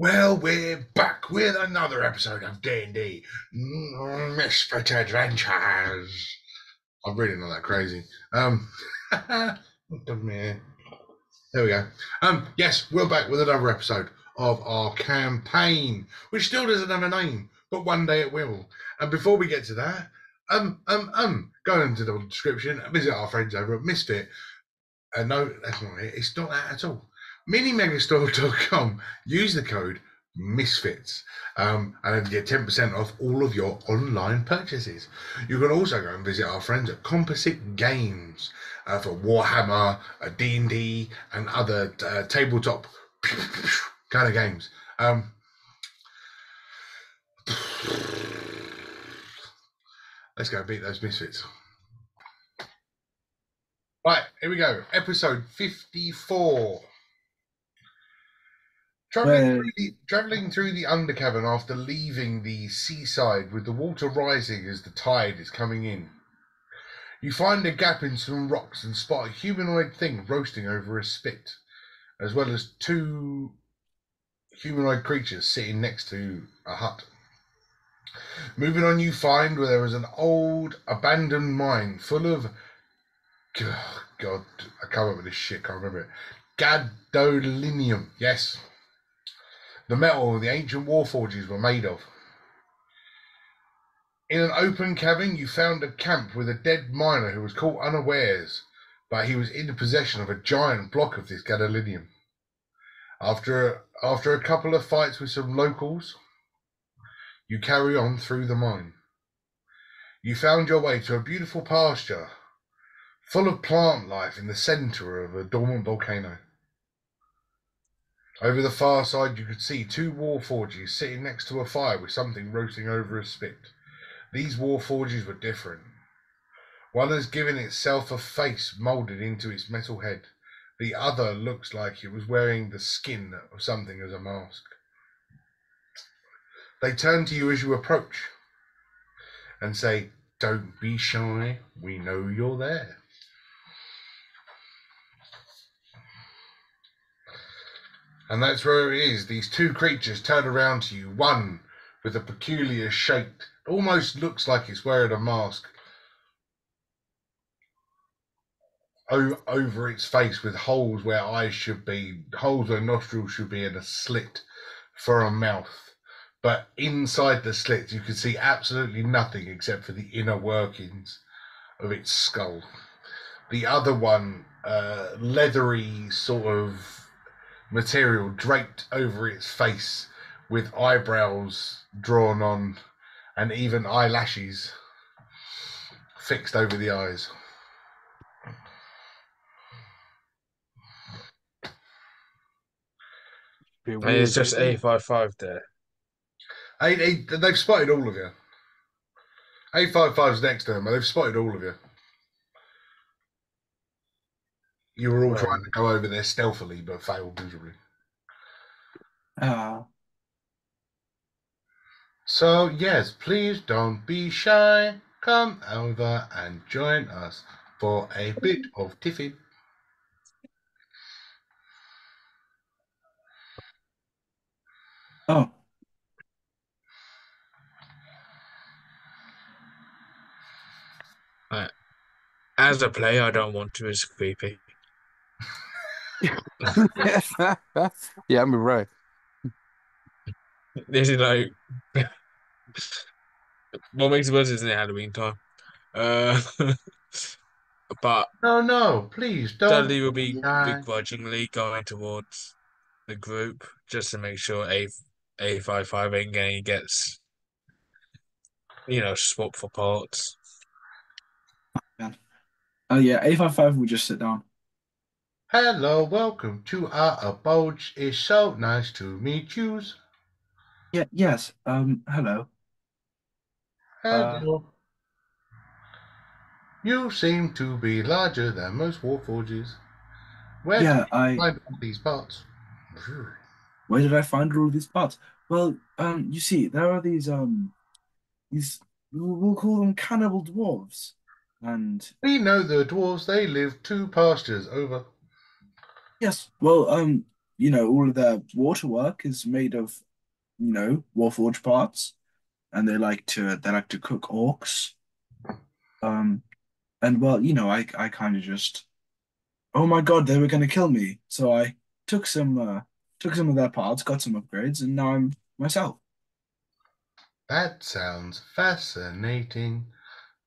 Well, we're back with another episode of D&D Misfit Adventures. I'm really not that crazy. There we go. Yes, we're back with another episode of our campaign, which still doesn't have a name, but one day it will. And before we get to that, go into the description, visit our friends over at Misfit. No, that's not it. It's not that at all. Minimegastore.com. Use the code Misfits, and then get 10% off all of your online purchases. You can also go and visit our friends at Composite Games for Warhammer, D&D, and other tabletop kind of games. Let's go beat those misfits. Right, here we go. Episode 54. Traveling through the undercavern after leaving the seaside with the water rising as the tide is coming in. You find a gap in some rocks and spot a humanoid thing roasting over a spit, as well as two humanoid creatures sitting next to a hut. Moving on, you find where there is an old abandoned mine full of God, I come up with this shit, can't remember it. Gadolinium, yes. The metal the ancient warforges were made of. In an open cavern, you found a camp with a dead miner who was caught unawares, but he was in possession of a giant block of this gadolinium. After a couple of fights with some locals, you carry on through the mine. You found your way to a beautiful pasture, full of plant life in the center of a dormant volcano. Over the far side, you could see two warforges sitting next to a fire with something roasting over a spit. These warforges were different. One has given itself a face moulded into its metal head. The other looks like it was wearing the skin of something as a mask. They turn to you as you approach and say, "Don't be shy, we know you're there." And that's where it is. These two creatures turn around to you, one with a peculiar shape, almost looks like it's wearing a mask over its face with holes where eyes should be, holes where nostrils should be, and a slit for a mouth. But inside the slit, you can see absolutely nothing except for the inner workings of its skull. The other one, leathery sort of material draped over its face with eyebrows drawn on and even eyelashes fixed over the eyes. And it's just 855 there. They've spotted all of you. 855's next to them, but they've spotted all of you. You were all trying to go over there stealthily, but failed miserably. So, yes, please don't be shy. Come over and join us for a bit of tiffin. Oh. As a player, I don't want to. It's creepy. Yeah, I'm right. This is like what makes it worse is in Halloween time. Uh, but No, please don't Dudley will be be shy. begrudgingly going towards the group just to make sure A55 ain't getting gets swapped for parts. Man. Oh yeah, 855 will just sit down. Hello, welcome to our abode. It's so nice to meet you. Yeah, yes. Hello. Hello. You seem to be larger than most warforges. Where did Yeah, you find all these parts? where did I find all these parts? Well, you see, there are these we'll call them cannibal dwarves. And We know the dwarves, they live two pastures over. yes, well, all of their waterwork is made of, Warforged parts, and they like to cook orcs. Um, and well, I kind of just, oh my God, they were gonna kill me. So I took some uh took some of their parts, got some upgrades, and now I'm myself. That sounds fascinating.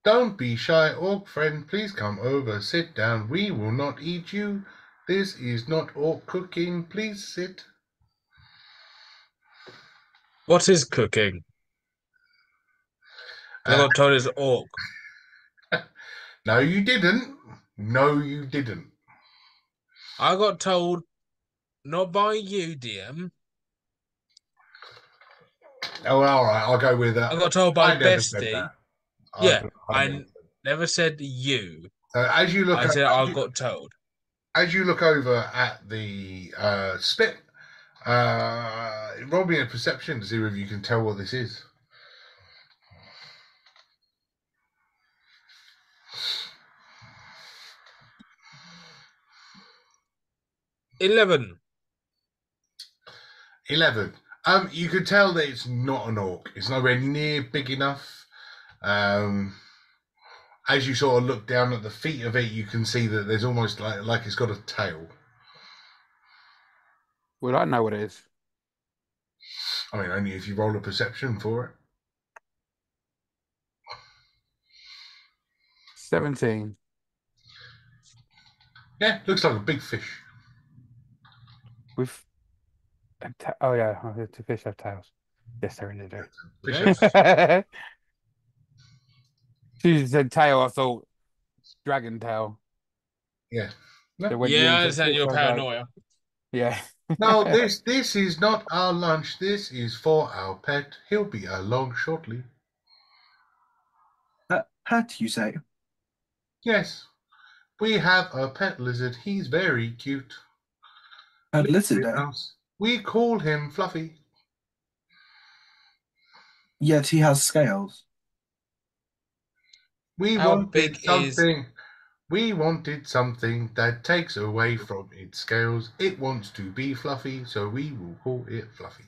Don't be shy, orc friend. Please come over. Sit down. We will not eat you. This is not orc cooking. Please sit. What is cooking? I Uh, got told it's orc. no, you didn't. No, you didn't. I got told not by you, DM. Oh, well, all right. I'll go with that. I got told by I never said Bestie. that. Yeah, I never I said. never said you. So as you look I at, said I got told. as you look over at the spit, roll me a perception to see if you can tell what this is. 11. 11. You could tell that it's not an orc. It's nowhere near big enough. As you sort of look down at the feet of it, you can see that there's almost like it's got a tail. Would I know what it is? I mean, only if you roll a perception for it. 17. Yeah, looks like a big fish. With oh yeah, the fish have tails. Yes, they really do. Fish Yes. have- She said tail, I thought dragon tail. yeah. So No, when Yeah, I you said understand fish, your I was like, paranoia. yeah. no, this is not our lunch. This is for our pet. He'll be along shortly. Pet, you say? Yes, we have a pet lizard. He's very cute. Pet Lives lizard, with eh? us. We call him Fluffy. Yet he has scales. We How wanted big is something. We wanted something that takes away from its scales. It wants to be fluffy, so we will call it Fluffy.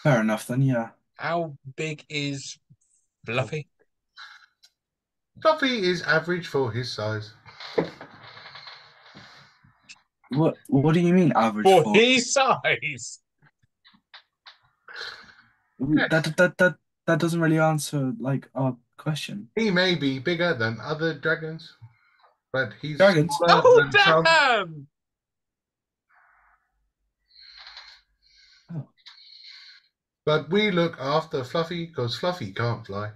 Fair enough then, yeah. how big is Fluffy? Fluffy is average for his size. What do you mean average For for? his size. That doesn't really answer like our question. He may be bigger than other dragons, but he's Dragons? smaller Oh than some. damn! Oh. But we look after Fluffy because Fluffy can't fly.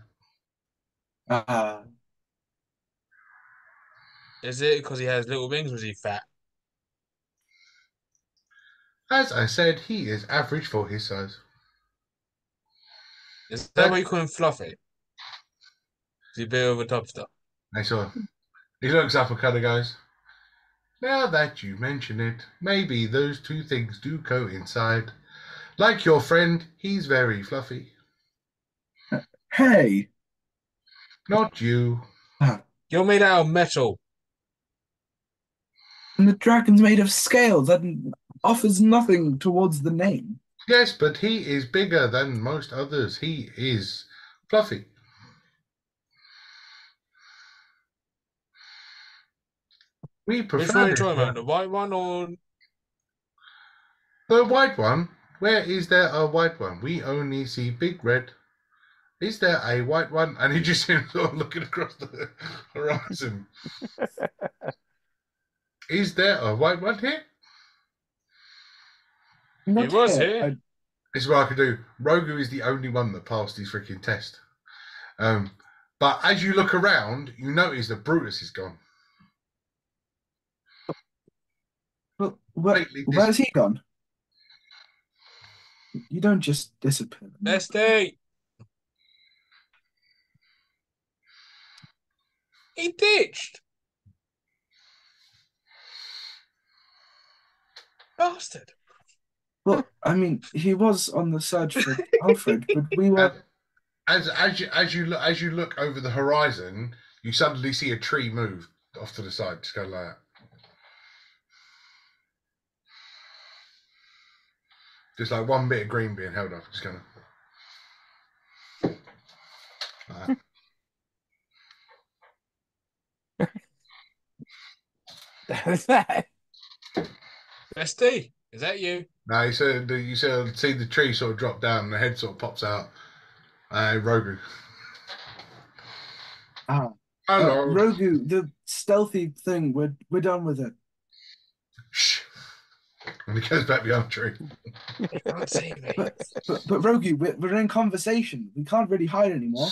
Uh, Is it because he has little wings or is he fat? As I said, he is average for his size. Is that why you call him Fluffy? Is he bit over top stuff? I saw. He looks up and kind of goes, "Now that you mention it, maybe those two things do coincide. Like your friend, he's very fluffy. hey. Not you. You're made out of metal. And the dragon's made of scales. That offers nothing towards the name. Yes, but he is bigger than most others. He is fluffy. We Which prefer one are you this talking about? one. The white one or The white one? Where is there a white one? We only see big red. Is there a white one? And he just seems sort of looking across the horizon. Is there a white one here? Not it was here. here? This is what I could do. Rogu is the only one that passed his freaking test. But as you look around, you notice that Brutus is gone. Well, Completely where's he gone? You don't just disappear. Bestie! He ditched! Bastard! Well, I mean, he was on the search for Alfred, but we were. As you look over the horizon, you suddenly see a tree move off to the side, just go like that. Just like one bit of green being held up. Just kind of. Who's that? Bestie, is that you? No, you said see the tree sort of drop down and the head sort of pops out. Rogu. Ah, Hello. Rogu, the stealthy thing. We're done with it. Shh. And he goes back behind the tree. You can't see me. But Rogu, we're in conversation. We can't really hide anymore.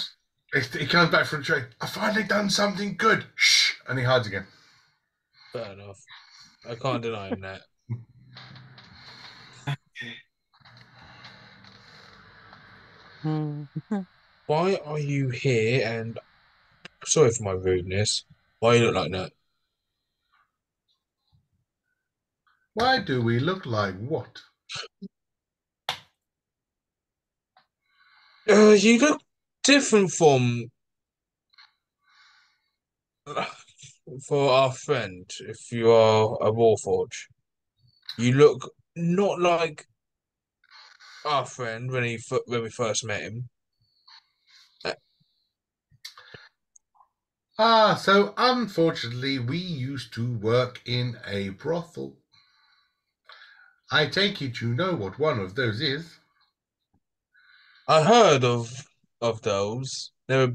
He comes back from the tree. I finally done something good. Shh. And he hides again. Fair enough. I can't deny him that. Why are you here? And sorry for my rudeness. Why you look like that? Why do we look like what? You look different from for our friend. If you are a Warforge, you look not like our friend when we first met him. So unfortunately, we used to work in a brothel. I take it you know what one of those is. I heard of those. Never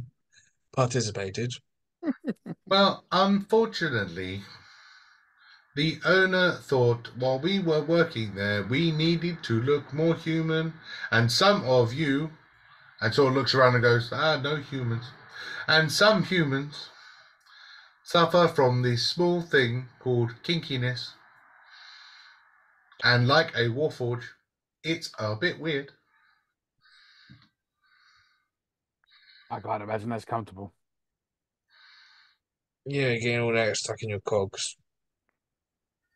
participated. Well, unfortunately, the owner thought while we were working there, we needed to look more human, and some of you, and sort of looks around and goes, no humans. And some humans suffer from this small thing called kinkiness. And like a Warforge, it's a bit weird. I can't imagine that's comfortable. Yeah, getting all that stuck in your cogs.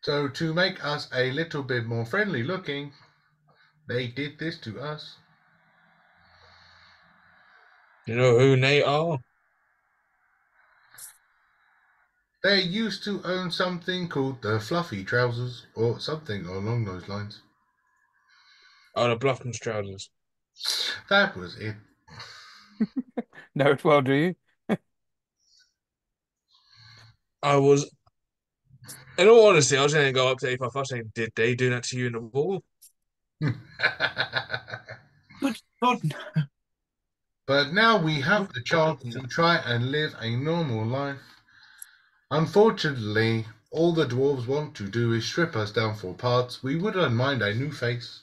So to make us a little bit more friendly looking, they did this to us. You know who they are? They used to own something called the Fluffy Trousers, or something along those lines. Oh, the Bluffton's trousers. That was it. Know it well, do you? I was, in all honesty, I was going to go up to 855 saying, did they do that to you in the wall? Good God. But now we have the chance to try and live a normal life. Unfortunately, all the dwarves want to do is strip us down for parts. We wouldn't mind a new face.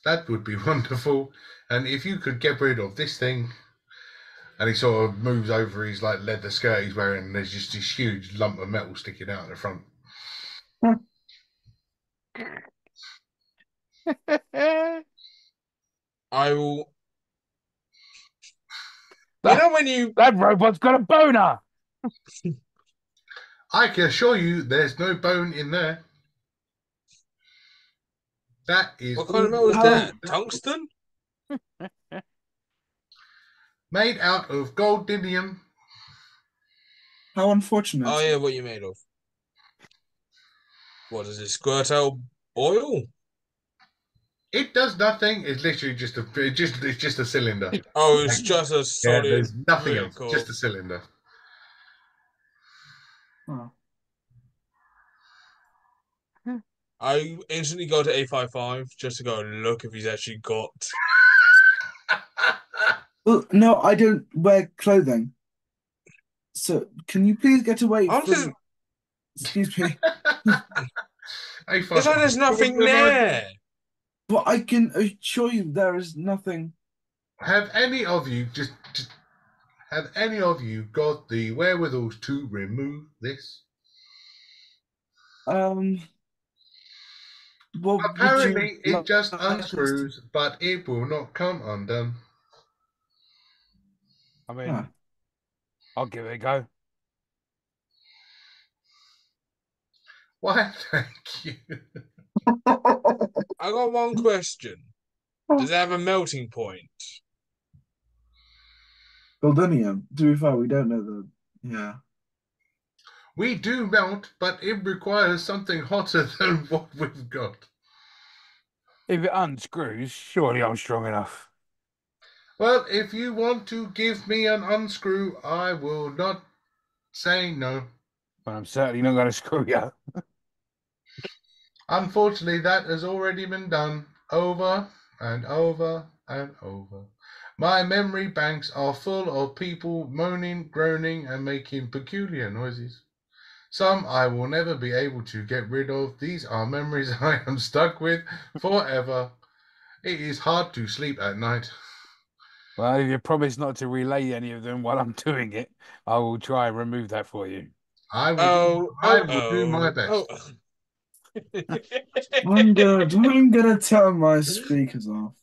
That would be wonderful. And if you could get rid of this thing, and he sort of moves over his like leather skirt he's wearing, and there's just this huge lump of metal sticking out the front. I will. That, You know when you. that robot's got a boner. I can assure you there's no bone in there. That is What kind of metal is How- that? Tungsten? made out of goldinium. How unfortunate. Oh, yeah, what you made of? What does it squirt out oil? It does nothing. It's literally it's just a cylinder. Oh, it's just a Yeah, solid there's nothing brick else. Just a cylinder. Oh. I instantly go to A55 just to go and look if he's actually got. Well, no, I don't wear clothing. So can you please get away I'm from? just. Excuse me. A5. It's like there's nothing there. But I can assure you there is nothing. Have any of you have any of you got the wherewithal to remove this? Well, would Apparently, you it just like us to- unscrews, but it will not come undone. I mean, Huh. I'll give it a go. Why, thank you. I got one question. Does it have a melting point? Goldinium. To be fair, we don't know the. Yeah. We do melt, but it requires something hotter than what we've got. If it unscrews, surely I'm strong enough. Well, if you want to give me an unscrew, I will not say no. But I'm certainly not going to screw you. Unfortunately, that has already been done over and over and over. My memory banks are full of people moaning, groaning, and making peculiar noises. Some I will never be able to get rid of. These are memories I am stuck with forever. It is hard to sleep at night. Well, if you promise not to relay any of them while I'm doing it, I will try and remove that for you. I Oh, will do my best. oh. I'm gonna turn my speakers off.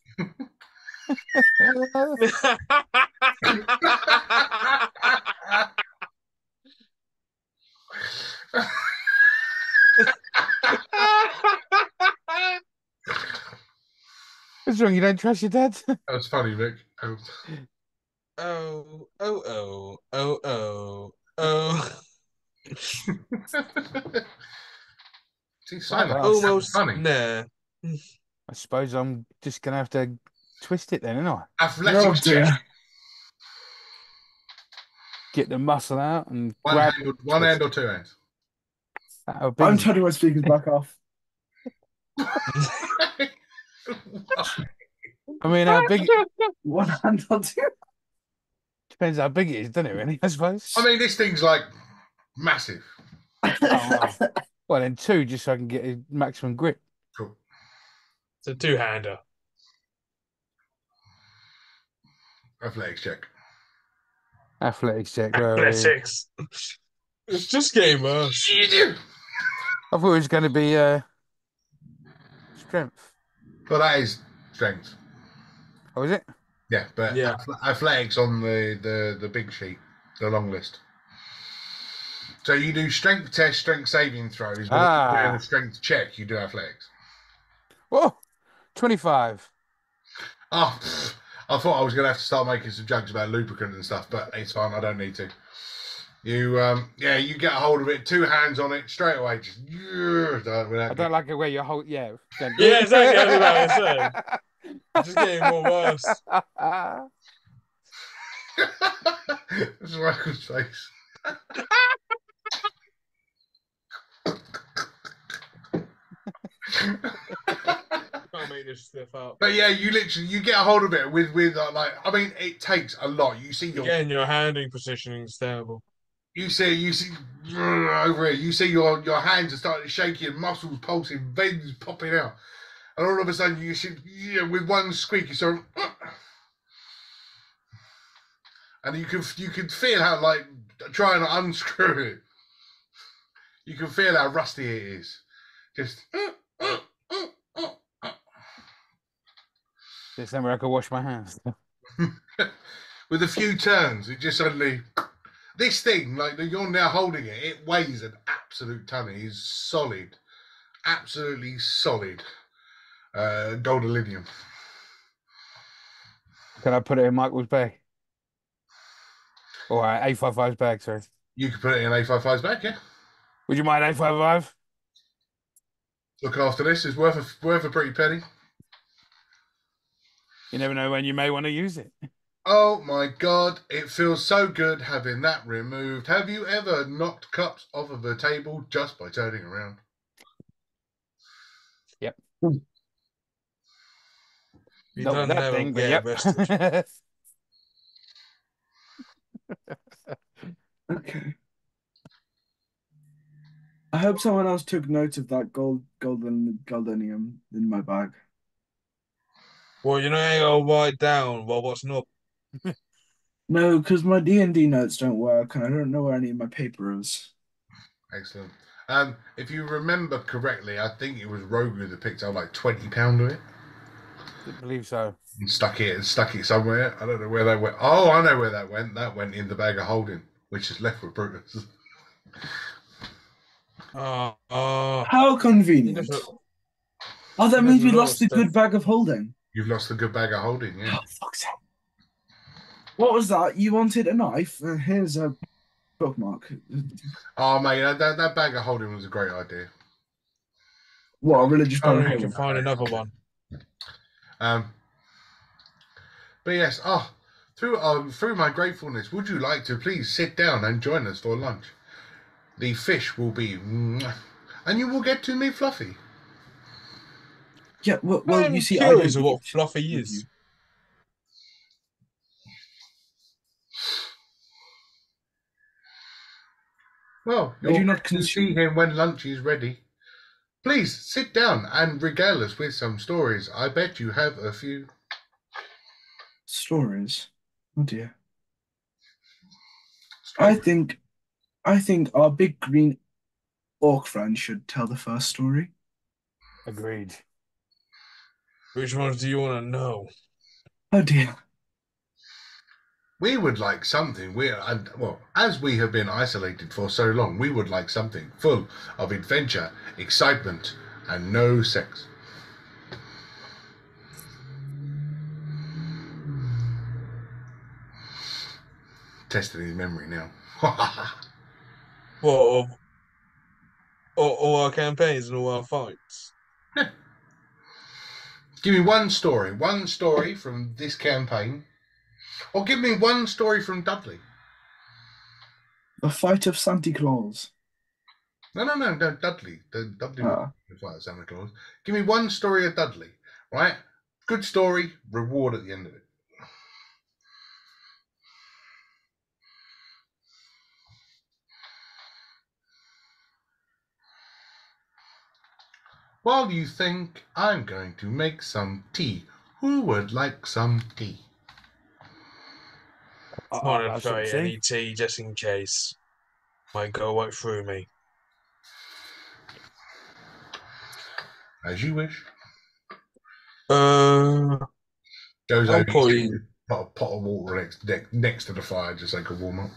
What's wrong? You don't trust your dad? That was funny, Vic. Oh, oh, oh, oh, oh, oh. See, Simon, Well, Almost funny. there. I suppose I'm just going to have to twist it then, aren't I? Athletics check. Get the muscle out and grab it. One hand or two hands? That'll be I'm turning my speakers back off. I mean, how big? One hand on two. Depends how big it is, doesn't it? Really, I suppose. I mean, this thing's like massive. Oh, well, then two, just so I can get a maximum grip. Cool. It's a two-hander. Athletics check. Athletics check. Where are we? Athletics. It's just getting worse. I thought it was going to be strength. Well, that is strength. Oh, is it? Yeah, but Yeah. athletics on the big sheet, the long list. So you do strength test, strength saving throws, but if you're doing a strength check, you do athletics. Whoa, 25. Oh, I thought I was going to have to start making some jokes about lubricant and stuff, but it's fine. I don't need to. You, you get a hold of it, two hands on it straight away. Just I don't like it where you hold. Yeah. Yeah, exactly. I was about to say. It's just getting more worse. It's Michael's face. Can't make this stuff up. But yeah, you get a hold of it with like, I mean, it takes a lot. You see Again, your handing positioning is terrible. You see over here. You see your hands are starting to shake, and muscles pulsing, veins popping out, and all of a sudden you see, with one squeak, you sort of, and you can feel how, like, trying to unscrew it. You can feel how rusty it is. Just. There's somewhere I can wash my hands. With a few turns, it just suddenly. This thing, like, you're now holding it, it weighs an absolute ton. It is solid. Absolutely solid. Gold aluminium. Can I put it in Michael's bag? Or A55's bag, sorry. You can put it in A55's bag, yeah. Would you mind A55? Look after this. It's worth a pretty penny. You never know when you may want to use it. Oh my God, it feels so good having that removed. Have you ever knocked cups off of a table just by turning around? Yep. You Not don't that never thing, but get yep. arrested. Okay. I hope someone else took note of that goldenium in my bag. Well, you know, I gotta write down what's not. No, because my D&D notes don't work, and I don't know where any of my paper is. Excellent. If you remember correctly, I think it was Rogu that picked up like £20 of it. I believe so. And stuck it somewhere. I don't know where that went. Oh, I know where that went. That went in the bag of holding, which is left with Brutus. How convenient. Oh, that means we lost the good bag of holding. You've lost the good bag of holding, yeah. Oh, fuck's sake. What was that? You wanted a knife? Here's a bookmark. Oh, mate, that bag of holding was a great idea. What, a religious I don't bag of know, you holding? can find another one. Um, but yes, through my gratefulness, would you like to please sit down and join us for lunch? The fish will be, and you will get to meet Fluffy. Yeah, well, I'm you see, I curious don't of what eat Fluffy with you. is. Well, I do you'll not get to see consume him when lunch is ready. Please sit down and regale us with some stories. I bet you have a few. stories. Oh dear. I Straight. think I think our big green orc friend should tell the first story. Agreed. Which ones do you want to know? Oh dear. We would like something. As we have been isolated for so long, we would like something full of adventure, excitement, and no sex. Testing his memory now. What, of all our campaigns and all our fights? Give me one story from this campaign, or give me one story from Dudley. The fight of Santa Claus. No, Dudley. Dudley was Ah, the fight of Santa Claus. Give me one story of Dudley, right? Good story, reward at the end of it. While you think, I'm going to make some tea. Who would like some tea? I'll Want to have some try tea. any tea just in case. Might go right through me. As you wish. Uh, Goes I'll over, probably put a pot of water next to the fire just so they can warm up.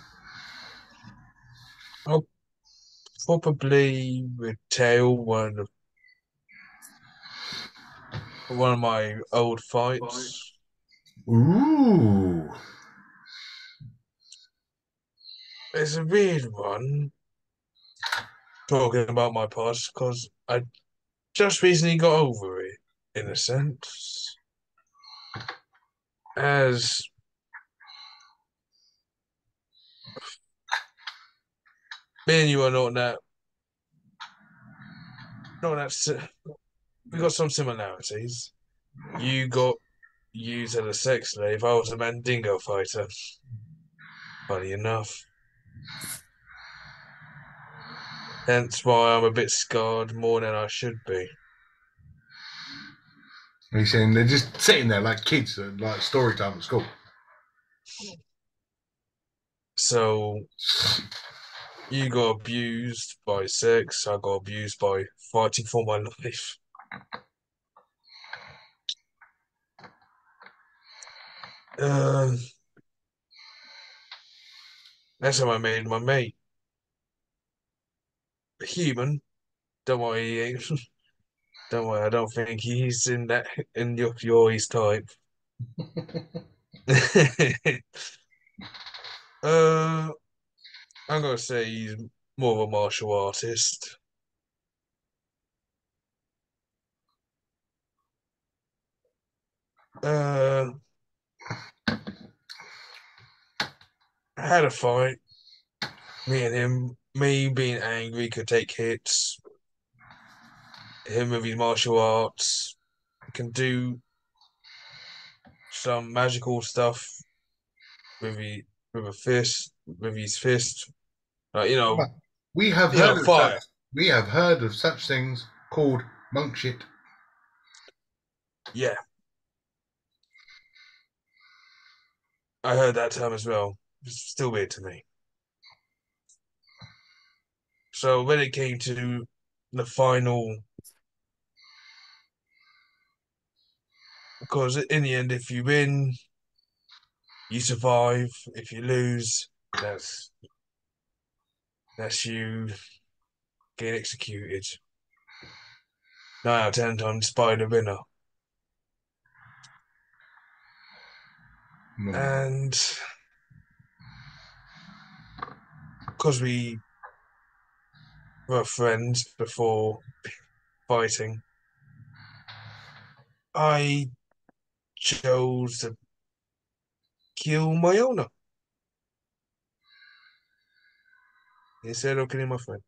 I'll probably retell one of my old fights. Ooh. It's a weird one talking about my past because I just recently got over it, in a sense. As me and you are we got some similarities. You got used as a sex slave. I was a Mandingo fighter. Funny enough. Hence why I'm a bit scarred more than I should be. He's saying they're just sitting there like kids at like story time at school. So you got abused by sex. I got abused by fighting for my life. Uh, that's how I made my mate. Human. Don't worry, he ain't. Don't worry. I don't think he's in your his type. uh, I'm gonna say he's more of a martial artist. Uh, I had a fight. Me and him. Me being angry could take hits. Him with his martial arts can do some magical stuff with his with his fist. Like We have heard of fire. such things called monk shit. Yeah, I heard that term as well. It's still weird to me. So when it came to the final, because in the end, if you win, you survive. If you lose, that's you getting executed. 9 out of 10 times by the winner. And because we were friends before fighting, I chose to kill my owner instead of killing my friend.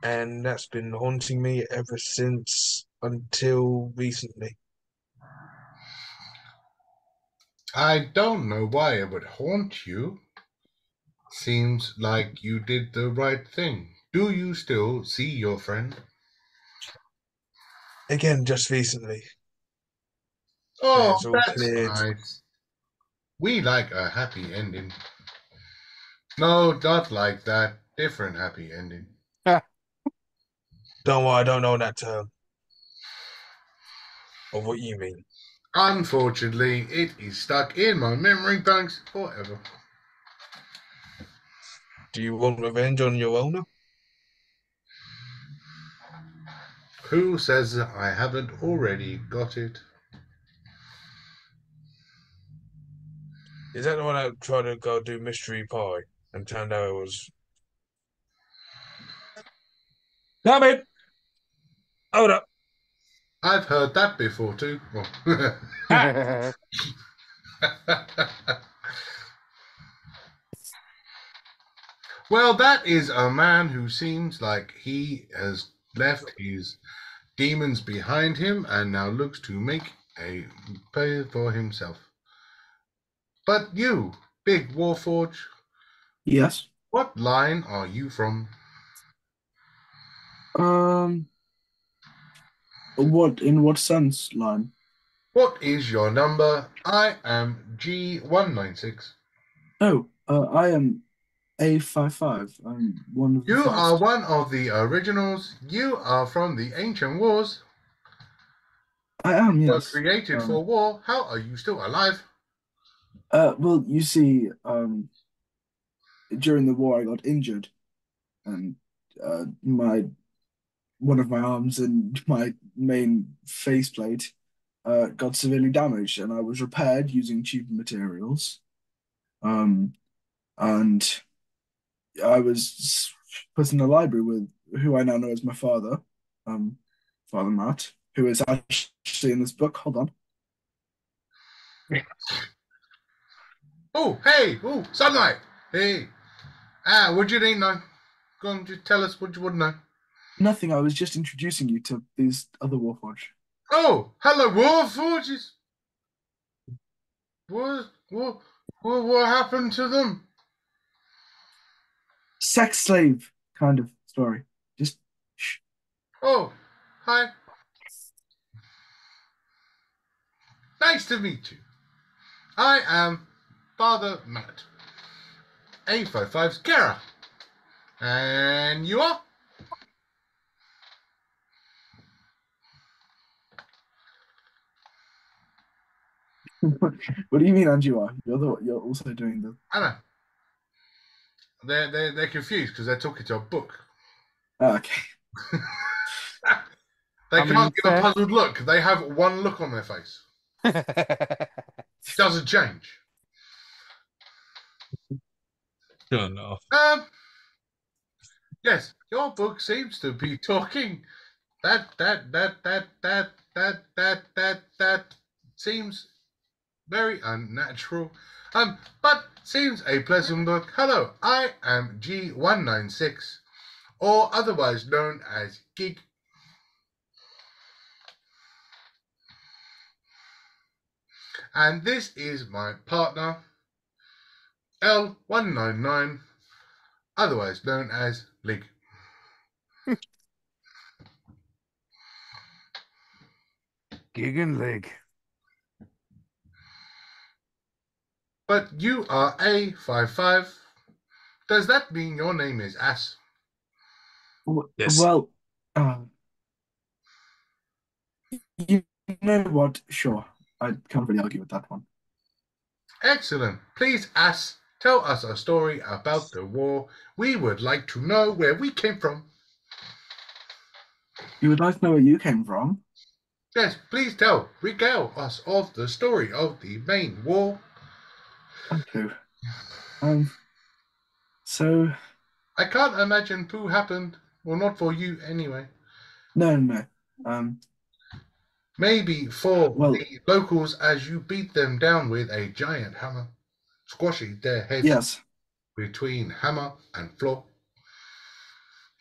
And that's been haunting me ever since until recently. I don't know why it would haunt you. Seems like you did the right thing. Do you still see your friend? Again, just recently. Oh, It's all that's cleared. nice. We like a happy ending. No, not like that. Different happy ending. Don't worry, I don't know that term of what you mean. Unfortunately, it is stuck in my memory banks forever. Do you want revenge on your owner? Who says I haven't already got it? Is that the one that tried to go do mystery pie and turned out it was? Damn it! Hold up. I've heard that before too. Well, that is a man who seems like he has left his demons behind him and now looks to make a pay for himself. But you, Big Warforge, Yes. what line are you from? Um, in what sense, line? What is your number? I am G196. Oh, I am A55. I'm one of the You are first. one of the originals. You are from the ancient wars. I am, Were yes. created for war. How are you still alive? Well, you see, during the war, I got injured, and my one of my arms and my main faceplate got severely damaged, and I was repaired using cheap materials. Um, and I was put in a library with who I now know as my father, um, Father Matt, who is actually in this book. Hold on. Oh, hey, oh, sunlight. Hey. What you need know? Go on, just tell us what you want to know. Nothing. I was just introducing you to these other Warforged. Oh, hello, Warforges. What happened to them? Sex slave kind of story. Just shh. Oh, hi. Nice to meet you. I am Father Matt. A55's Kara. And you are? What do you mean, Anjua? You're also doing the. I know. They're confused because they're talking to a book. Oh, okay. They I can't mean, give a fair. puzzled look. They have one look on their face. Doesn't change. Don't know. Yes, your book seems to be talking. That seems very unnatural. But seems a pleasant book. Hello, I am G196, or otherwise known as Gig. And this is my partner, L199, otherwise known as Lig. Gig and leg. But you are A55. Does that mean your name is Ass? Yes. Well, you know what? Sure, I can't really argue with that one. Excellent. Please, Ass, tell us a story about the war. We would like to know where we came from. You would like to know where you came from? Yes, please regale us of the story of the main war. Okay. Um. So I can't imagine poo happened. Well, not for you anyway. no, no. Maybe for Well, the locals as you beat them down with a giant hammer, squashing their heads yes. between hammer and floor,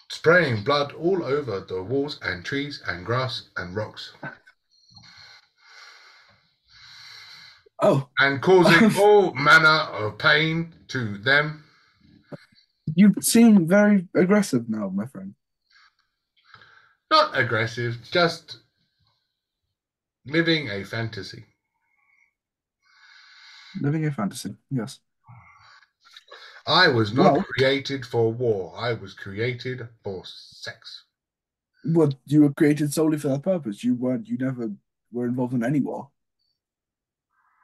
spraying blood all over the walls and trees and grass and rocks, Oh, and causing all manner of pain to them. you seem very aggressive now, my friend. Not aggressive, just living a fantasy. Living a fantasy. Yes. I was not Well, created for war. I was created for sex. what you were created solely for that purpose. You weren't. You never were involved in any war.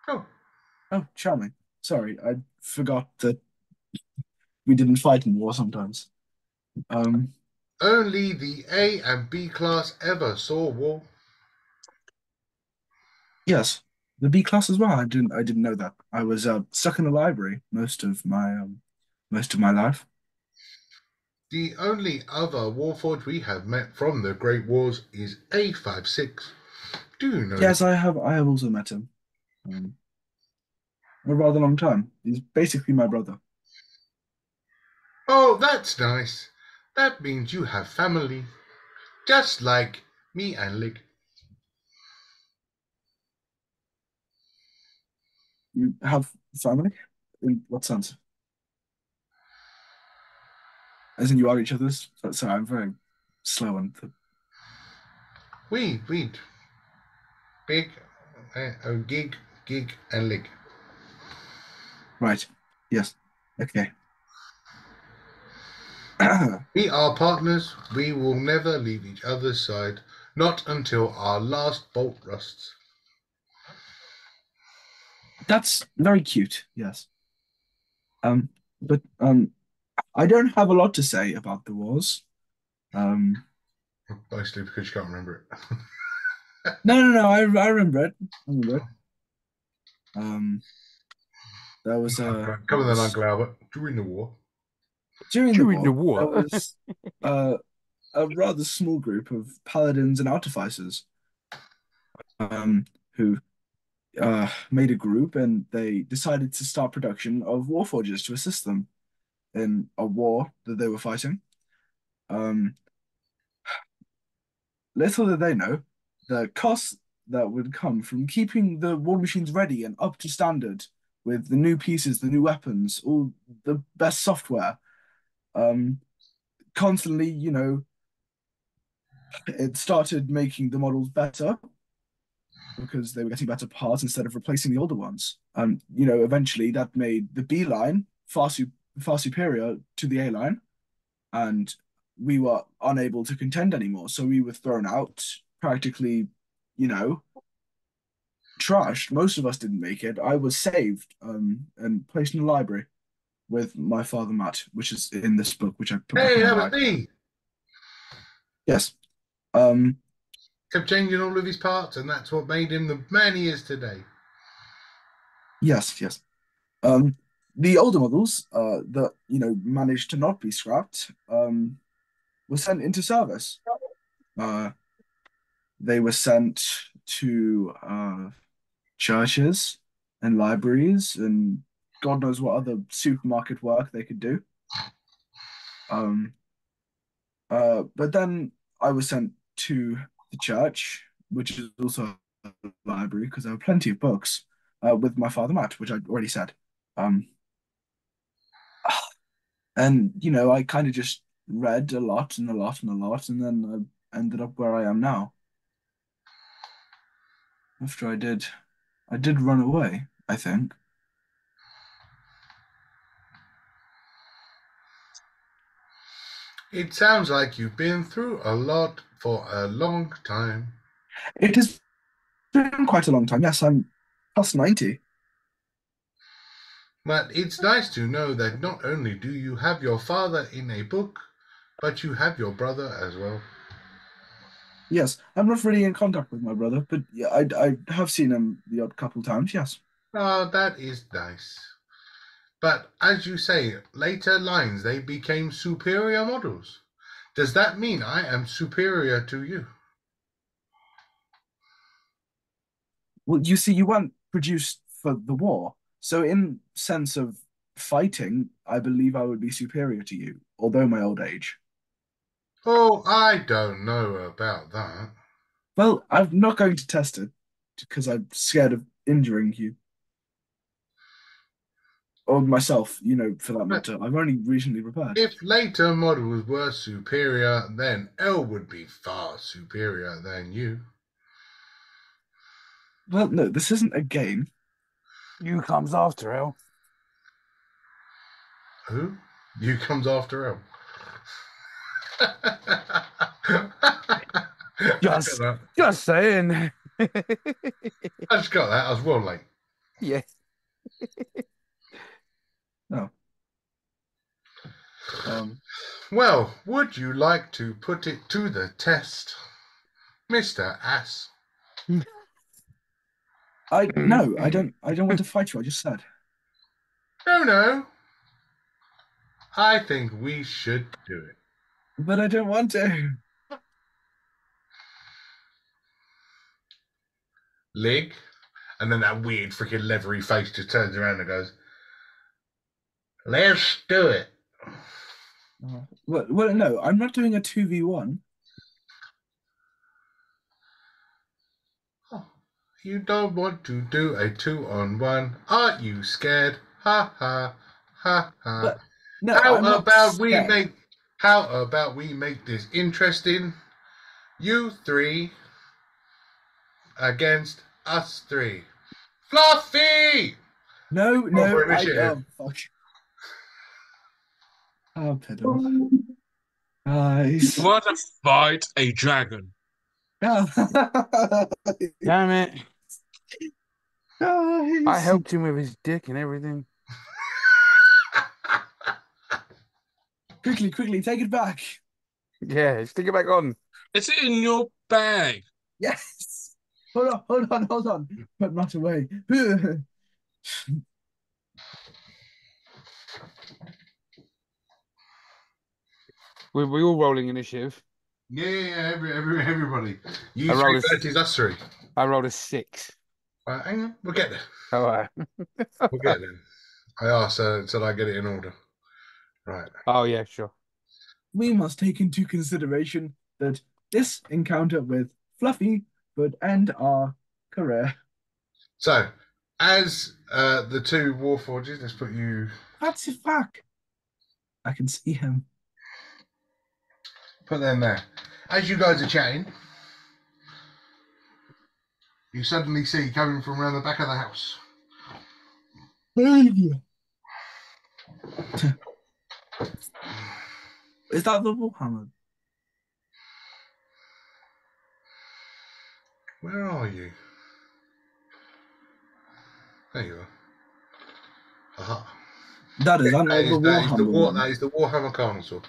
Oh, Oh, charming. Sorry, I forgot that we didn't fight in war sometimes. Um, only the A and B class ever saw war. yes, the B class as well. I didn't know that. I was stuck in the library most of my life. The only other warforged we have met from the Great Wars is A56. Do you know? Yes, I have. I have also met him. Um, a rather long time. He's basically my brother. Oh, that's nice. That means you have family, just like me and Lig. You have family? In what sense? As in you are each other's? Sorry, I'm very slow on the. We big, gig, and Lig. Right. Yes. Okay. We are partners. We will never leave each other's side, not until our last bolt rusts. That's very cute. Yes. But I don't have a lot to say about the wars. Um, Mostly because you can't remember it. no. I remember it. I remember it. Um, there was Come on then, Uncle Albert. During the war. during the During the war, there war. was uh, a rather small group of paladins and artificers who made a group and they decided to start production of warforges to assist them in a war that they were fighting. Um, Little did they know the costs that would come from keeping the war machines ready and up to standard with the new pieces, the new weapons, all the best software. Um, Constantly, it started making the models better because they were getting better parts instead of replacing the older ones. Eventually that made the B line far superior to the A line, and we were unable to contend anymore. So we were thrown out, practically, you know, trashed. Most of us didn't make it. I was saved and placed in the library with my father Matt, which is in this book, which I put back Hey, on my that was bag. me. Yes. Um, Kept changing all of his parts, and that's what made him the man he is today. yes. The older models that managed to not be scrapped were sent into service. Uh, they were sent to churches and libraries and God knows what other supermarket work they could do. Um, but then I was sent to the church, which is also a library, because there were plenty of books with my father Matt, which I'd already said. Um, and I kind of just read a lot and a lot and a lot, and then I ended up where I am now. After I did run away, I think. It sounds like you've been through a lot for a long time. It has been quite a long time. Yes, I'm past 90. But it's nice to know that not only do you have your father in a book, but you have your brother as well. Yes, I'm not really in contact with my brother, but yeah, I have seen him the odd couple times. Yes. Oh, that is nice. But as you say, later lines they became superior models. Does that mean I am superior to you? Well, you see, you weren't produced for the war. So in sense of fighting, I believe I would be superior to you, although my old age. Oh, I don't know about that. Well, I'm not going to test it because I'm scared of injuring you. Or myself, for that But matter. I've only recently repaired. if later models were superior, then L would be far superior than you. Well, no, this isn't a game. You comes after L. Who? You comes after L. Just, just saying. I just got that. I was well late. Yeah. No. Well, would you like to put it to the test, Mr. Ass? No, I don't want to fight you, I just said. No. I think we should do it. But I don't want to. Lig, and then that weird freaking leathery face just turns around and goes, "Let's do it." Well, no, I'm not doing a 2v1. You don't want to do a 2-on-1. Aren't you scared? Ha ha ha ha. But no, I'm not scared. How about we make this interesting? You three against us three. Fluffy! No, For oh initiative. fuck. Oh, pedal. Guys. You want to fight a dragon? Guys. Damn it. I helped him with his dick and everything. Quickly, take it back. Yeah, stick it back on. It's in your bag. Yes. Hold on. But not away. We all rolling initiative. Yeah, everybody. You I three rolled a- versus us three. I rolled a 6. Hang on, we'll get there. All right. We'll get there. I asked said I get it in order. Right. Oh, yeah, sure. We must take into consideration that this encounter with Fluffy would end our career. So, as the two Warforges, let's put you. That's a fuck. I can see him. Put them there. As you guys are chatting, you suddenly see coming from around the back of the house. Is that the Warhammer? Where are you? There you are. Aha. That is the Warhammer one. That is the Warhammer Carnosaur.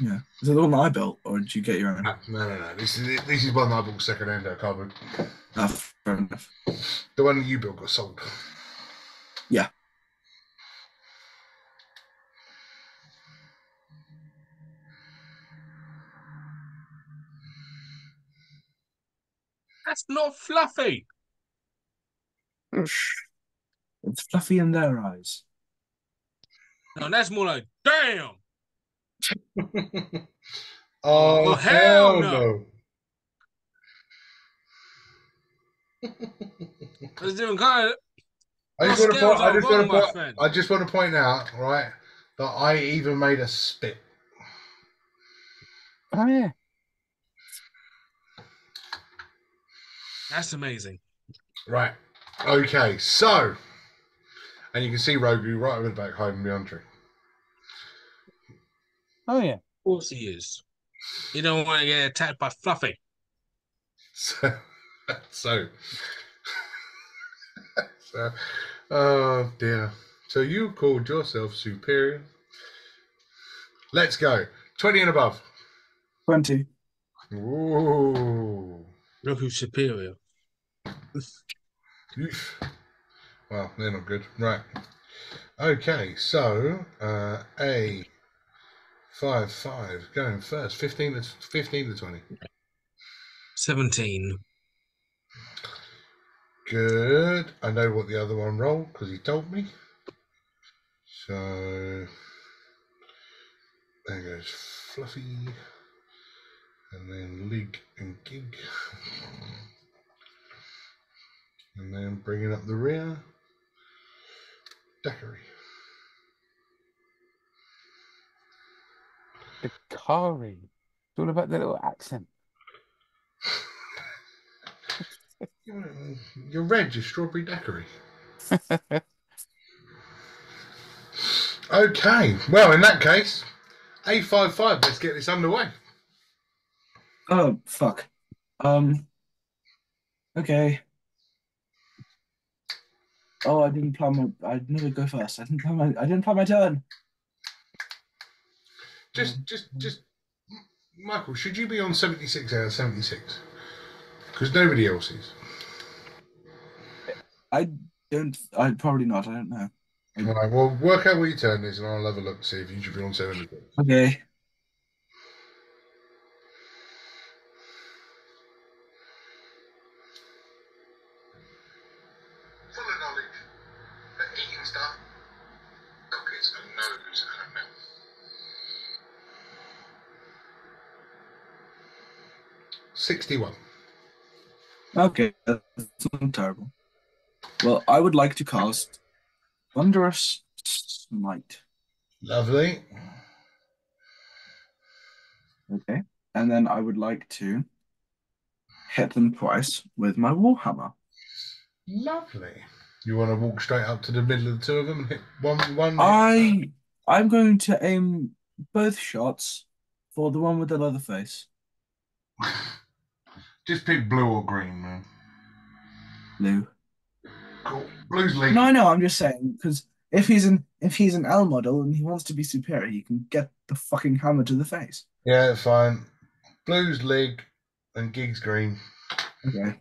Yeah. Is it the one that I built, or did you get your own? No. This is one that I bought second hand at cardboard. Fair enough. The one that you built got sold. Yeah. That's not Fluffy. It's Fluffy in their eyes. No, that's more like, damn. Oh, hell no. It's different kind. I just want to point out, right, that I even made a spit. Oh, yeah. That's amazing. Right. Okay, so, and you can see Rogu right over the back hiding behind a tree. Oh, yeah. Of course he is. You don't want to get attacked by Fluffy. So, oh dear. So you called yourself superior. Let's go. 20 and above. 20. Ooh. Look who's superior. Oof. Well, they're not good. Right. Okay, so a 5 going first. 15 to 20. 17. Good. I know what the other one rolled because he told me. So there goes Fluffy, and then Lig and Gig, and then bringing up the rear, Daiquiri. Dakari. It's all about the little accent. Your red is strawberry daiquiri. Okay, well, in that case, A55, let's get this underway. Oh, fuck. Okay. Oh, I didn't plan my. I never go first. I didn't plan my turn. Just, Michael, should you be on 76 out of 76? Because nobody else is. I don't. I probably not. I don't know. All right, well, work out what your turn is, and I'll have a look to see if you should be on 76. Okay. Full of knowledge that eating stuff gets a nose and a mouth. 61. Okay. That's not terrible. Well, I would like to cast Thunderous Smite. Lovely. Okay. And then I would like to hit them twice with my Warhammer. Lovely. You want to walk straight up to the middle of the two of them and hit one? I'm going to aim both shots for the one with the leather face. Just pick blue or green, man. Blue. Cool. Blue's lead. No, I know. I'm just saying because if he's an L model and he wants to be superior, he can get the fucking hammer to the face. Yeah, fine. Blue's leg and Gig's green. Okay.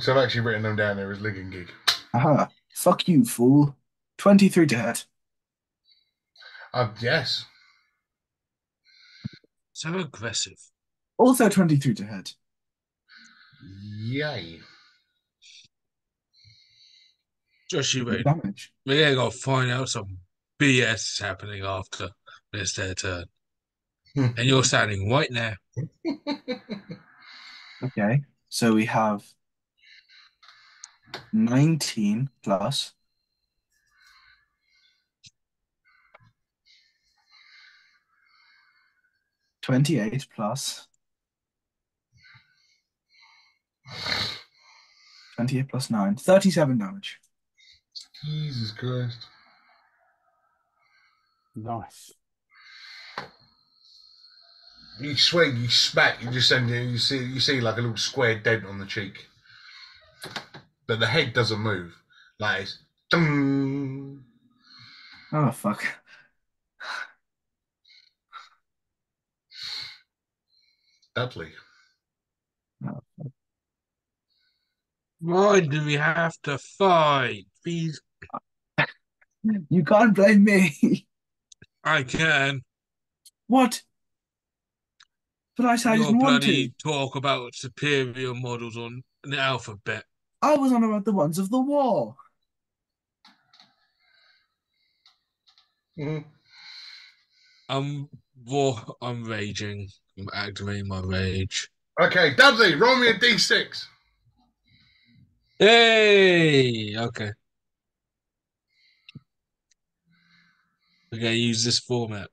So I've actually written them down there as leg and Gig. Aha. Fuck you, fool. 23 to hit. Yes. So aggressive. Also 23 to hit. Yay. Just you wait. Damage. We're going to find out some BS is happening after it's their turn. And you're standing right now. Okay. So we have 19 plus 28 plus 28 plus 9. 37 damage. Jesus Christ. Nice. You swing, you smack, you just send it, you see like a little square dent on the cheek. But the head doesn't move. Like it's dung. Oh, fuck. Dudley. Why do we have to fight? Please, You can't blame me. I can. What? But I said I Your didn't want to. bloody talk about superior models on the alphabet. I was on about the ones of the war. Mm-hmm. I'm raging. I'm activating my rage. Okay, Dudley, roll me a d6. Hey! Okay. We're going to use this format.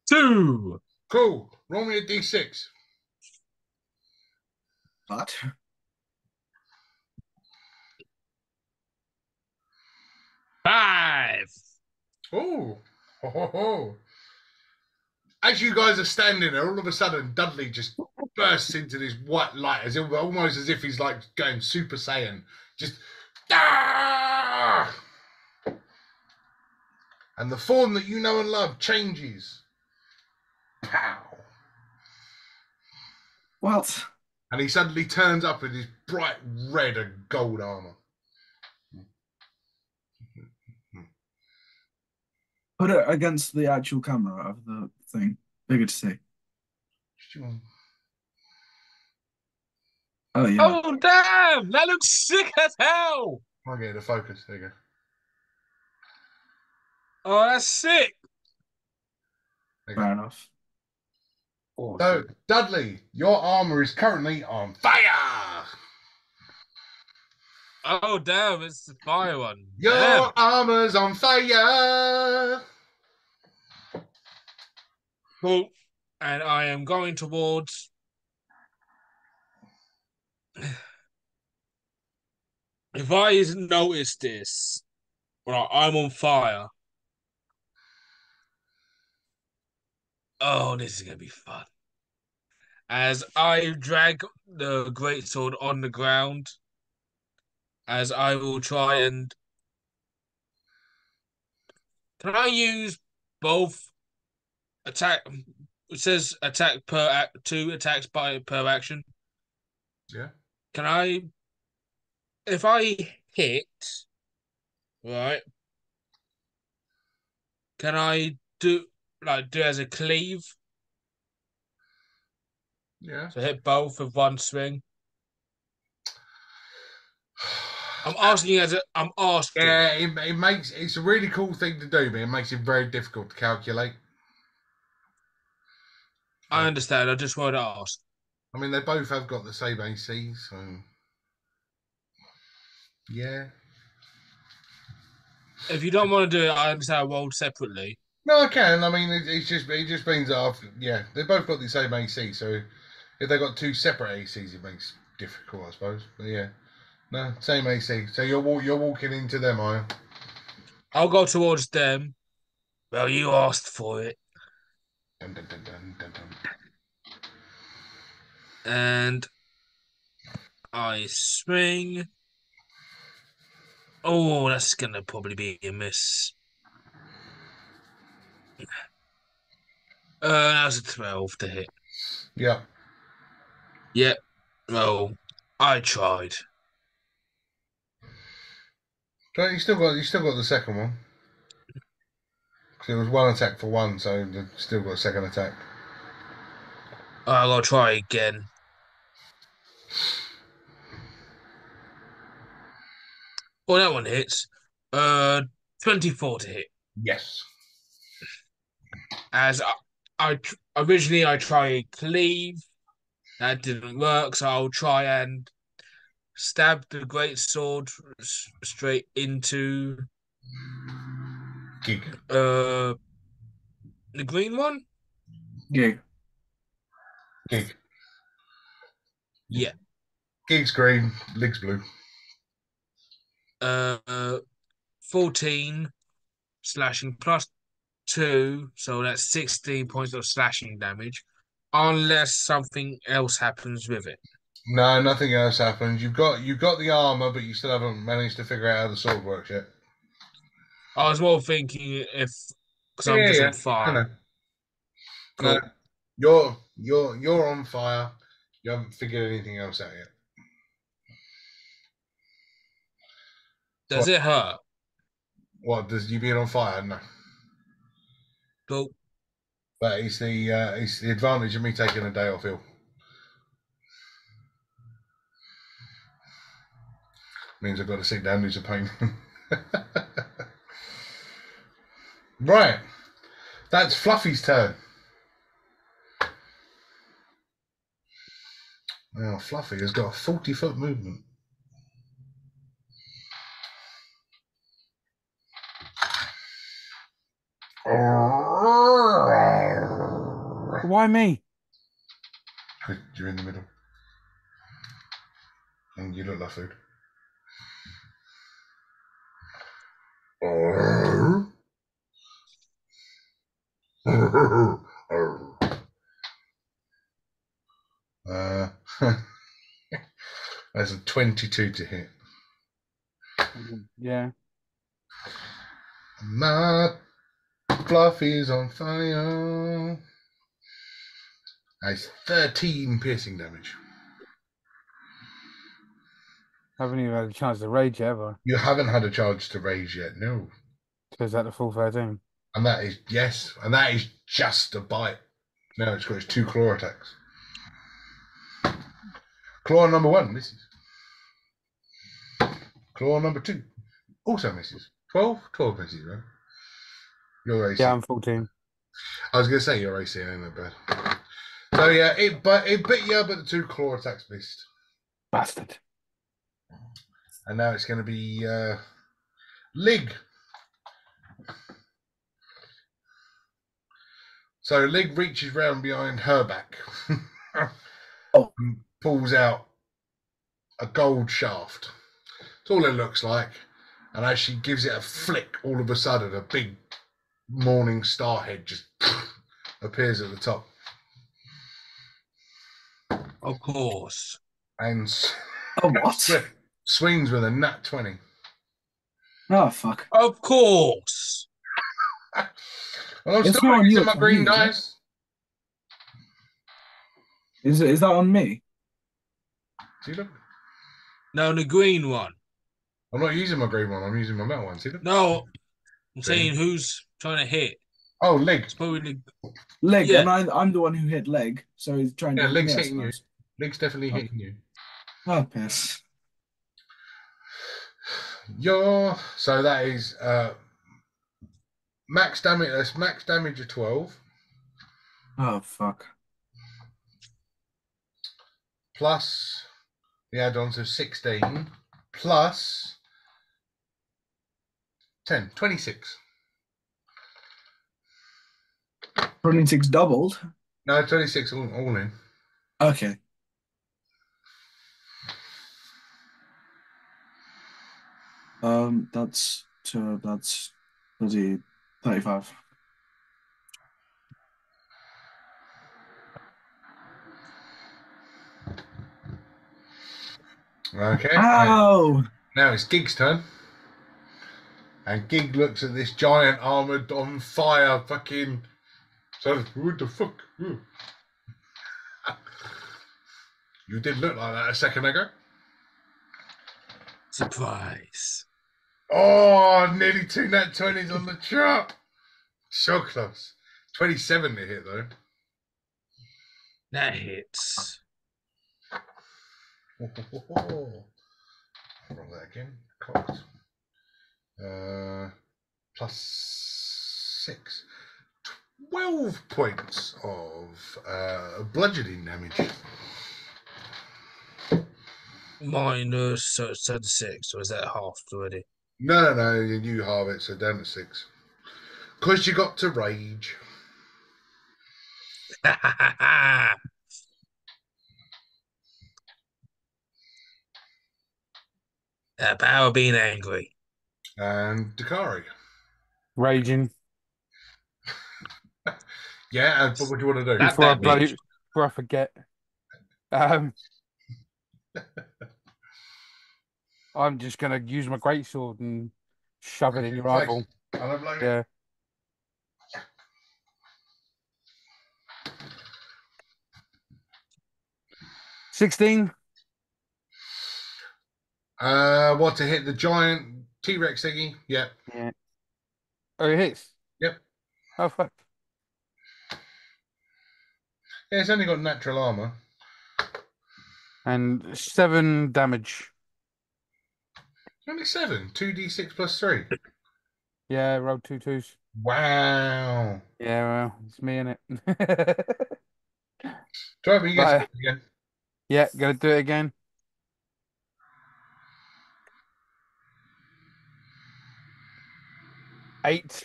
2! Cool. Roll me a d6. But 5! Oh. Ho, ho, ho. As you guys are standing there, all of a sudden Dudley just bursts into this white light, almost as if he's like going Super Saiyan. Just ah! And the form that you know and love changes. Pow. what? And he suddenly turns up in his bright red and gold armor. Put it against the actual camera of the thing. Bigger to see. Oh yeah. Oh, damn! That looks sick as hell! I'll get the focus. There you go. Oh, that's sick! There you Fair go. enough. So, Awesome. Dudley, your armor is currently on fire. Oh, damn, it's the fire one. Your Damn. armor's on fire. Cool. And I am going towards. If I notice this, well, I'm on fire. Oh, this is gonna be fun. As I drag the greatsword on the ground, as I will try and. Can I use both attack? It says attack per act, 2 attacks per action. Yeah. Can I, if I hit, right? Can I do as a cleave? Yeah. So hit both with one swing. I'm asking you as a. I'm asking. Yeah, it makes it's a really cool thing to do, but it makes it very difficult to calculate. I understand. I just wanted to ask. I mean, they both have got the same AC, so yeah. If you don't want to do it, I understand. I rolled separately. No, I can. I mean, it just means that yeah, they both got the same AC. So if they got two separate ACs, it makes it difficult, I suppose. But yeah, no, same AC. So you're walking into them, are you? I'll go towards them. Well, you asked for it, Dun, dun, dun, dun, dun, dun. and I swing. Oh, that's gonna probably be a miss. That was a 12 to hit. Yeah. Yep. Well, I tried. So you still got the second one. 'Cause it was one attack for one, so they've still got a second attack. I'll try again. Oh, that one hits. 24 to hit. Yes. As originally I tried cleave, that didn't work, so I'll try and stab the great sword straight into Gig. the green one. Gig. Gig. Yeah. Gig's green. Lig's blue. 14 slashing plus 2, so that's 16 points of slashing damage, unless something else happens with it. No, nothing else happens. You've got the armor, but you still haven't managed to figure out how the sword works yet. I was more thinking if because I'm Yeah, just yeah. on fire. No, Cool. you're on fire. You haven't figured anything else out yet. Does it hurt? What does you being on fire? No, Cool. but it's the advantage of me taking a day off ill. Means I've got to sit down and do some pain. Right, that's Fluffy's turn. Now Fluffy has got a 40-foot movement. Why me? You're in the middle. And you look like food. Uh, that's a 22 to hit. Yeah. My Fluffy's on fire. That's 13 piercing damage. Haven't even had a chance to rage yet, ever. You haven't had a charge to rage yet, no. So is that the full 13? And that is, yes, and that is just a bite. Now it's got its 2 claw attacks. Claw number 1 misses. Claw number 2 also misses. 12? 12 misses, right? Your AC. Yeah, I'm 14. I was going to say your AC ain't that bad. So yeah, it bit you, but the 2 claw attacks missed. Bastard. And now it's going to be Lig. So Lig reaches round behind her back. Oh. And pulls out a gold shaft. That's all it looks like. And as she gives it a flick, all of a sudden a big morning star head just appears at the top. Of course. And Oh, what? swings with a nat 20. Oh, fuck. Of course. Well, I'm It's still not on you, using my it's on green me, isn't it? dice. Is that on me? See, look. No, the green one. I'm not using my green one. I'm using my metal one. See, look. No, I'm Green. saying who's trying to hit. Oh, Lig. It's probably Leg, Yeah. and I'm the one who hit leg, so he's trying to Yeah, hit Lig's me, I hitting you. suppose. Lig's definitely Okay. hitting you. Oh, piss. So that is max damage. That's max damage of 12 Oh, fuck. plus the add-ons of 16 plus 10, 26. 26 doubled? No, 26 all in. Okay. That's bloody 35. Okay. Ow! Now it's Gig's turn. And Gig looks at this giant armored on fire fucking. So, what the fuck? Ooh. You did look like that a second ago. surprise. Oh, nearly 2 nat 20s on the chart. So close. 27 to hit though. That hits. Roll that again. Cocked. Plus 6. 12 points of bludgeoning damage. Minus, so it's 6, or is that half already? No, you halve it, so down to 6. Because you got to rage. That power being angry. And Dakari. Raging. Yeah, and what do you want to do? That bitch. Before I forget. I'm just gonna use my greatsword and shove it in your eyeball. I don't like it. Yeah. $16. What, to hit the giant T-Rex thingy? Yep. Yeah. Oh, it hits. Yep. Oh fuck. Yeah, it's only got natural armor. And 7 damage. Only 7. 2d6 plus 3. Yeah, rolled 2 2s. Wow. Yeah, well, it's me in it. Try it, you Right. get again. Yeah, gonna do it again. 8.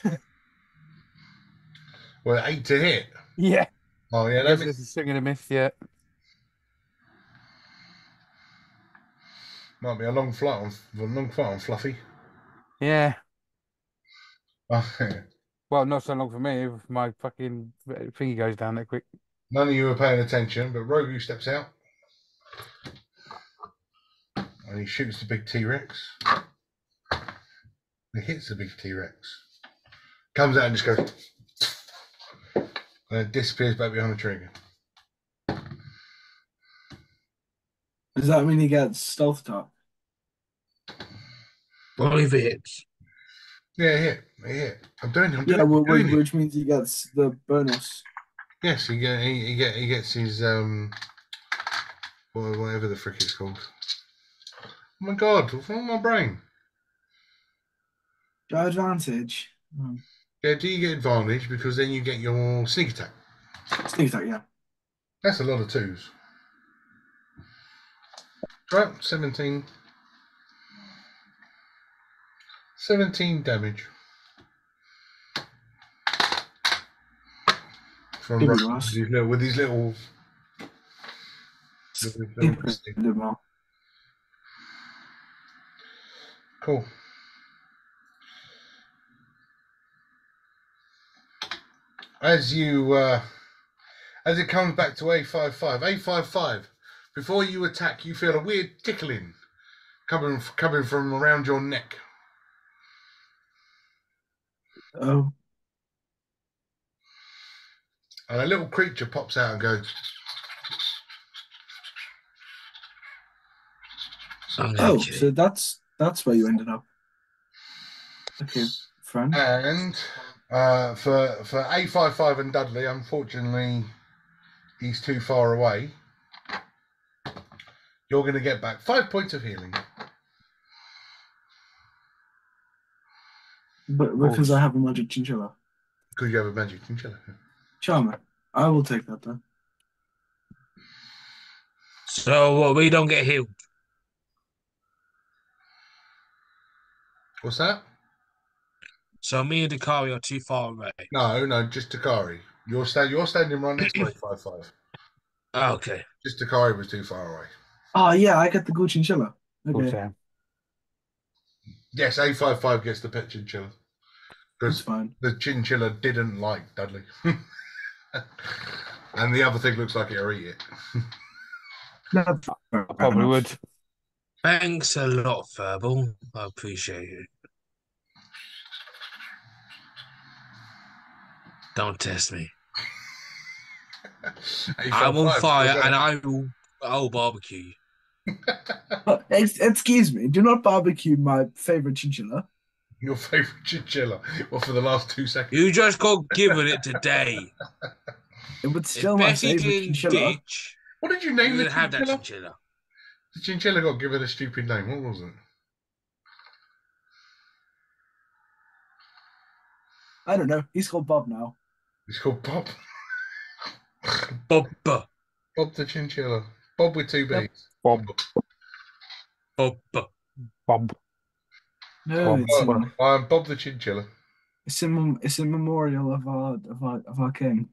Well, 8 to hit. Yeah. Oh, yeah, I that guess means it's a swing and a miss, yeah. might be a long flight on Fluffy. Yeah. Oh, yeah. Well, not so long for me if my fucking thingy goes down that quick. None of you were paying attention, but Rogu steps out. And he shoots the big T-Rex. He hits the big T-Rex. Comes out and just goes. And it disappears back behind the trigger. Does that mean he gets stealth attack? Well, if it hits. Yeah, he hit. I'm doing it. Yeah, which means he gets the bonus. Yes, he gets his whatever the frick it's called. Oh my god, what's wrong with my brain? Your advantage. Yeah, do you get advantage because then you get your sneak attack? Sneak attack, yeah. That's a lot of 2s. Right, 17. 17 damage. From Could be Russell worse. with his little stick. Cool. As it comes back to A55, before you attack, you feel a weird tickling coming from around your neck. Oh. And a little creature pops out and goes, Oh, so that's where you ended up. Okay, friend. and for A55 and Dudley, unfortunately, he's too far away. You're going to get back 5 points of healing. But because I have a magic chinchilla. Because you have a magic chinchilla. Charmer. I will take that then. So we don't get healed. What's that? So me and Dakari are too far away. No, just Takari. You're standing right next to A55. Oh, okay. Just Takari was too far away. Oh yeah, I get the good chinchilla. Okay. Yes, A55 gets the pet chinchilla. That's fine. The chinchilla didn't like Dudley. And the other thing looks like it'll eat it. I Probably would. Thanks a lot, Verbal. I appreciate it. Don't test me. I'm on fire and I'll barbecue. Excuse me, do not barbecue my favorite chinchilla. Your favourite chinchilla? Well, for the last 2 seconds. You just got given it today. It would still my favorite chinchilla. Ditch, What did you name you the have that chinchilla? chinchilla. The chinchilla got given a stupid name. What was it? I don't know. He's called Bob now. He's called Bob. Bob. Bob the chinchilla. Bob with 2 B's. Bob. No, I'm Bob the chinchilla. it's in memorial of our king.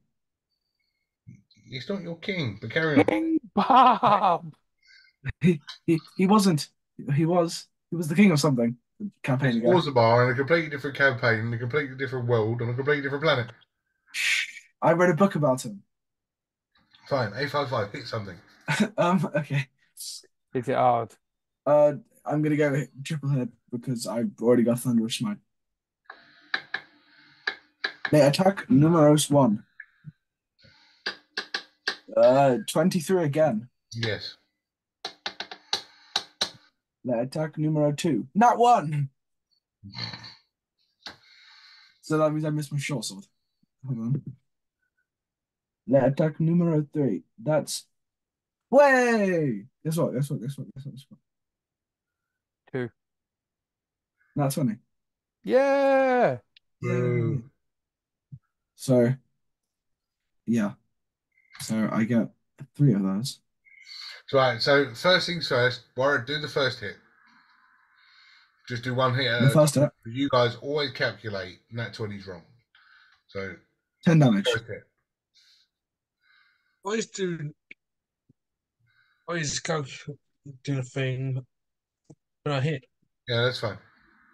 He's not your king, but carry on. Bob. He wasn't. He was the king of something. Campaign ago. Was a bar in a completely different campaign, in a completely different world, on a completely different planet. I read a book about him. Fine, A55, hit something. Okay. Hit it hard. I'm gonna go triple hit because I've already got Thunderous Smite. They attack numeros 1. 23 again. Yes. They attack numero 2. Not 1. So that means I missed my short sword. Hold on. They attack numero 3. That's way. Guess what? 2. Not 20. Yeah. Boo. So, yeah. So I get 3 of those. Right, so first things first, Warren, do the first hit. Just do 1 hit. The first hit. You guys always calculate nat 20's wrong. So 10 damage. first hit. Always do the thing when I hit. Yeah, that's fine.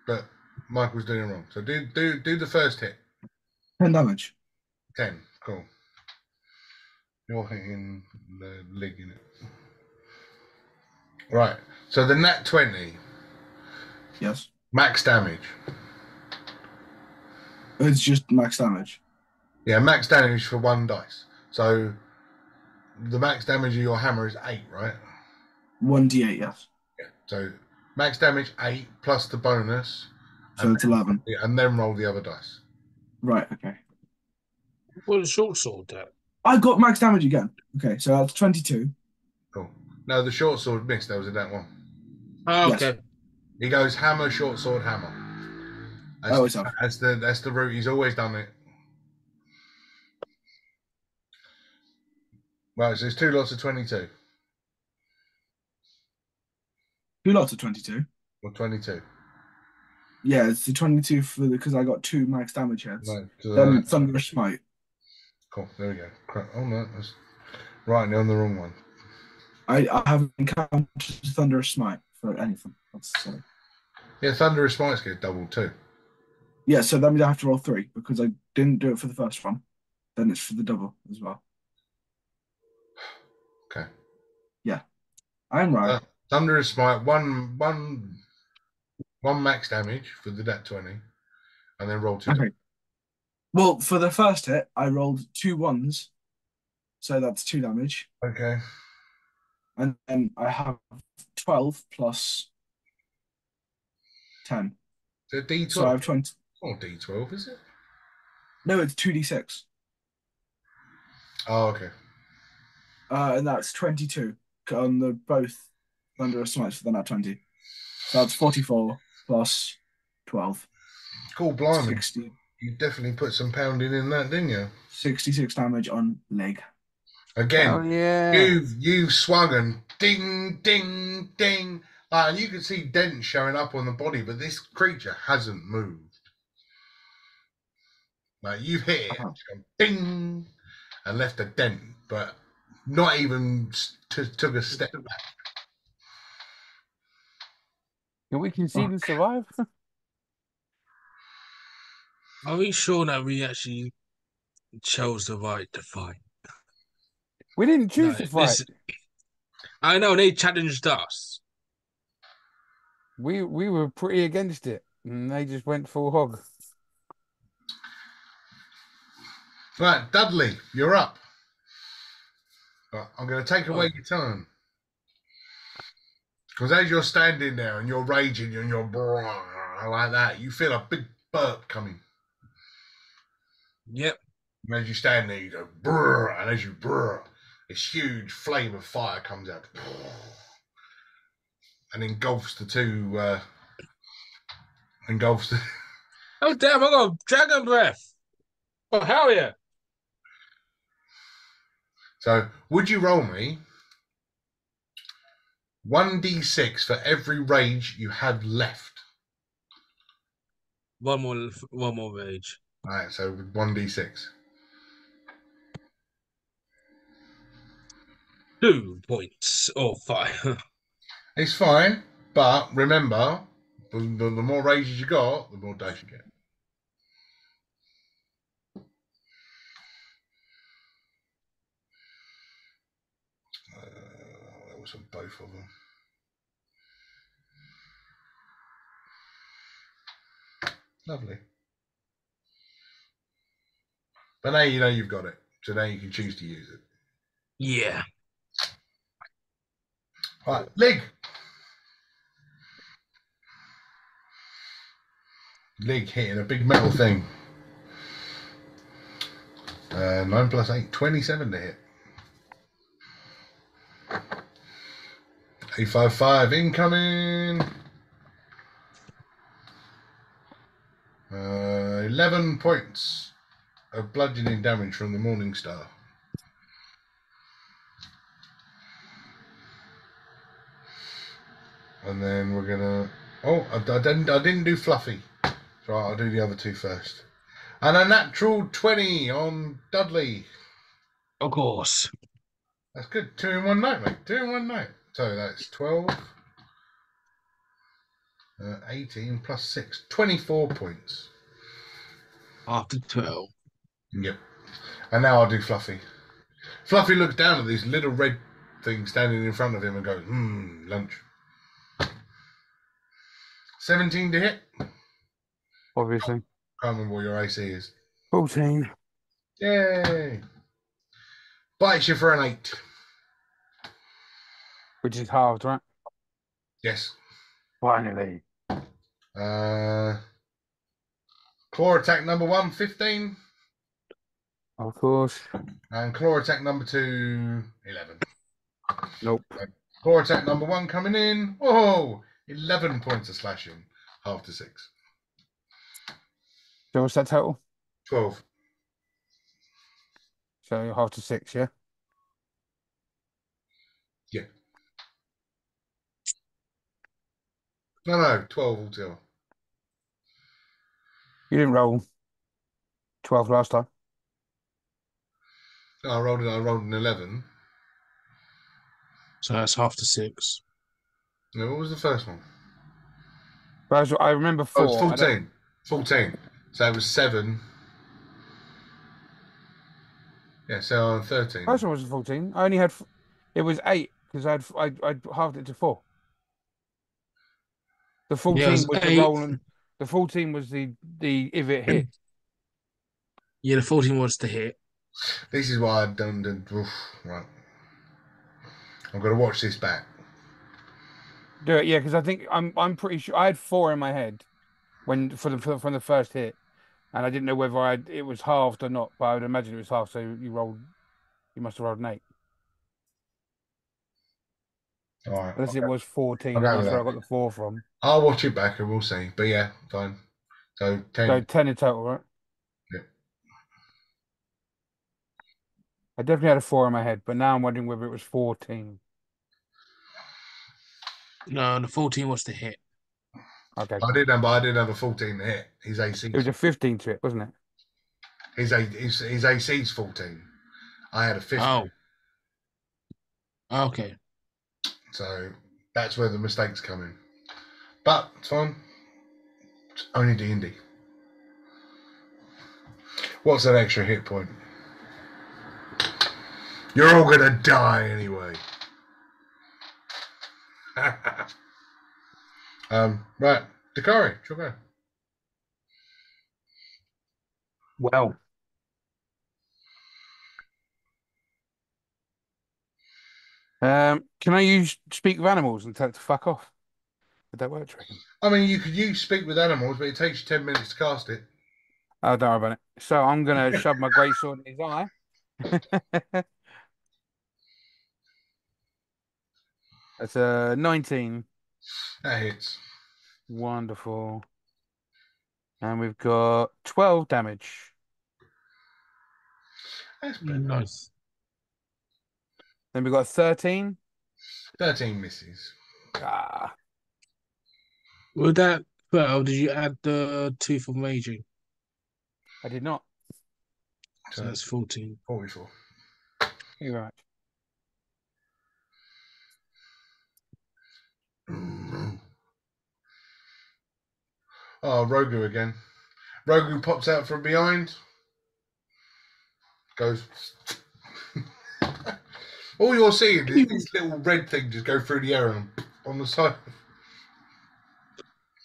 But Michael's doing it wrong. So do the first hit. 10 damage. 10. Cool. You're hitting the leg in it. Right. So the nat 20. Yes. Max damage. It's just max damage. Yeah, max damage for 1 dice. So the max damage of your hammer is 8, right? 1d8, yes. Yeah. So max damage 8 plus the bonus. So it's 11. And then roll the other dice. Right, okay. What a short sword that. I got max damage again. Okay, so that's 22. Cool. No, the short sword missed. That was in that one. Oh, Yes. okay. He goes hammer, short sword, hammer. I always have. That's the route. He's always done it. Right, so there's 2 lots of 22. 2 lots of 22. Or 22. Yeah, it's the 22 for because I got 2 max damage hits. No, Then Thunderous Smite. cool. There we go. Oh no, that's right. You're on the wrong one. I haven't encountered Thunderous Smite for anything. That's silly. Yeah, Thunderous Smites get doubled too. Yeah, so that means I have to roll 3 because I didn't do it for the first one. Then it's for the double as well. Okay. Yeah, I'm right. Thunderous Smite, one max damage for the dat 20, and then roll 2. Okay. Well, for the first hit, I rolled 2 1s, so that's 2 damage. Okay. And then I have 12 plus 10. So D12. So I have 20. Oh, D12, is it? No, it's 2d6. Oh, okay. And that's 22 on the both Thunderous Smites for the nat 20. So that's 44 plus 12. Cool, blimey. 60, You definitely put some pounding in that, didn't you? 66 damage on leg. Again, Oh yeah. you've swung and ding, ding, ding. And you can see dents showing up on the body, but this creature hasn't moved. Like you've hit it, it's gone ding, and left a dent, but not even took a step back. Can we concede and survive? Are we sure that we actually chose the right to fight? We didn't choose No, to fight. I know they challenged us. We were pretty against it, and they just went full hog. Right, Dudley, you're up. But I'm going to take away your turn. Because as you're standing there and you're raging and you're like that, you feel a big burp coming. Yep. And as you stand there, you go brrr, and as you brrr, this huge flame of fire comes out and engulfs the two. Engulfs the. Oh damn! I got dragon breath. Oh hell yeah! So, would you roll me 1d6 for every rage you have left? One more rage. All right, so 1d6. 2 points or 5. It's fine, but remember, the more rages you got, the more dice you get. That was on both of them. Lovely. But now you know you've got it, so now you can choose to use it. Yeah. All right, Lig. Lig hitting a big metal thing. 9 plus 8, 27 to hit. 855 incoming. 11 points of bludgeoning damage from the Morning Star. And then we're gonna. Oh, I didn't do Fluffy. So I'll do the other 2 first. And a natural 20 on Dudley. Of course. That's good. 2 in 1 night, mate. 2 in 1 night. So that's 12. 18 plus 6. 24 points. After 12. Yep. And now I'll do Fluffy. Fluffy looks down at this little red thing standing in front of him and goes, lunch. 17 to hit. Obviously. Can't remember what your AC is. 14. Yay. Bites you for an 8. Which is halved, right? Yes. Finally. Claw attack number 1, 15. Of course. And claw attack number 2, 11. Nope. Core attack number 1 coming in. Whoa! 11 points of slashing. Half to 6. So what's that total? 12. So half to 6, yeah? Yeah. No, 12 altogether. You didn't roll 12 last time. No, I rolled an 11. So that's half to 6. No, what was the first one? But I remember Oh, it's 4. I don't. 14. 14. So it was 7. Yeah, so 13. First one was 14. I only had. It was 8 because I'd halved it to 4. The Yeah, it 14 was was the 8. roll, and the 14 was the if it hit. Yeah, the 14 was to hit. This is why I done the. Oof, right. I've got to watch this back. Do it, yeah, because I think I'm pretty sure I had 4 in my head when from the first hit, and I didn't know whether it was halved or not, but I would imagine it was halved. So you must have rolled an 8, All right. unless it was 14, I'll and go with that's where I that. got the 4 from. I'll watch it back and we'll see. But yeah, fine. So So 10. 10 in total, right? Yeah. I definitely had a 4 in my head, but now I'm wondering whether it was 14. No, the 14 was to hit. Okay, I cool. did have a 14 to hit. His AC. It was a 15 to it, wasn't it? His AC's 14. I had a 15. Oh, okay. So that's where the mistakes come in. But it's fine. It's only D&D. What's that extra hit point? You're all gonna die anyway. Right, Dakari, sure go. Well, can I use speak with animals and tell it to fuck off? Would that work, do you reckon? I mean, you could use speak with animals, but it takes you 10 minutes to cast it. Oh, don't worry about it. So I'm gonna shove my great sword in his eye. That's a 19. That hits. Wonderful. And we've got 12 damage. That's better. Nice. Then we've got 13. 13 misses. Ah, With that 12, did you add the 2 for raging? I did not. So So that's 14. 44. You're right. Oh, Rogu again. Rogu pops out from behind. Goes. All you're seeing is this little red thing just go through the air and on the side.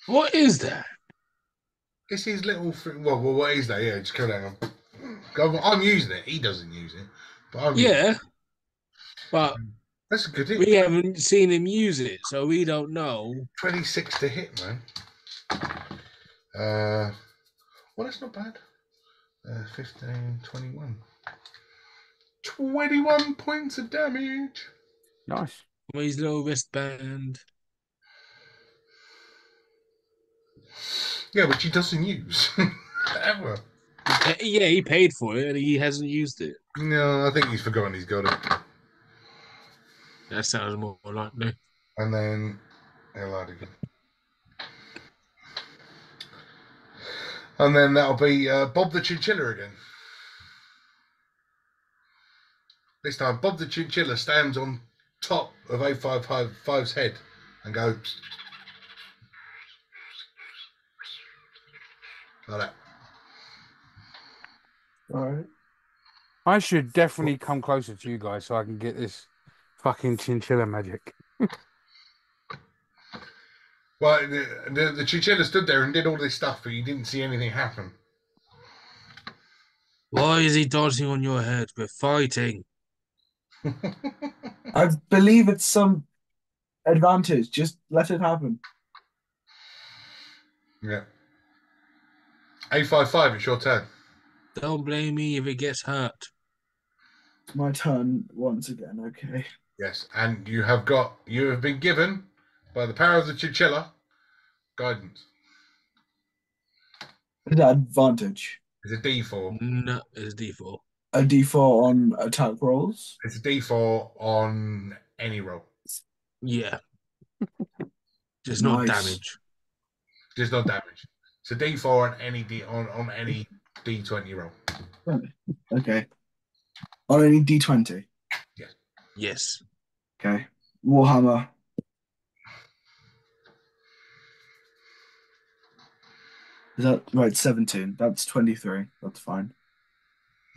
What is that? It's his little. Well, what is that? Yeah, just go down. I'm using it. He doesn't use it, but I'm using it. Yeah, but That's a good hit. we haven't seen him use it, so we don't know. 26 to hit, man. Well, that's not bad. 15, 21. 21 points of damage. Nice. With his little wristband. Yeah, which he doesn't use. Ever. Yeah, he paid for it and he hasn't used it. No, I think he's forgotten he's got it. That sounds more likely. And then he'll add again. And then that'll be Bob the Chinchilla again. This time, Bob the Chinchilla stands on top of 855's head and goes like that. All right. I should definitely come closer to you guys so I can get this fucking chinchilla magic. Well, the chinchilla stood there and did all this stuff, but you didn't see anything happen. Why is he dancing on your head? We're fighting. I believe it's some advantage. Just let it happen. Yeah. 855, it's your turn. Don't blame me if it gets hurt. My turn once again. Okay. Yes, and you have been given by the power of the chinchilla guidance. Is that advantage? It's a D4. No, it's D4. A D4 on attack rolls. It's a D4 on any roll. Yeah, just not Nice. damage. Just not damage. It's a D4 on any D20 roll. Okay. On any D20. Yes. Okay. Warhammer. Is that right? 17. That's 23. That's fine.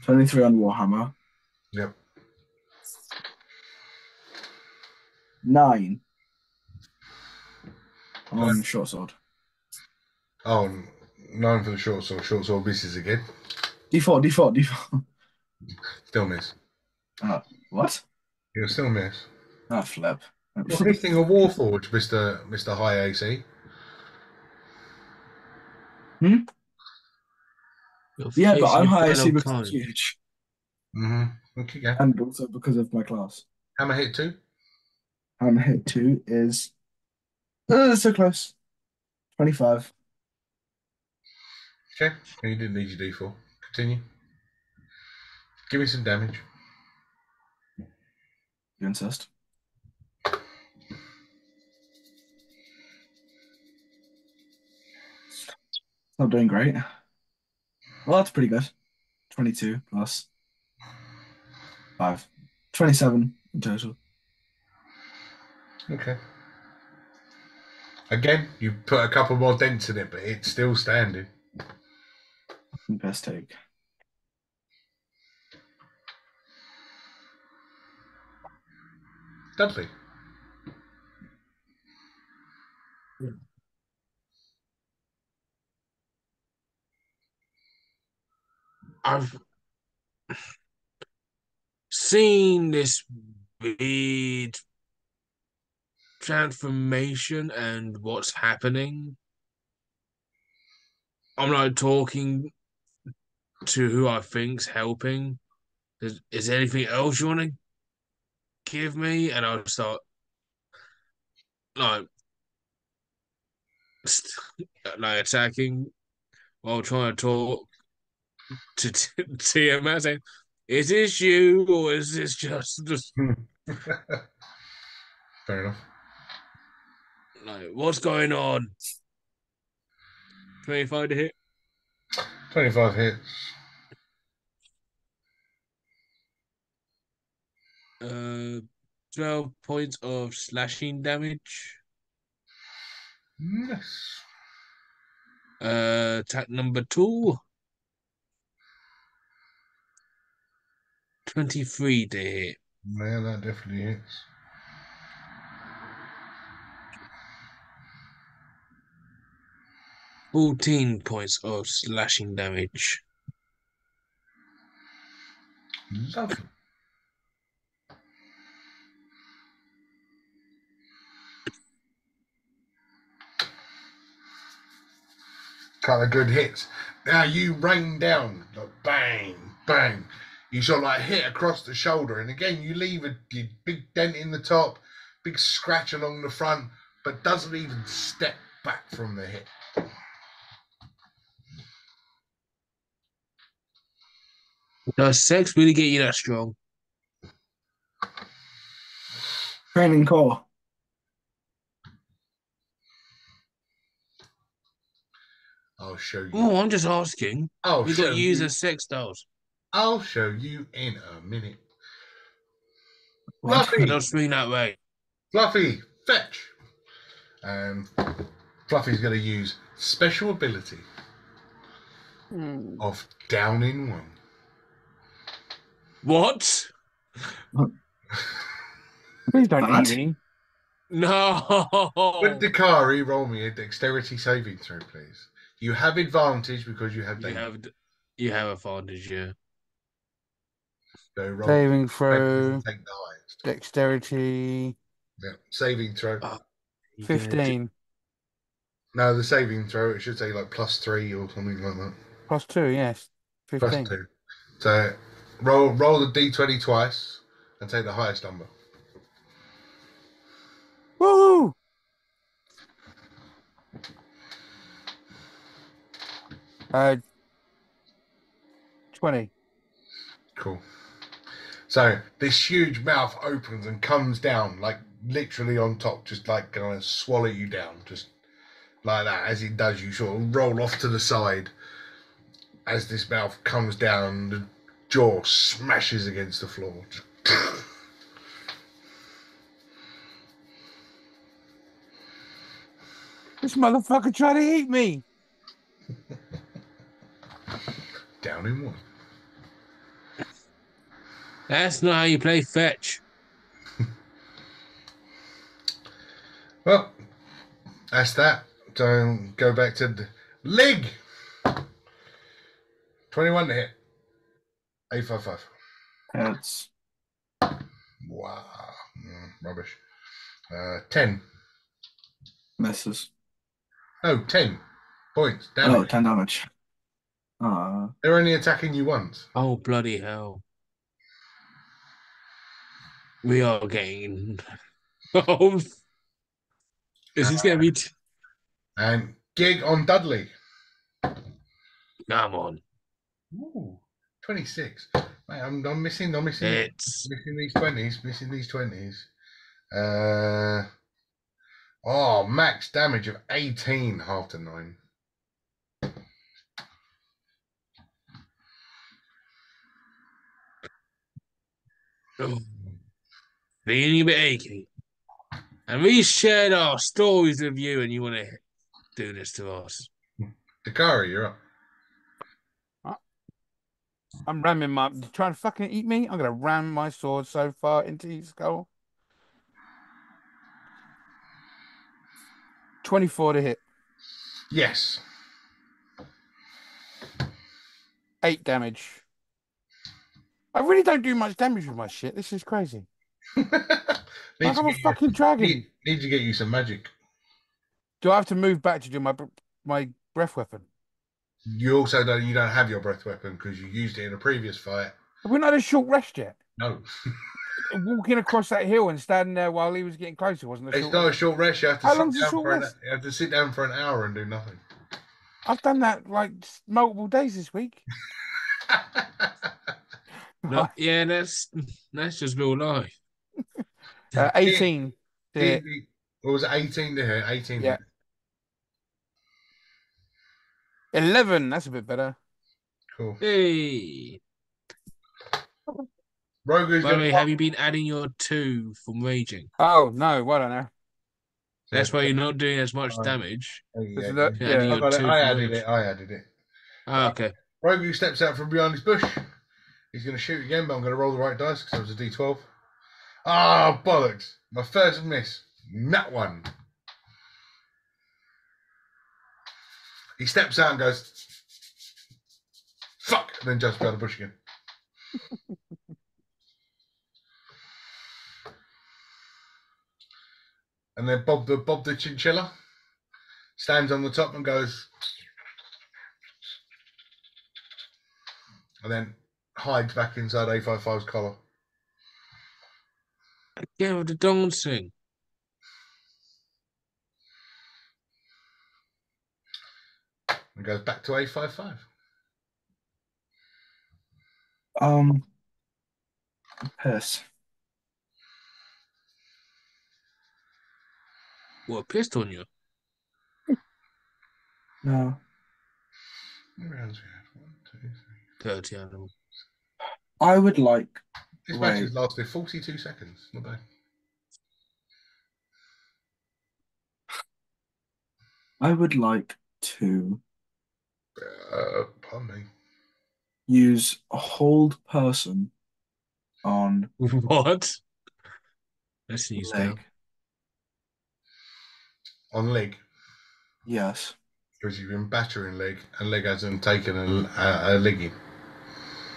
23 on Warhammer. Yep. 9 on Nine. short sword. Oh, 9 for the short sword. Short sword misses again. D4, D4, D4. Still miss. What? You'll still miss. Ah, flip. You're hitting a Warforge, Mr. High AC. Hmm? You're Yeah, but I'm facing a high AC final because of card. GH. Mm-hmm. Okay, go. And also because of my class. Hammer hit 2. And hit 2 is so close. 25. Okay. You didn't need your D4. Continue. Give me some damage. You insist. Not doing great. Well, that's pretty good. 22 plus 5. 27 in total. Okay. Again, you put a couple more dents in it, but it's still standing. Best take. Dudley. I've seen this weird transformation and what's happening. I'm not talking to who I think's helping. Is there anything else you want to give me? And I'll start like like attacking while trying to talk to TMS saying, is this you or is this just Fair enough. like what's going on? 25 to hit. 25 hits. Uh 12 points of slashing damage. Yes. Attack number 2. 23 to hit. Yeah, that definitely hits. 14 points of slashing damage. Lovely. Couple of good hits. Now you rain down, like bang, bang. You sort of like hit across the shoulder, and again you leave a big dent in the top, big scratch along the front, but doesn't even step back from the hit. Does sex really get you that strong? Training core. I'll show you. Oh, I'm just asking. I'll We got show used you. as sex dolls. I'll show you in a minute. What? I Fluffy, don't swing that way. Fluffy, fetch. Fluffy's going to use special ability Hmm. of down in one. What? Please don't Bad? eat me. No. Would Dakari roll me a dexterity saving throw, please? You have advantage because you have You danger. have you have advantage, yeah. So roll. Saving Whoever doesn't throw, take the highest. dexterity, Yeah. Saving throw. You gonna 15 No, the saving throw, it should say like +3 or something like that. plus 2, yes. Plus 15. 2. So Roll the d20 twice and take the highest number. Woo! 20. Cool. So this huge mouth opens and comes down, like literally on top, just like gonna swallow you down, just like that. As it does, you sort of roll off to the side. As this mouth comes down, the jaw smashes against the floor. This motherfucker tried to eat me. Down in one. That's not how you play fetch. Well, that's that. So go back to the leg. 21 to hit. 855. Heads. Wow. Rubbish. 10. Misses. No, 10 points. Oh, Damage. 10 damage. They're only attacking you once. Oh, bloody hell. We are getting... Oh, is this going to be... And gig on Dudley. Come on. Ooh, 26. Mate, I'm missing It's... these 20s. Max damage of 18 half to 9. Oh, feeling a bit achy. And we shared our stories with you and you want to do this to us. Dakari, you're up. I'm ramming my. Trying to fucking eat me. I'm gonna ram my sword so far into his skull. 24 to hit. Yes. 8 damage. I really don't do much damage with my shit. This is crazy. Need Like to I'm a get fucking dragon. need to get you some magic. Do I have to move back to do my breath weapon? You also don't have your breath weapon because you used it in a previous fight. Have we not had a short rest yet? No. Walking across that hill and standing there while he was getting closer wasn't a It's short not a rest. short rest. You have to How sit long's a down short for rest? you have to sit down for an hour and do nothing. I've done that like multiple days this week. No, yeah, that's just real life. 18 to hit. What was it? 18 to hit. 18 Yeah. 11. That's a bit better. Cool. Hey. Rogu's By the way, gonna have you been adding your 2 from raging? Oh no, well, I don't know. That's why you're not doing as much Oh. damage. Yeah, That- You're adding yeah. your 2 I from added rage. it. I added it. Ah, okay. Rogu steps out from behind his bush. He's going to shoot again, but I'm going to roll the right dice because it was a d12. Ah, bollocks. My first miss. Nat one. He steps out and goes, fuck, and then jumps behind the bush again. And then Bob the chinchilla stands on the top and goes, and then hides back inside A55's collar. Yeah, with the dancing. And goes back to A55. Piss. What, pissed on you? No. How many rounds we had? 1, 2, 3. 30 animal. I would like. This match Wait. has lasted 42 seconds. Not bad. I would like to Pardon me. use a hold person on What? Let's use leg. now. On leg. Yes. Because you've been battering leg, and leg hasn't taken a leggy.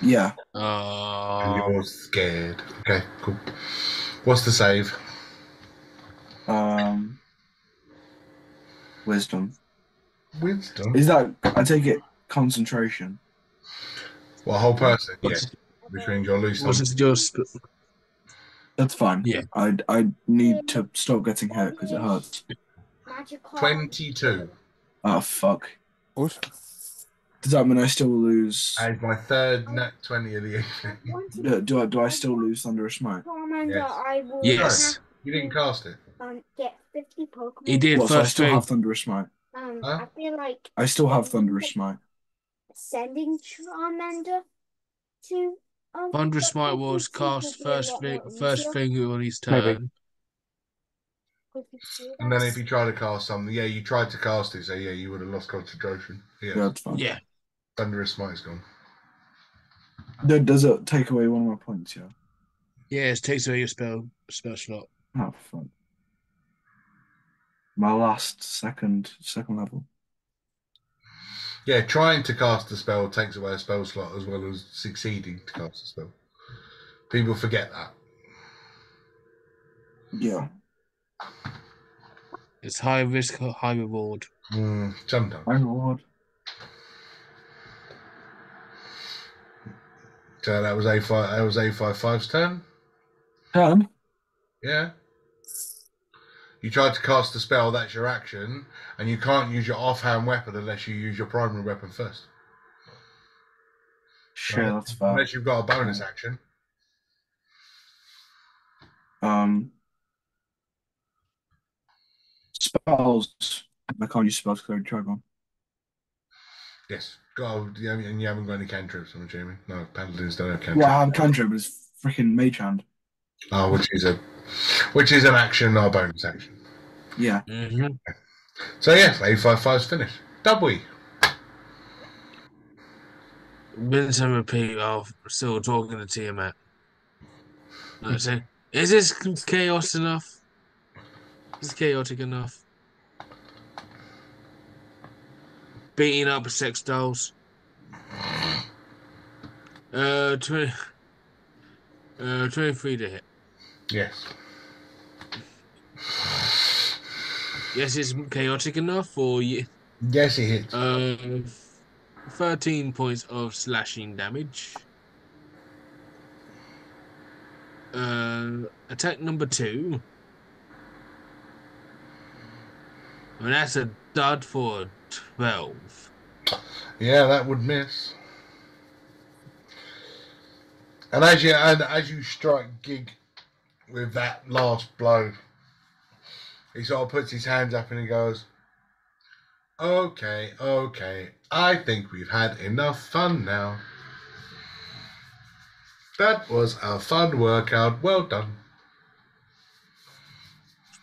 Yeah. And you're scared. Okay, cool. What's the save? Wisdom. Wisdom. Is that? I take it concentration. Well, a whole person. Yeah. which means you'll lose Was some. it just That's fine. Yeah. I need to stop getting hurt because it hurts. 22. Oh fuck. Oops. Does that mean I still lose? That is my third nat 20 of the evening. Do I still lose Thunderous Smite? Yes. You didn't cast it. He did Well, so I first still thing. have Thunderous Smite. Huh? I still have Thunderous Smite. Sending Charmander to Thunderous Smite was cast first thing on his Maybe. turn. And then if you try to cast something, yeah, you tried to cast it, so yeah, you would have lost concentration. Yeah, Yeah. that's fine. Yeah. Thunderous Smite's gone. Does it take away one of my points? Yeah. Yeah, it takes away your spell slot. Oh fuck. My last second level. Yeah, trying to cast a spell takes away a spell slot as well as succeeding to cast a spell. People forget that. Yeah. It's high risk, high reward. Sometimes. My reward. So that was A5. That was A55's turn. Turn. Yeah. You tried to cast a spell. That's your action, and you can't use your offhand weapon unless you use your primary weapon first. Sure, Right. that's fine. Unless you've got a bonus action. Spells. I can't use spells because I already tried one. Yes. And you haven't got any cantrips, I'm assuming. No, paladins don't have cantrips. Well, I have cantrip, but it's freaking mage hand. Oh, which is an action, not a bonus action. Yeah. Mm-hmm. So yes, A55's finished. Dubby. Rinse and repeat of still talking to Tiamat. I say, is this chaos enough? Is this chaotic enough? Beating up sex dolls. 23 to hit. Yes. Yes, it's chaotic enough, or Yes, it hits. 13 points of slashing damage. Attack number 2. And that's a dud for 12. Yeah, that would miss. And as you strike Gig with that last blow, he sort of puts his hands up and he goes, "Okay, I think we've had enough fun now. That was a fun workout. Well done."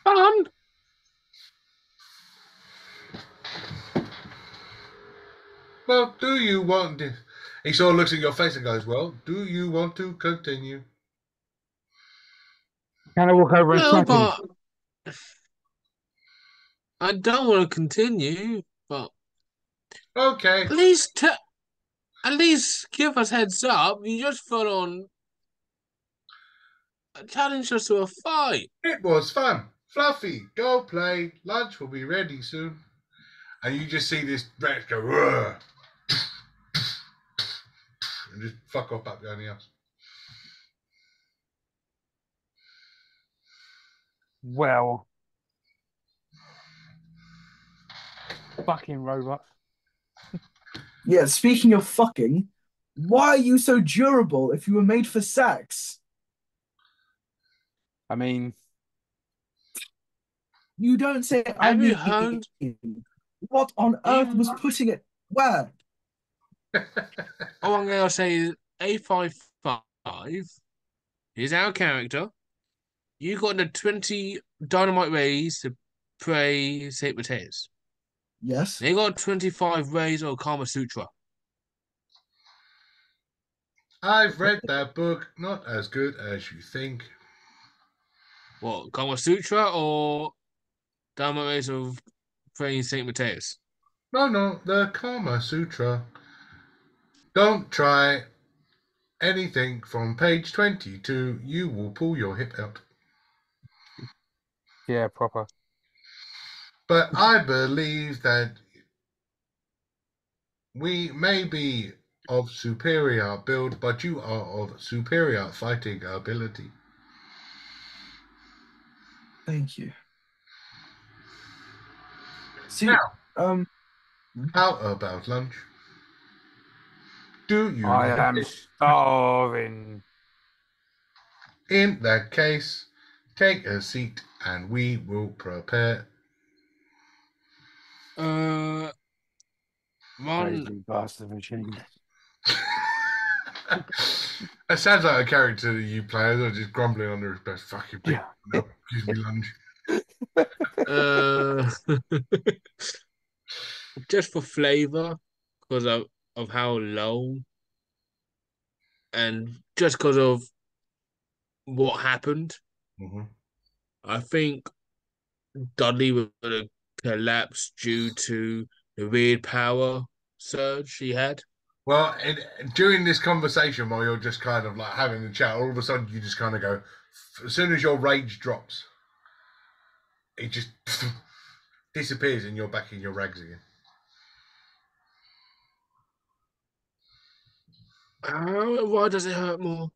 Fun! Well, do you want to... He sort of looks at your face and goes, "Well, do you want to continue?" Can I walk over and No, smack him? but I don't want to continue, but Okay. at least give us heads up. You just full on challenge us to a fight. It was fun. Fluffy, go play. Lunch will be ready soon. And you just see this rat go, "Rrr," and just fuck off up behind the house. Well, fucking robots. Yeah, speaking of fucking, why are you so durable if you were made for sex? I mean, You don't say I Have you mean. heard? What on earth was putting it where? All I'm going to say is A55 is our character. You got the 20 dynamite rays to pray Saint Mateus. Yes. They got 25 rays of Kama Sutra. I've read that book. Not as good as you think. What, Kama Sutra or dynamite rays of praying Saint Mateus? No, the Kama Sutra. Don't try anything from page 22. You will pull your hip out. yeah, proper. But I believe that we may be of superior build, but you are of superior fighting ability. Thank you. See, Now, um, how about lunch? Do you I like am it? starving. In that case, take a seat and we will prepare. One. Crazy bastard machine. It sounds like a character that you play. They're just grumbling under his best fucking big. Yeah. No, gives me lunch. Uh, just for flavor, because of how long, and just because of what happened. Mm-hmm. I think Dudley would have collapsed due to the weird power surge he had. Well, during this conversation, while you're just kind of like having the chat, all of a sudden you just kind of go. As soon as your rage drops, it just disappears, and you're back in your rags again. Why does it hurt more?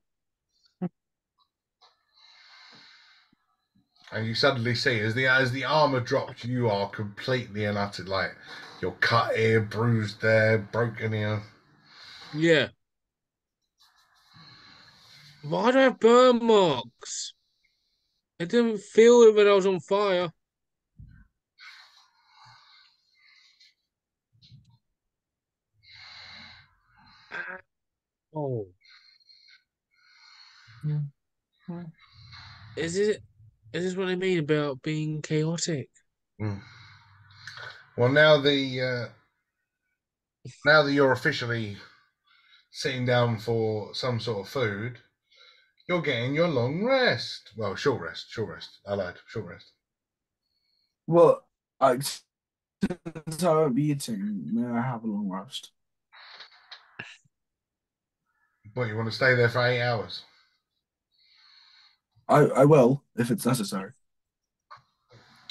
And you suddenly see as the armor drops, you are completely and utter like you're cut here, bruised there, broken here. Yeah. Why do I have burn marks? I didn't feel it when I was on fire. Oh, is it? Is this what I mean about being chaotic? Mm. Well, now that you're officially sitting down for some sort of food, you're getting your long rest. Well, short rest, short rest. I lied, short rest. well, since I won't be eating, may I have a long rest? What, you want to stay there for 8 hours? I will if it's necessary.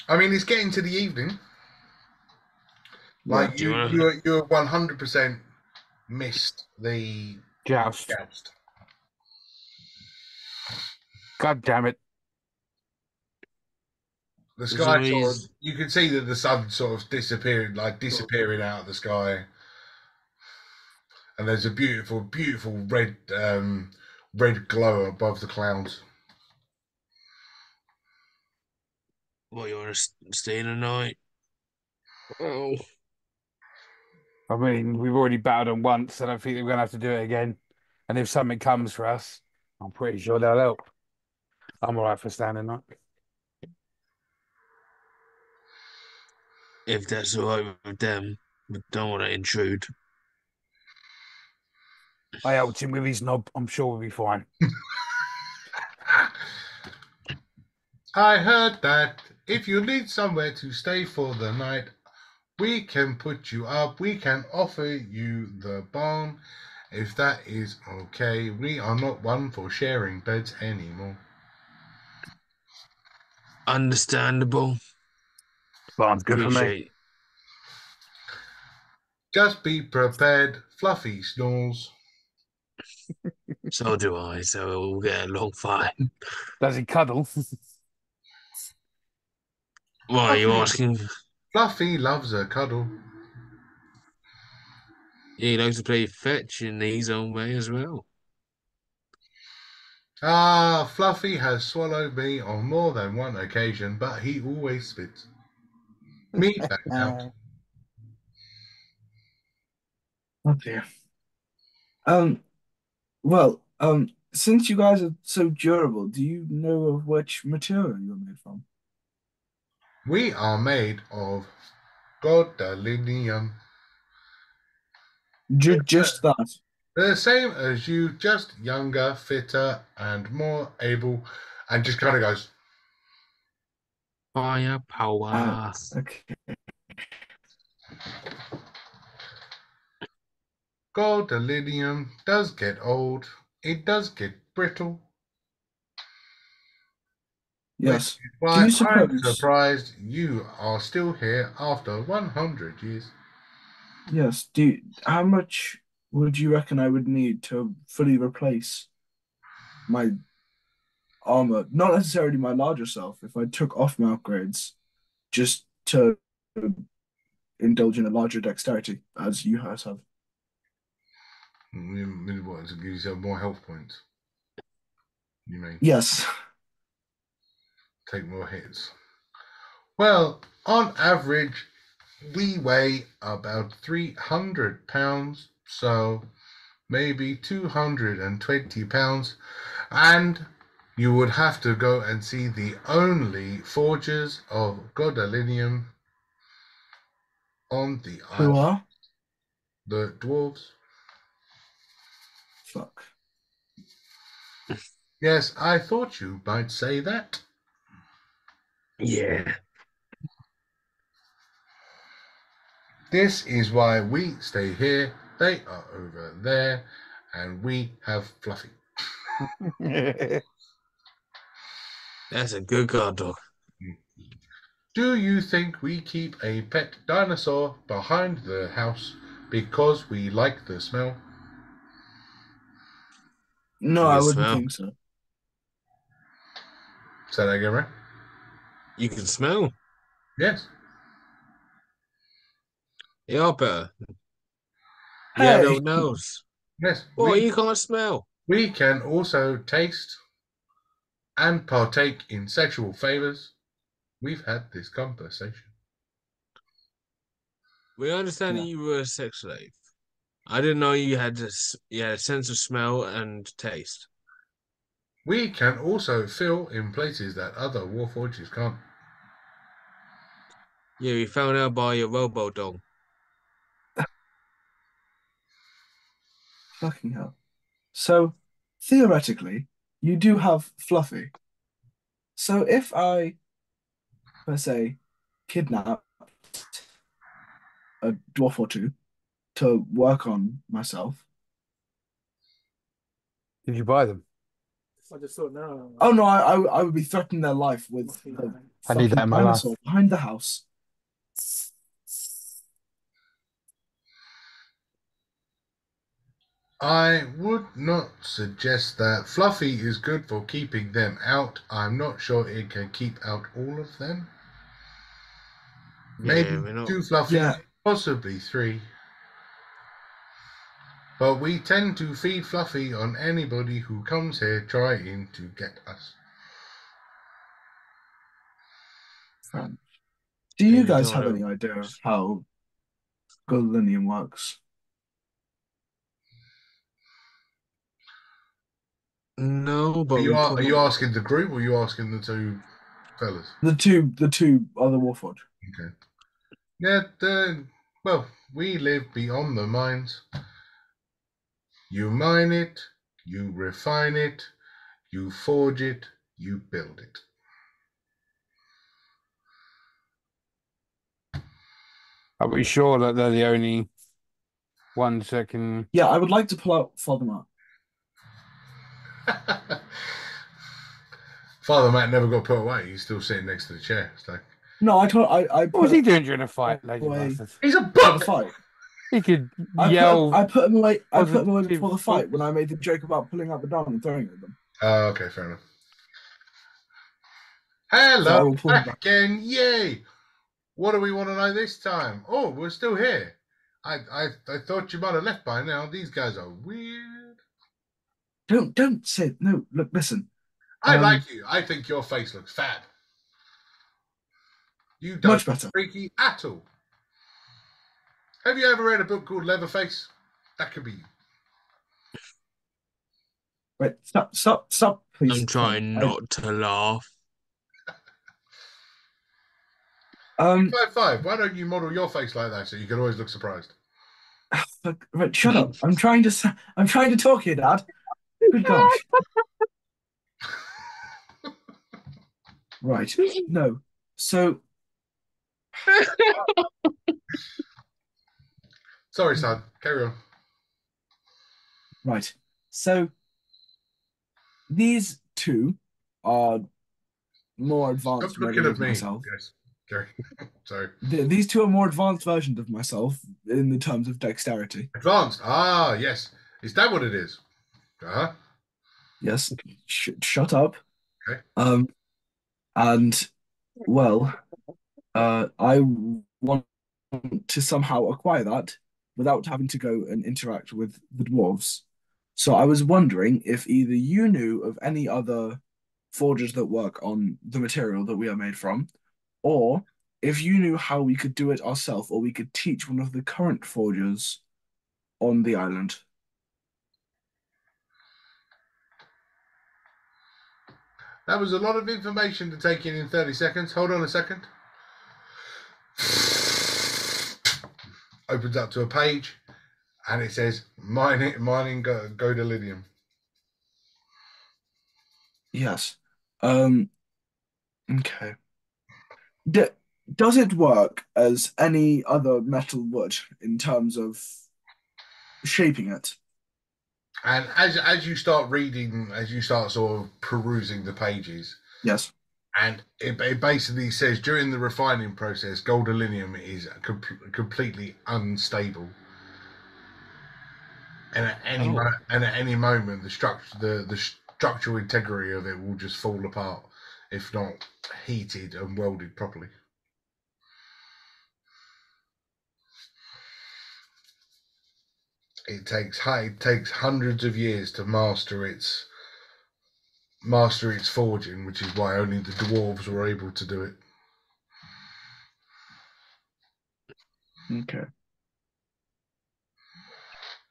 I mean, it's getting to the evening. Yeah. Like Do you want you 100% missed the Joust. joust. God damn it. The As sky long sort of, as you can see that the sun sort of disappearing out of the sky, and there's a beautiful, beautiful red glow above the clouds. what you want to stay the night? Oh, I mean, we've already battled them once. I don't think we're going to have to do it again. And if something comes for us, I'm pretty sure they'll help. I'm all right for standing up. if that's all right with them, but don't want to intrude. I helped him with his knob. I'm sure we'll be fine. I heard that if you need somewhere to stay for the night, we can put you up. We can offer you the barn. If that is okay, we are not one for sharing beds anymore. Understandable. Barn's good for me. Appreciate. Just be prepared. Fluffy snores. So do I. So we'll get along fine. Does he cuddle? Why are you asking? Fluffy loves a cuddle. He likes to play fetch in his own way as well. Ah, Fluffy has swallowed me on more than one occasion, but he always spits me back out. Okay. Um, well, since you guys are so durable, do you know of which material you're made from? We are made of gadolinium. Just that. The same as you, just younger, fitter, and more able, and just kind of goes, Firepower. Okay. gadolinium does get old, it does get brittle, which Yes. is Do why you I'm suppose? surprised you are still here after 100 years. Yes. How much would you reckon I would need to fully replace my armor? Not necessarily my larger self, if I took off my upgrades just to indulge in a larger dexterity, as you guys have. You want to give yourself more health points. You may Yes. take more hits. Well, on average, we weigh about 300 pounds, so maybe 220 pounds, and you would have to go and see the only forgers of gadolinium on the Who island, are? the dwarves. Fuck. Yes, I thought you might say that. Yeah. This is why we stay here, they are over there, and we have Fluffy. That's a good guard dog. Do you think we keep a pet dinosaur behind the house because we like the smell? No, You I can wouldn't smell. think so. Say that again, right? You can smell. Yes. You are better. You have Hey, no nose. Yes. Boy, you can't smell. We can also taste and partake in sexual favors. We've had this conversation. We understand Yeah. that you were a sex slave. I didn't know you had a sense of smell and taste. We can also feel in places that other warforges can't. Yeah, we found out by your robo dog. fucking hell. So, theoretically, you do have Fluffy. So if I, per se, kidnap a dwarf or two to work on myself. Did you buy them? I just thought, no. Oh no, I would be threatening their life with the I need that fucking in my life. dinosaur behind the house. I would not suggest that. Fluffy is good for keeping them out. I'm not sure it can keep out all of them. Maybe Yeah, we're not. 2 Fluffies, Yeah. possibly 3. But we tend to feed Fluffy on anybody who comes here trying to get us. Do you And guys don't have wanna- any idea of how gadolinium works? No, but Are you, we are you probably. asking the group or are you asking the 2 fellas? The two other Warford. Okay. Yeah, well, we live beyond the mines. You mine it, you refine it, you forge it, you build it. Are we sure that they're the only ones that can? Yeah, I would like to pull out Father Mark. Father Matt never got put away. He's still sitting next to the chair. It's like, No, I What was he put doing during a fight, lazy away bastard? he's a for the butt. fight. He could I yell. put him away. I put him away positive before the fight thoughts. when I made the joke about pulling out the dog and throwing it at them. Oh, okay, fair enough. So I Hello, will pull him back back. again. Yay! What do we want to know this time? Oh, we're still here. I thought you might have left by now. These guys are weird. Don't say no. Look, listen. I like you. I think your face looks fab. You don't Much look better. freaky at all. Have you ever read a book called Leatherface? That could be you. Wait, stop, please. I'm trying not to laugh. 5'5". Why don't you model your face like that so you can always look surprised? Right, shut up. I'm trying to talk here, Dad. Good gosh. Right. No. So Sorry, son. Carry on. right. So these two are more advanced Stop looking ready at as me. myself. Yes. Okay. So These two are more advanced versions of myself in the terms of dexterity. advanced. Ah, yes. Is that what it is? Uh-huh. Yes, shut up. Okay. And well, I want to somehow acquire that without having to go and interact with the dwarves. So I was wondering if either you knew of any other forgers that work on the material that we are made from, or if you knew how we could do it ourselves, or we could teach one of the current forgers on the island. That was a lot of information to take in 30 seconds. Hold on a second. Opens up to a page and it says mining gadolinium. Yes. Um, okay. D does it work as any other metal would in terms of shaping it? And as you start reading, as you start sort of perusing the pages, Yes. and it basically says during the refining process, gadolinium is completely unstable, and at any moment the structural integrity of it will just fall apart if not heated and welded properly. It takes hundreds of years to master its forging, which is why only the dwarves were able to do it. Okay.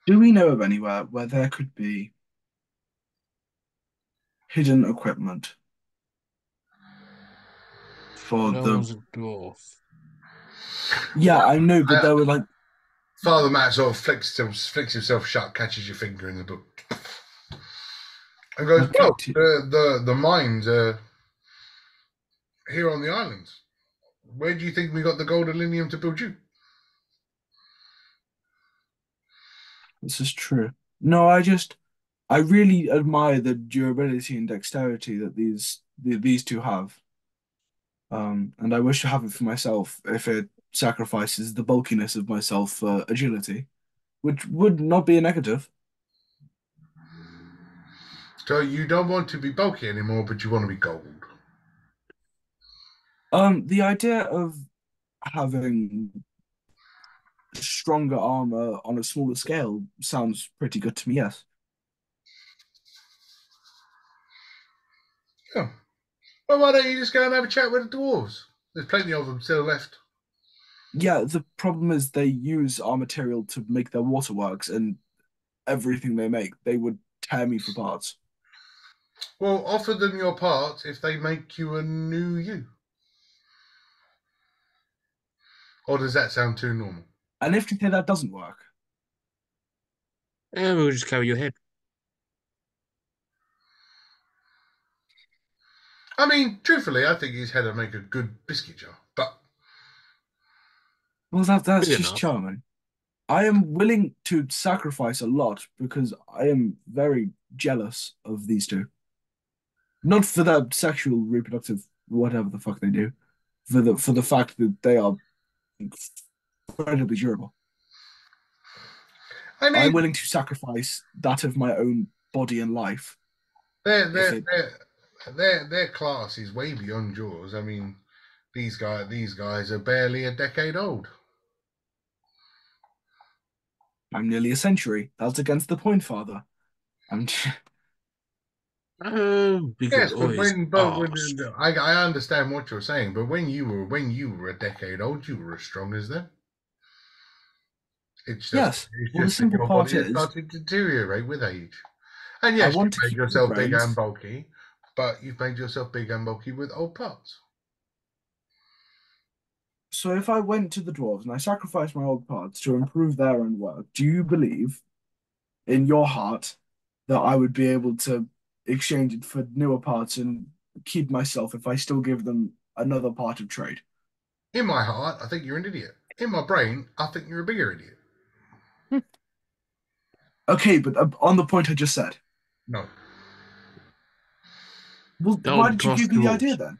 Do we know of anywhere where there could be hidden equipment for No the? one's a dwarf. Yeah, I know, but there were like, Father Matt sort of flicks himself shut, catches your finger in the book, and goes, okay, "Well, the mines are here on the islands. Where do you think we got the gadolinium to build you?" this is true. No, I really admire the durability and dexterity that these two have. And I wish to have it for myself if it sacrifices the bulkiness of myself for agility, which would not be a negative. So you don't want to be bulky anymore, but you want to be gold. The idea of having stronger armor on a smaller scale sounds pretty good to me, yes. Yeah. Well, why don't you just go and have a chat with the dwarves? There's plenty of them still left. Yeah, the problem is they use our material to make their waterworks, and everything they make, they would tear me for parts. Well, offer them your parts if they make you a new you. Or does that sound too normal? And if you say that doesn't work, And we'll just carry your head. I mean, truthfully, I think his head would make a good biscuit jar. But well, that's Big just enough. charming. I am willing to sacrifice a lot because I am very jealous of these two. Not for their sexual, reproductive, whatever the fuck they do, for the fact that they are incredibly durable. I I'm mean, willing to sacrifice that of my own body and life their if their it. their class is way beyond yours. I mean, these guys are barely a decade old. I'm nearly a century. That's against the point, Father. I'm. We could Yes, but always ask. I understand what you're saying, but when you were a decade old, you were as strong as them. Yes. It's Well, the just that simple your part body has is, started to deteriorate with age. And I yes, want you've to made keep my yourself big and brains. bulky, but you've made yourself big and bulky with old parts. So if I went to the dwarves and I sacrificed my old parts to improve their own work, do you believe in your heart that I would be able to exchange it for newer parts and keep myself if I still give them another part of trade? In my heart, I think you're an idiot. In my brain, I think you're a bigger idiot. Okay, but on the point I just said, No. well, why Don't did you trust give me the idea dwarves. then?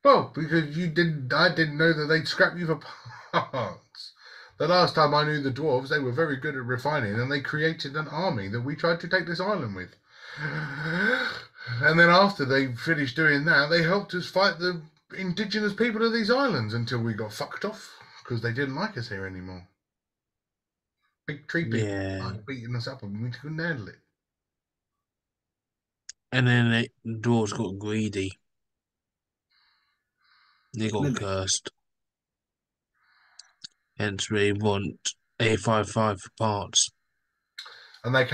Well, because I didn't know that they'd scrap you for parts. The last time I knew the dwarves, they were very good at refining, and they created an army that we tried to take this island with. And then after they finished doing that, they helped us fight the indigenous people of these islands until we got fucked off because they didn't like us here anymore. Big tree people started beating us up, and we couldn't handle it. And then the dwarves got greedy. They got Lily. cursed. Hence, we want A55 for parts. And they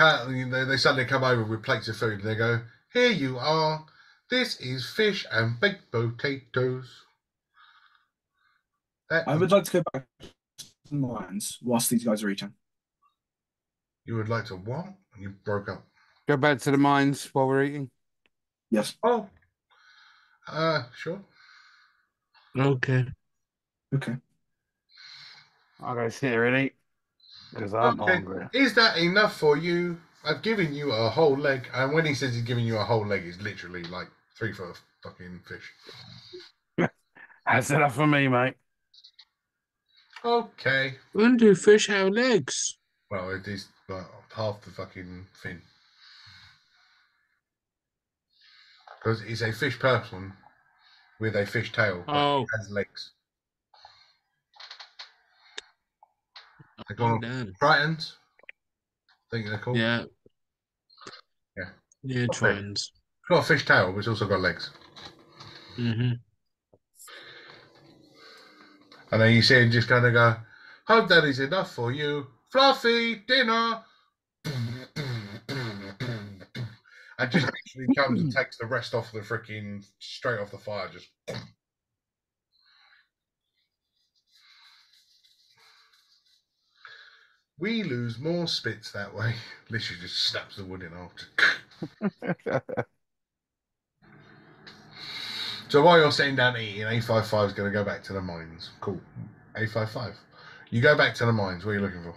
suddenly come over with plates of food, and they go, "Here you are. This is fish and baked potatoes." I would like to go back to the mines whilst these guys are eating. You would like to what? You broke up. Go back to the mines while we're eating. Yes. Oh. Sure. Okay. Okay. I'll go sit here and eat because I'm hungry. Is that enough for you? I've given you a whole leg, and when he says he's giving you a whole leg, it's literally like 3 foot of fucking fish. That's enough for me, mate. Okay. When do fish have legs? Well, it is half the fucking fin. Because it's a fish person with a fish tail, but it has legs. They're called tritons. I think they're called. Yeah. Yeah. Yeah, tritons. It's got a fish tail, but it's also got legs. Mm-hmm. And then you see him just kind of go, "Hope that is enough for you. Fluffy, dinner." And just literally comes and takes the rest off the freaking, straight off the fire. Just. We lose more spits that way. Literally just snaps the wood in half. So while you're sitting down eating, A55 is going to go back to the mines. Cool. A55. You go back to the mines. What are you looking for?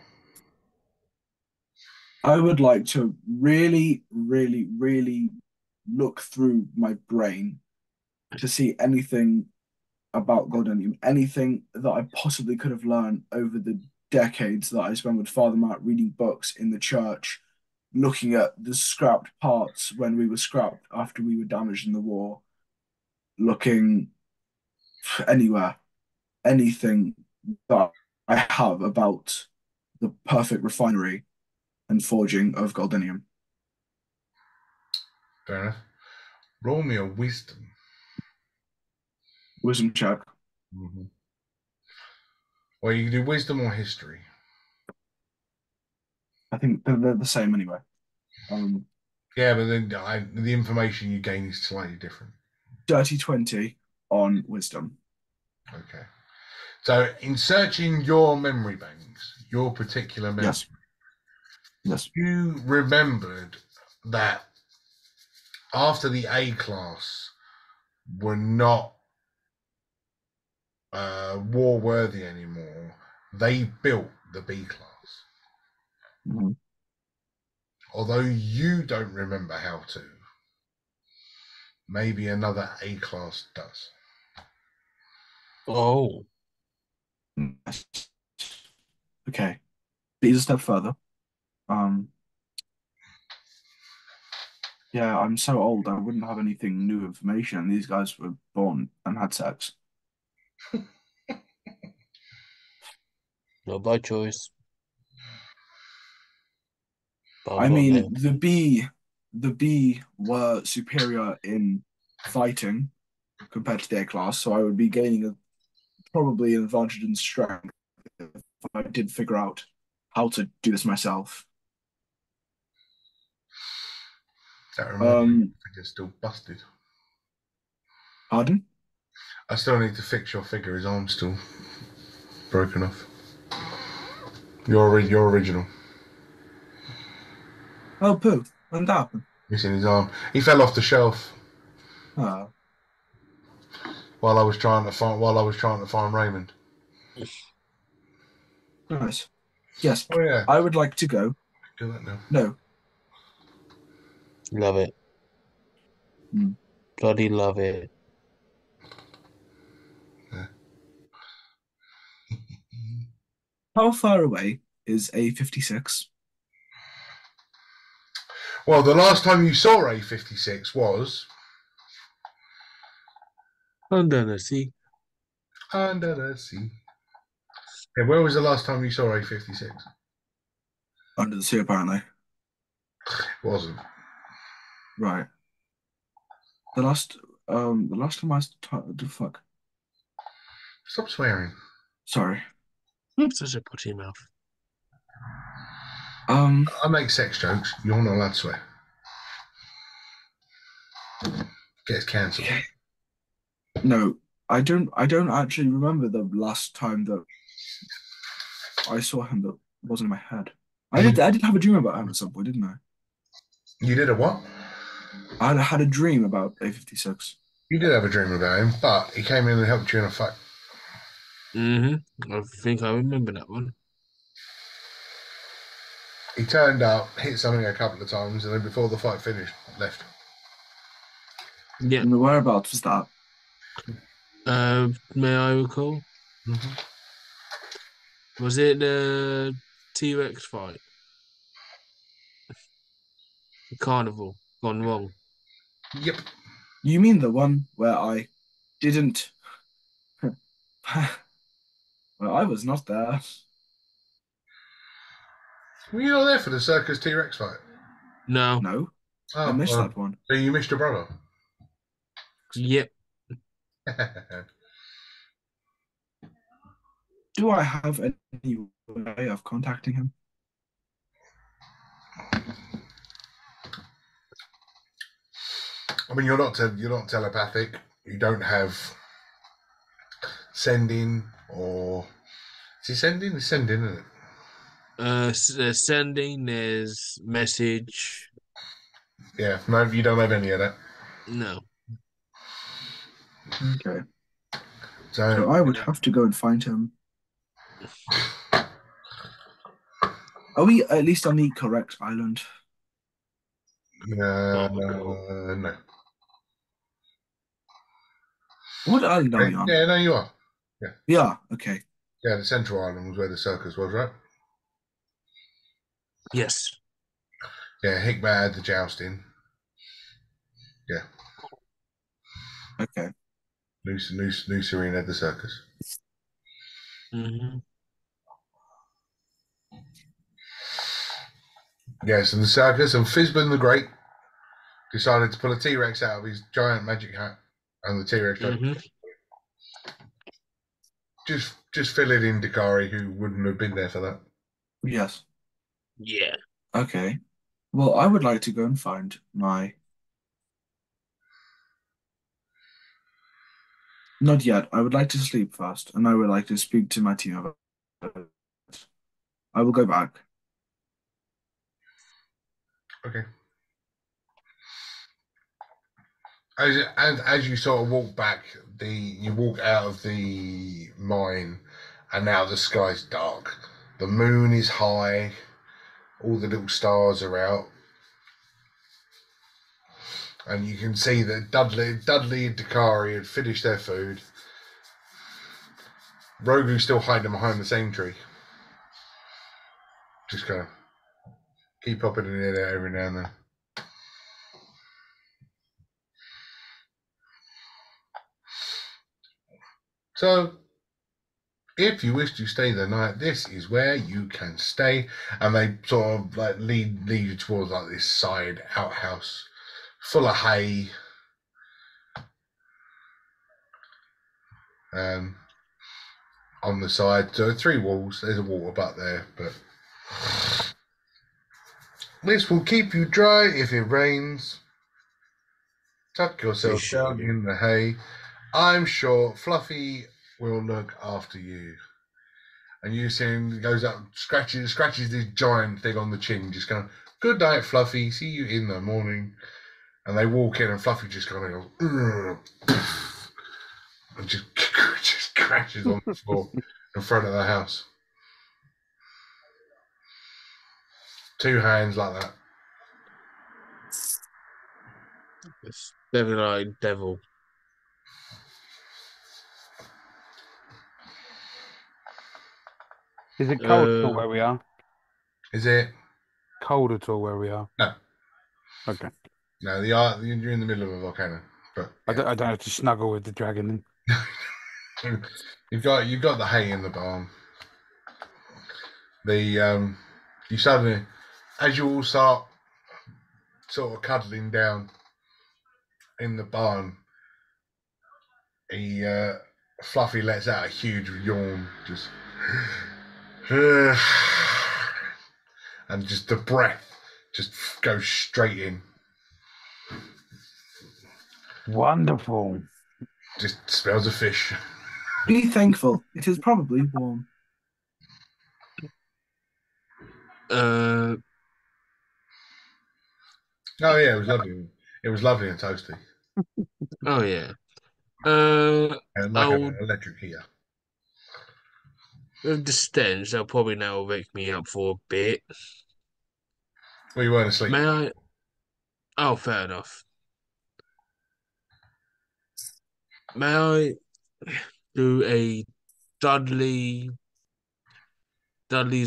I would like to really, really, really look through my brain to see anything about Goldenium, anything that I possibly could have learned over the decades that I spent with Father Matt reading books in the church, looking at the scrapped parts when we were scrapped after we were damaged in the war, looking anywhere, anything that I have about the perfect refinery and forging of Goldenium. Fair enough. Roll me a wisdom. Wisdom check. Mm-hmm. Well, you can do wisdom or history. I think they're the same anyway. Yeah, but then the information you gain is slightly different. Dirty 20 on wisdom. Okay. So in searching your memory banks, your particular memory, yes, you remembered that after the A class were not war worthy anymore, they built the B class. Mm-hmm. Although you don't remember how to, maybe another A class does. Oh. Okay. These a step further. Yeah, I'm so old I wouldn't have anything new information. These guys were born and had sex. Not by choice. I mean, the B were superior in fighting compared to their class, so I would be gaining probably an advantage in strength if I did figure out how to do this myself. That reminds me, I figure's still busted. Pardon? I still need to fix your figure. His arm's still broken off. Your original. Oh, poo. When that happened? Missing his arm. He fell off the shelf. Oh. While I was trying to find Raymond. Nice. Yes. Oh yeah. I would like to go. Do that now. No. Love it. Mm. Bloody love it. How far away is A56? Well, the last time you saw A56 was Under the sea. under the sea. Yeah, where was the last time you saw A56? Under the sea, apparently. Wasn't. Right. The last time the fuck. Stop swearing. Sorry. Such a potty mouth. I make sex jokes. You're not allowed to swear. Gets cancelled. No, I don't actually remember the last time that I saw him that wasn't in my head. I did have a dream about him at some point, didn't I? You did a what? I had a dream about A56. You did have a dream about him, but he came in and helped you in a fight. I think I remember that one. He turned up, hit something a couple of times, and then before the fight finished, left. Yeah. And the whereabouts was that? May I recall? Mm-hmm. Was it the T-Rex fight? The carnival gone wrong. Yep. You mean the one where I didn't well, I was not there. Were you not there for the circus T-Rex fight? No. No, Oh, I missed that one. So you missed your brother? Yep. Do I have any way of contacting him? I mean, you're not telepathic. You don't have sending or is he sending? It's sending, isn't it? There's sending, there's message. Yeah. No, you don't have any of that. No. Okay. So So I would have to go and find him. Are we at least on the correct island? no. What island are we on? Yeah, no, you are. Yeah, okay. Yeah, the Central Island was where the circus was, right? Yes. Yeah, Hickman had the jousting. Yeah. Okay. New Serene had the circus. Mm-hmm. Yes, and the circus, and Fizban the Great decided to pull a T-Rex out of his giant magic hat, and the T-Rex just fill it in Dakari, who wouldn't have been there for that. Yes. Yeah. Okay. Well, I would like to go and find my. Not yet. I would like to sleep first, and I would like to speak to my team about it. I will go back. Okay. As you sort of walk back, you walk out of the mine, and now the sky's dark. The moon is high. All the little stars are out. And you can see that Dudley and Dakari had finished their food. Rogu's still hiding behind the same tree. Just kind of keep popping in there every now and then. So, if you wish to stay the night, this is where you can stay. And they sort of like lead you towards like this side outhouse full of hay. On the side, so 3 walls. There's a water butt there, but this will keep you dry if it rains. Tuck yourself down in the hay. I'm sure Fluffy will look after you. And you see him goes up, scratches this giant thing on the chin, just going, "Good night, Fluffy. See you in the morning." And they walk in, and Fluffy just kind of goes, and just crashes on the floor in front of the house. 2 hands like that. It's Devil-eyed devil. Is it cold at all Uh, where we are? Is it? Cold at all where we are? No. Okay. No, you're in the middle of a volcano. But yeah. I don't have to snuggle with the dragon then. You've got the hay in the barn. You suddenly, as you all start sort of cuddling down in the barn, Fluffy lets out a huge yawn, just and just the breath just goes straight in. Wonderful. Just smells of fish. Be thankful. It is probably warm. uh, Oh yeah, it was lovely. It was lovely and toasty, oh yeah. Uh, and like an I'll electric heater. with the stench, they'll probably now wake me up for a bit. Well, you weren't asleep. May I? Oh, fair enough. May I do a Dudley's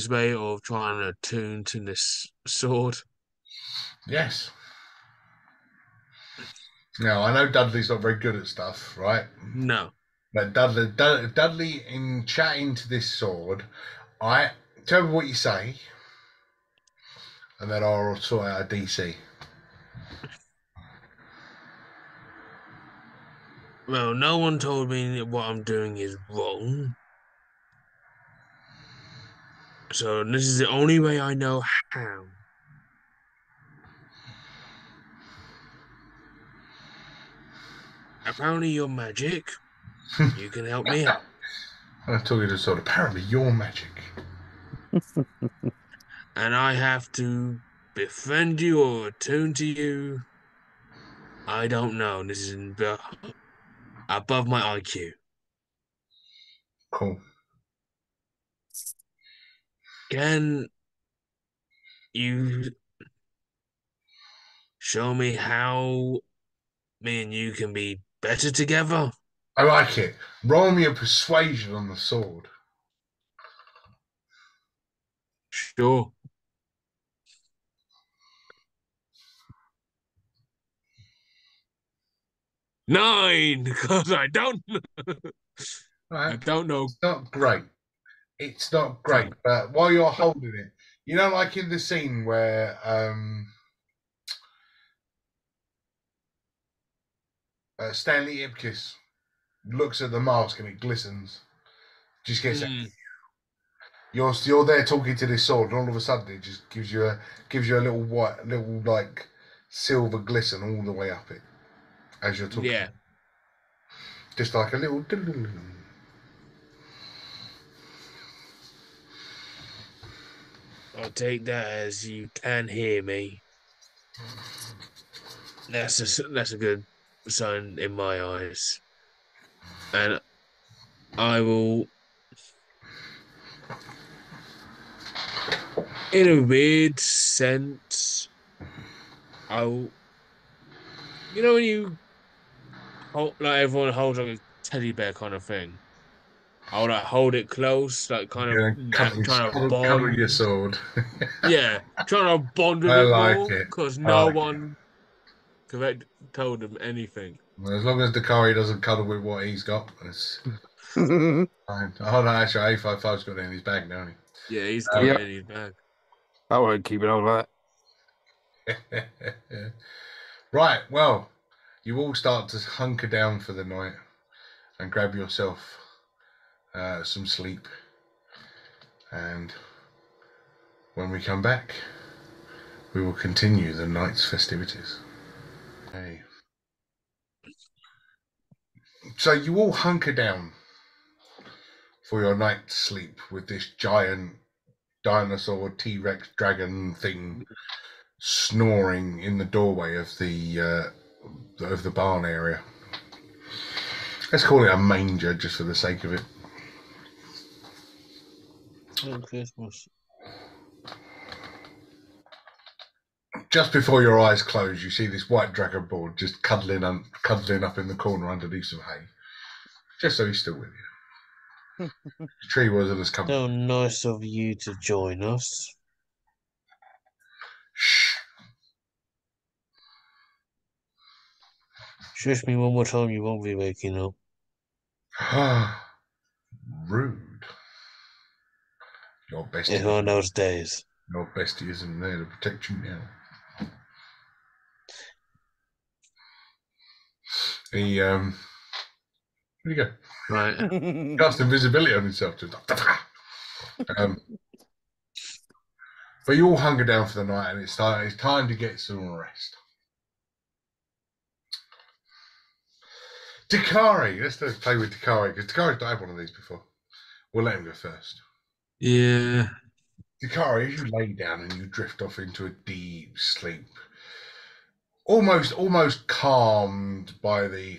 way of trying to tune to this sword? Yes. Now I know Dudley's not very good at stuff, right? No. But Dudley, in chatting to this sword, I tell me what you say, and then I'll sort out a DC. Well, no one told me that what I'm doing is wrong. So this is the only way I know how. Apparently you're magic. You can help me out. I'm talking to sword. Apparently, you're magic. And I have to befriend you or attune to you. I don't know. This is above my IQ. Cool. Can you show me how me and you can be better together? I like it. Roll me a persuasion on the sword. Sure. Nine, because I don't Right. I don't know. It's not great. It's not great, but while you're holding it, you know, like in the scene where Stanley Ipkiss looks at the mask and it glistens. Just gets you're there talking to this sword, and all of a sudden it just gives you a little like silver glisten all the way up it as you're talking. Yeah. Just like a little. I'll take that as you can hear me. That's a good sign in my eyes. And I will, in a weird sense, I'll, you know, when you hold, like everyone holds like a teddy bear kind of thing. I'll like hold it close, like kind of trying to Cover bond. your sword. Yeah, trying to bond with I it like more it. because I no like one told him anything. Well, as long as Dakari doesn't cuddle with what he's got, that's fine. Oh no, actually, A55's got it in his bag now. Yeah, he's got it in his bag. I won't keep it all like Right, well, you all start to hunker down for the night and grab yourself some sleep. And when we come back, we will continue the night's festivities. Okay. So you all hunker down for your night's sleep with this giant dinosaur T-Rex dragon thing snoring in the doorway of the barn area. Let's call it a manger just for the sake of it. Christmas. Just before your eyes close, you see this white dragon board just cuddling up in the corner underneath some hay, just so he's still with you. The tree wasn't as comfortable. So nice of you to join us. Shh. Shush me one more time, you won't be waking up. Rude. Your It's bestie, one of those days. your bestie isn't there to protect you now. He where'd he go? Right. Cast invisibility on himself. Just but you all hunger down for the night, and it's time to get some rest. Dakari, let's play with Dakari because Dakari's not had one of these before. We'll let him go first. Yeah. Dakari, as you lay down and you drift off into a deep sleep, almost calmed by the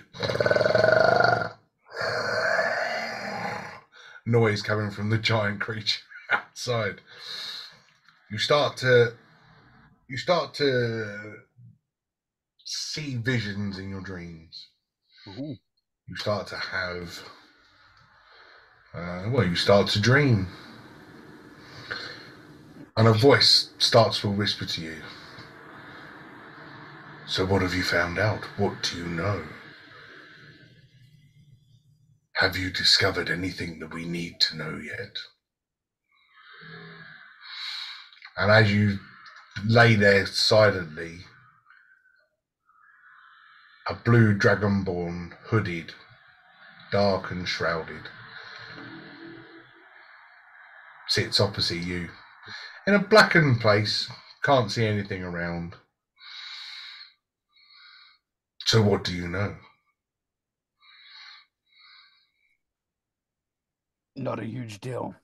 noise coming from the giant creature outside. You start to see visions in your dreams. Ooh. You start to have you start to dream. And a voice starts to whisper to you. So what have you found out? What do you know? Have you discovered anything that we need to know yet? And as you lay there silently, a blue dragonborn, hooded, dark and shrouded, sits opposite you. In a blackened place, can't see anything around. So what do you know? Not a huge deal.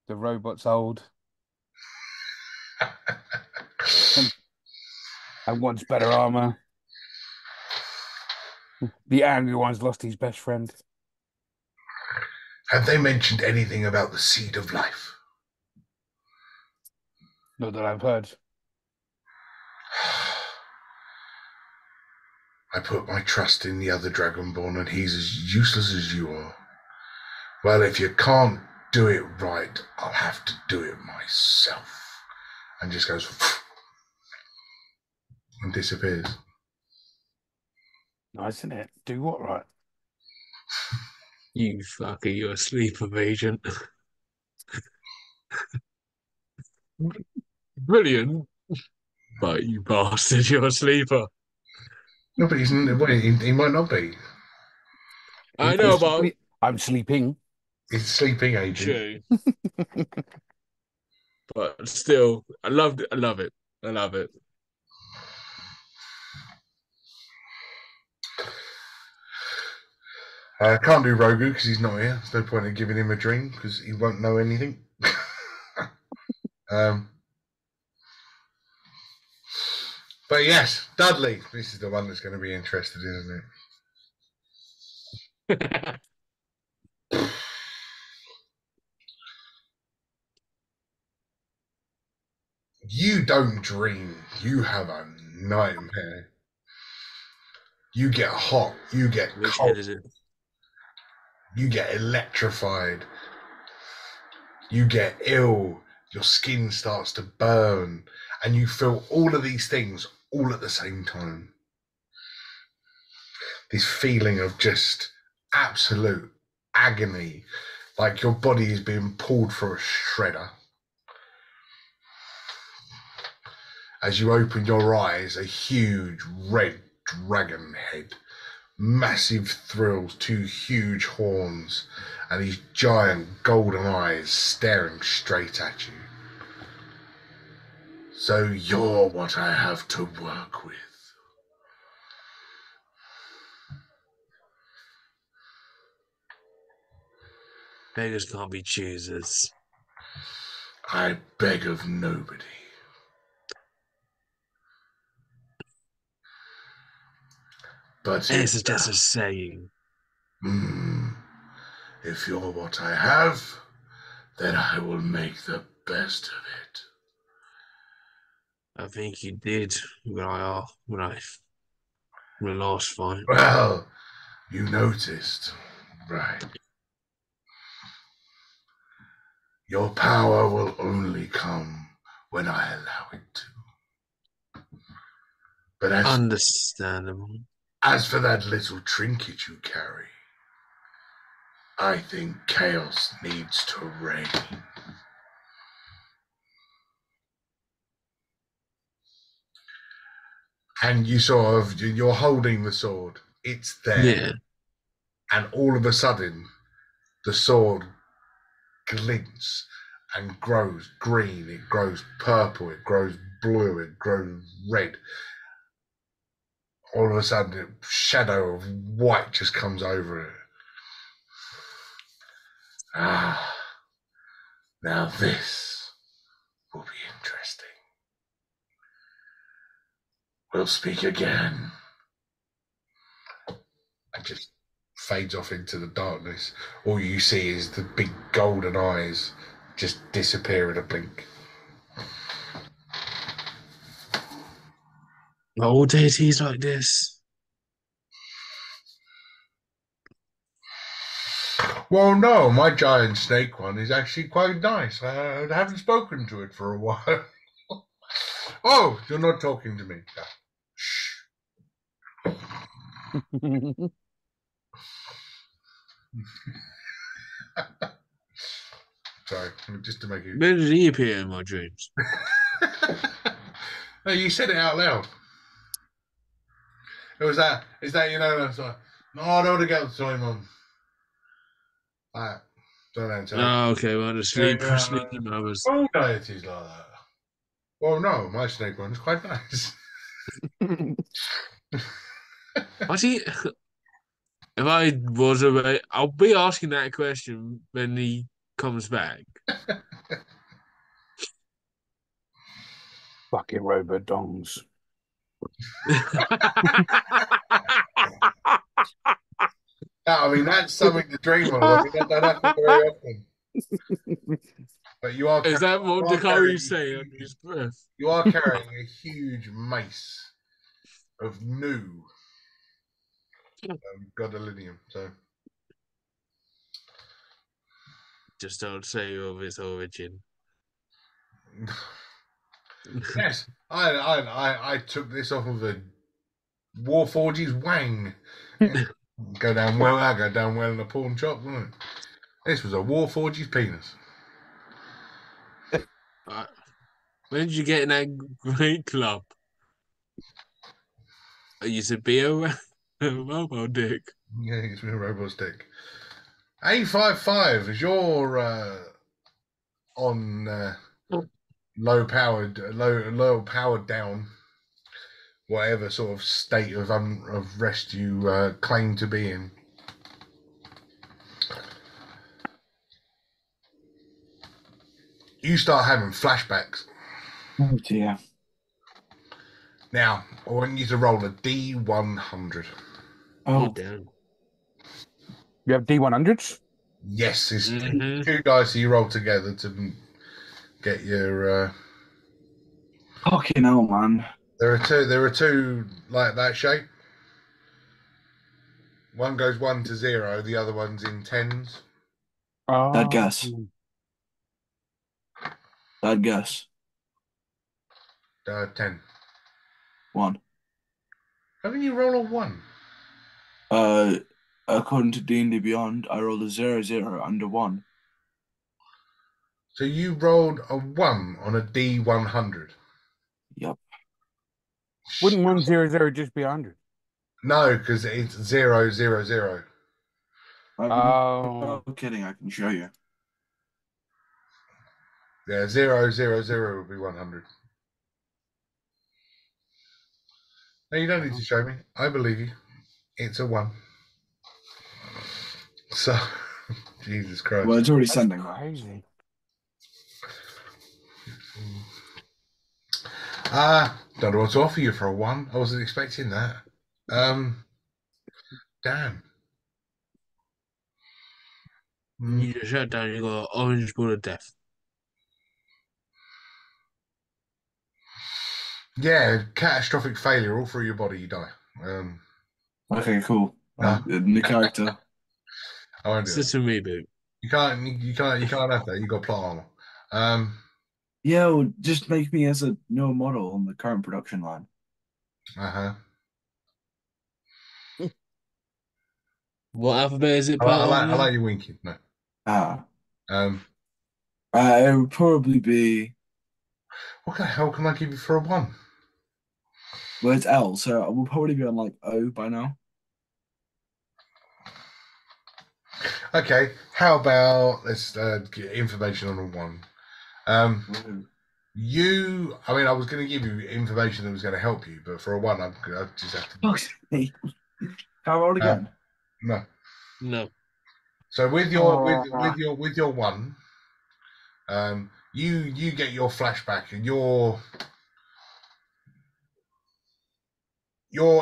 The robot's old and wants better armor. The angry one's lost his best friend. Have they mentioned anything about the seed of life? Not that I've heard. I put my trust in the other Dragonborn and he's as useless as you are. Well, if you can't do it right, I'll have to do it myself. And just goes and disappears. Nice, isn't it? Do what right? You fucker, you're a sleeper agent. Brilliant. But you bastard, you're a sleeper. No, but he might not be. I know, but I'm sleeping. He's a sleeping agent. true. But still, I love it. I love it. Can't do Rogu because he's not here. There's no point in giving him a dream because he won't know anything. But yes, Dudley. This is the one that's going to be interested, isn't it? You don't dream. You have a nightmare. You get hot. You get Which cold. head is it? You get electrified. You get ill. Your skin starts to burn. And you feel all of these things all at the same time. This feeling of just absolute agony. Like your body is being pulled for a shredder. As you open your eyes, a huge red dragon head, massive thrills, two huge horns, and these giant golden eyes staring straight at you. So you're what I have to work with. Beggars can't be choosers. I beg of nobody. But This is just a saying. If you're what I have, then I will make the best of it. I think you did when I last fight. Well, you noticed Right. Your power will only come when I allow it to. But Understandable. as for that little trinket you carry, I think chaos needs to reign. And you're holding the sword. It's there. Yeah. And all of a sudden, the sword glints and grows green, it grows purple, it grows blue, it grows red. All of a sudden, a shadow of white just comes over it. Ah, now this will be interesting. We'll speak again. And just fades off into the darkness. All you see is the big golden eyes just disappear in a blink. All deities like this. Well, no, my giant snake one is actually quite nice. I haven't spoken to it for a while. Oh, you're not talking to me. No. Shh. Sorry, just to make it. When did he appear in my dreams? No, you said it out loud. It was that. Is that that's like, no, I don't want to get the time on. Like, don't answer. Oh, okay. Well, the sleepy moments. All deities like that. Well, no, my snake one's quite nice. I see. If I was away, I'll be asking that question when he comes back. Fucking robodongs. I mean, that's something to dream of. I mean, that don't happen very often. But you are. Is that what Dakari say under his breath? You are carrying a huge mace of new gadolinium. So Just don't say of its origin. yes, I took this off of the Warforges Wang. Go down well in the pawn shop, wouldn't it? This was a Warforges penis. When did you get in that great club? I used to be a mobile dick. Yeah, it's been a robot stick. 855 is your on low powered down, whatever sort of state of rest you claim to be in. You start having flashbacks. Oh dear. Now, I want you to roll a D100. Oh, Damn. You have D100s? Yes, it's two dice you roll together to get your. fucking hell, man. There are two like that shape. One goes 1 to 0, the other one's in tens. Oh. That guess. That guess. 10. 1. Haven't you roll a 1? According to D&D Beyond, I rolled a 0 under 1. So you rolled a 1 on a D100. Yep. Wouldn't 100 just be 100? No, because it's 0, 0, 0. Oh. No kidding, I can show you. Yeah, 0, 0, 0 would be 100. No, you don't need to show me. I believe you. It's a 1. So, Jesus Christ. Well, it's already That's sending that. crazy. Don't know what to offer you for a 1. I wasn't expecting that. Damn. You just shut down, you got an orange ball of death. Yeah, catastrophic failure all through your body, you die. Okay, cool. No. New character. I won't do that. System reboot. You can't have that. You got plot armor. Um, Yeah, well, just make me as a newer model on the current production line. uh-huh. What alphabet is it I like, part I of like, I now? like you winking. No. Ah, Um, it would probably be. what the hell can I give you for a 1? Well, it's L, so I will probably be on like O by now. Okay, how about let's get information on a 1. Um, I mean, I was going to give you information that was going to help you, but for a 1, I just have to. Okay. How old again? No. No. So with Ah. your 1, you get your flashback and you're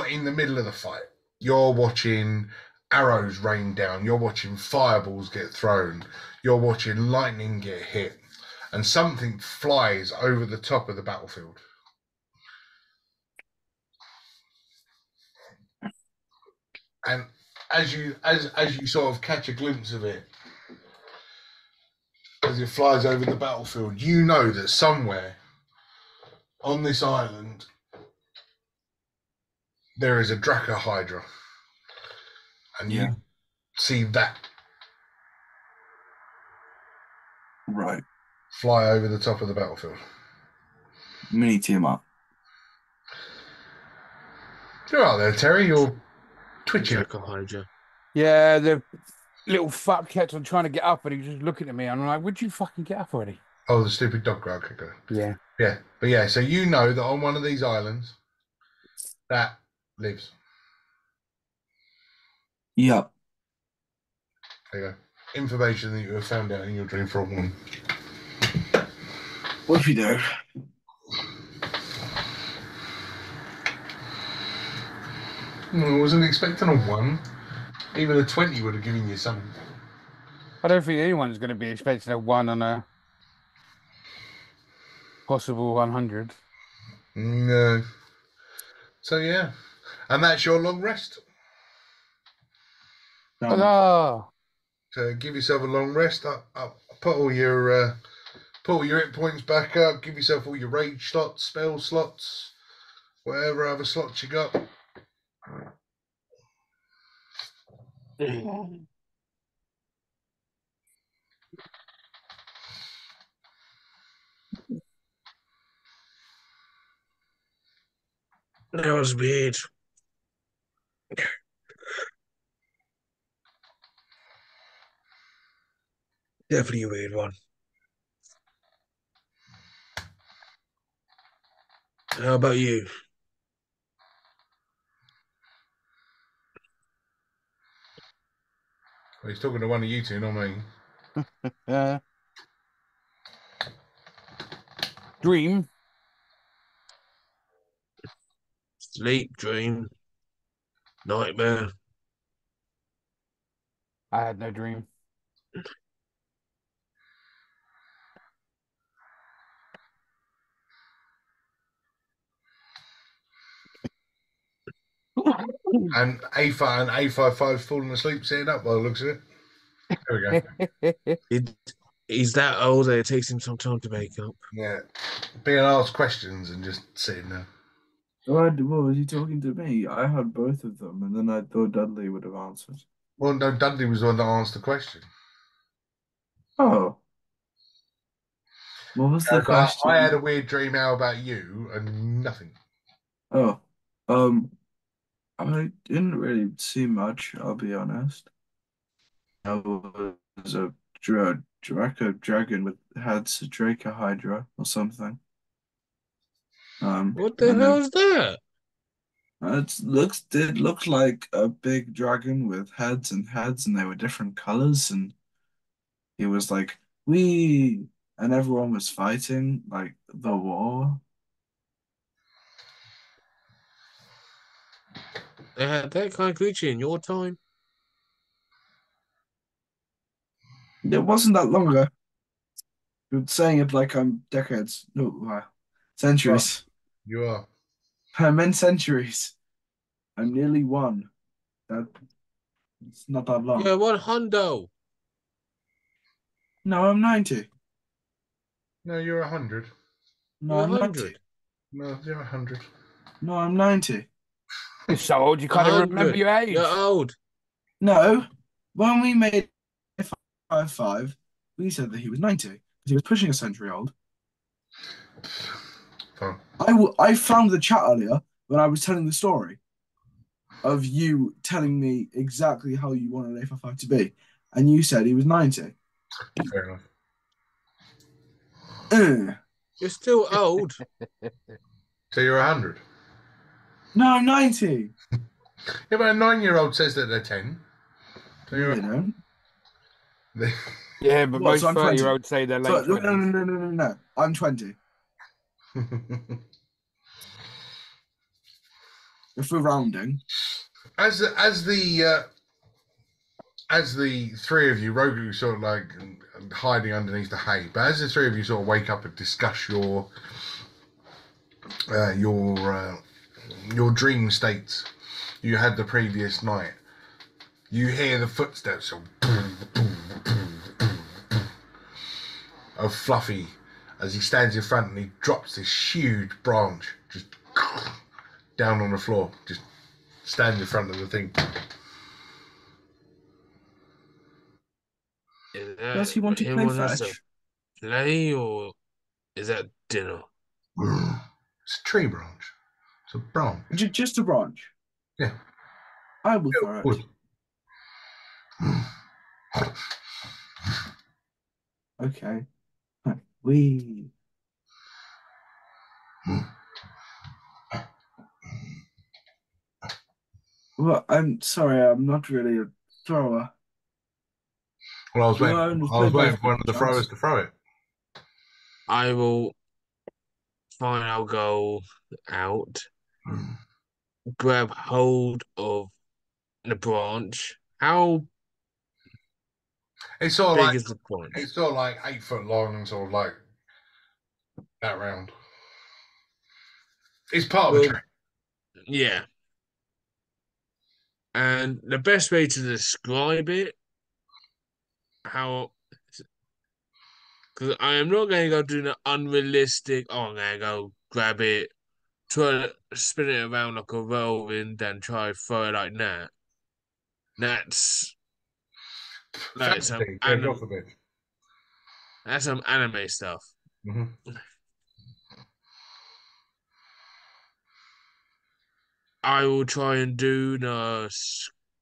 in the middle of the fight. You're watching arrows rain down. You're watching fireballs get thrown. You're watching lightning get hit, and something flies over the top of the battlefield. And as you sort of catch a glimpse of it, as it flies over the battlefield, you know that somewhere on this island there is a Draco Hydra, and Yeah. you see that Right. fly over the top of the battlefield. Mini team up. You're out there, Terry. You're twitching. Draco Hydra. Yeah, the little fuck kept on trying to get up, and he was just looking at me. I'm like, "Would you fucking get up already?" Oh, the stupid dog growled. Okay. Yeah. Yeah, but yeah. So you know that on one of these islands, that lives. Yep. There you go. Information that you have found out in your dream for a 1. What if you do? I wasn't expecting a 1. Even a 20 would have given you something. I don't think anyone's going to be expecting a 1 on a possible 100. No. So yeah, and that's your long rest. Done. Ah, So give yourself a long rest. Put all your hit points back up. Give yourself all your rage slots, spell slots, whatever other slots you got. That was weird. Definitely a weird one. How about you? Well, he's talking to one of you two, not me. uh, dream. Sleep, dream, nightmare. I had no dream. And A55's falling asleep sitting up by the looks of it. There we go. He's that old that it takes him some time to make up. Yeah. Being asked questions and just sitting there. What was he talking to me? I had both of them, and then I thought Dudley would have answered. Well, no, Dudley was the one that asked the question. Oh. What was the question? I had a weird dream. How about you? And nothing. Oh. I didn't really see much, I'll be honest. I was a Draco dragon with had a Draco Hydra or something. What the And hell then is that? it looked like a big dragon with heads, and they were different colors, and he was like, "Wee!" and everyone was fighting like the war. They had that kind of creature in your time? It wasn't that long ago. You're saying it like I'm decades, no, Well, centuries. you are. I meant centuries. I'm nearly one. That It's not that long. Yeah, what hundo? No, I'm 90. No, you're 100. No, You're I'm 100. 90. No, you're 100. No, I'm 90. You're so old you can't even remember 100. your age. You're old. No, when we made 5-5, we said that he was 90 because he was pushing a century old. Fine. I found the chat earlier when I was telling the story of you telling me exactly how you wanted A55 to be, and you said he was 90. Fair enough. Uh, You're still old. So you're 100. no, I'm 90. Yeah, but a 9-year-old says that they're 10. So No, you're. they don't. Yeah, but What? most So I'm 20. 30-year-olds say they're So late no, no, 20s. no, no, no, no, no. I'm 20. If we're rounding. as the three of you, Rogu sort of like hiding underneath the hay, but as the three of you sort of wake up and discuss uh, your uh, your dream states you had the previous night, you hear the footsteps of Fluffy as he stands in front and he drops this huge branch just down on the floor, just stands in front of the thing. Is Does he that want to him play want us to fetch? play or is that dinner? It's a tree branch. It's a branch. Just a branch. Yeah. I will throw it. Wood. Okay. We. Well, I'm sorry, I'm not really a thrower. Well, Do I only I play was waiting both for one of the throwers chance? to throw it. I will fine, I'll go out, grab hold of the branch. How It's sort of big like is the branch? 8 foot long and sort of like that round. It's part of a Well, tree. yeah. And the best way to describe it, how, because I am not going to go do the unrealistic, oh, I'm going to go grab it, try to spin it around like a whirlwind and try to throw it like that. That's like some Fantasy. Yeah, God forbid. that's some anime stuff. Mm-hmm. I will try and do the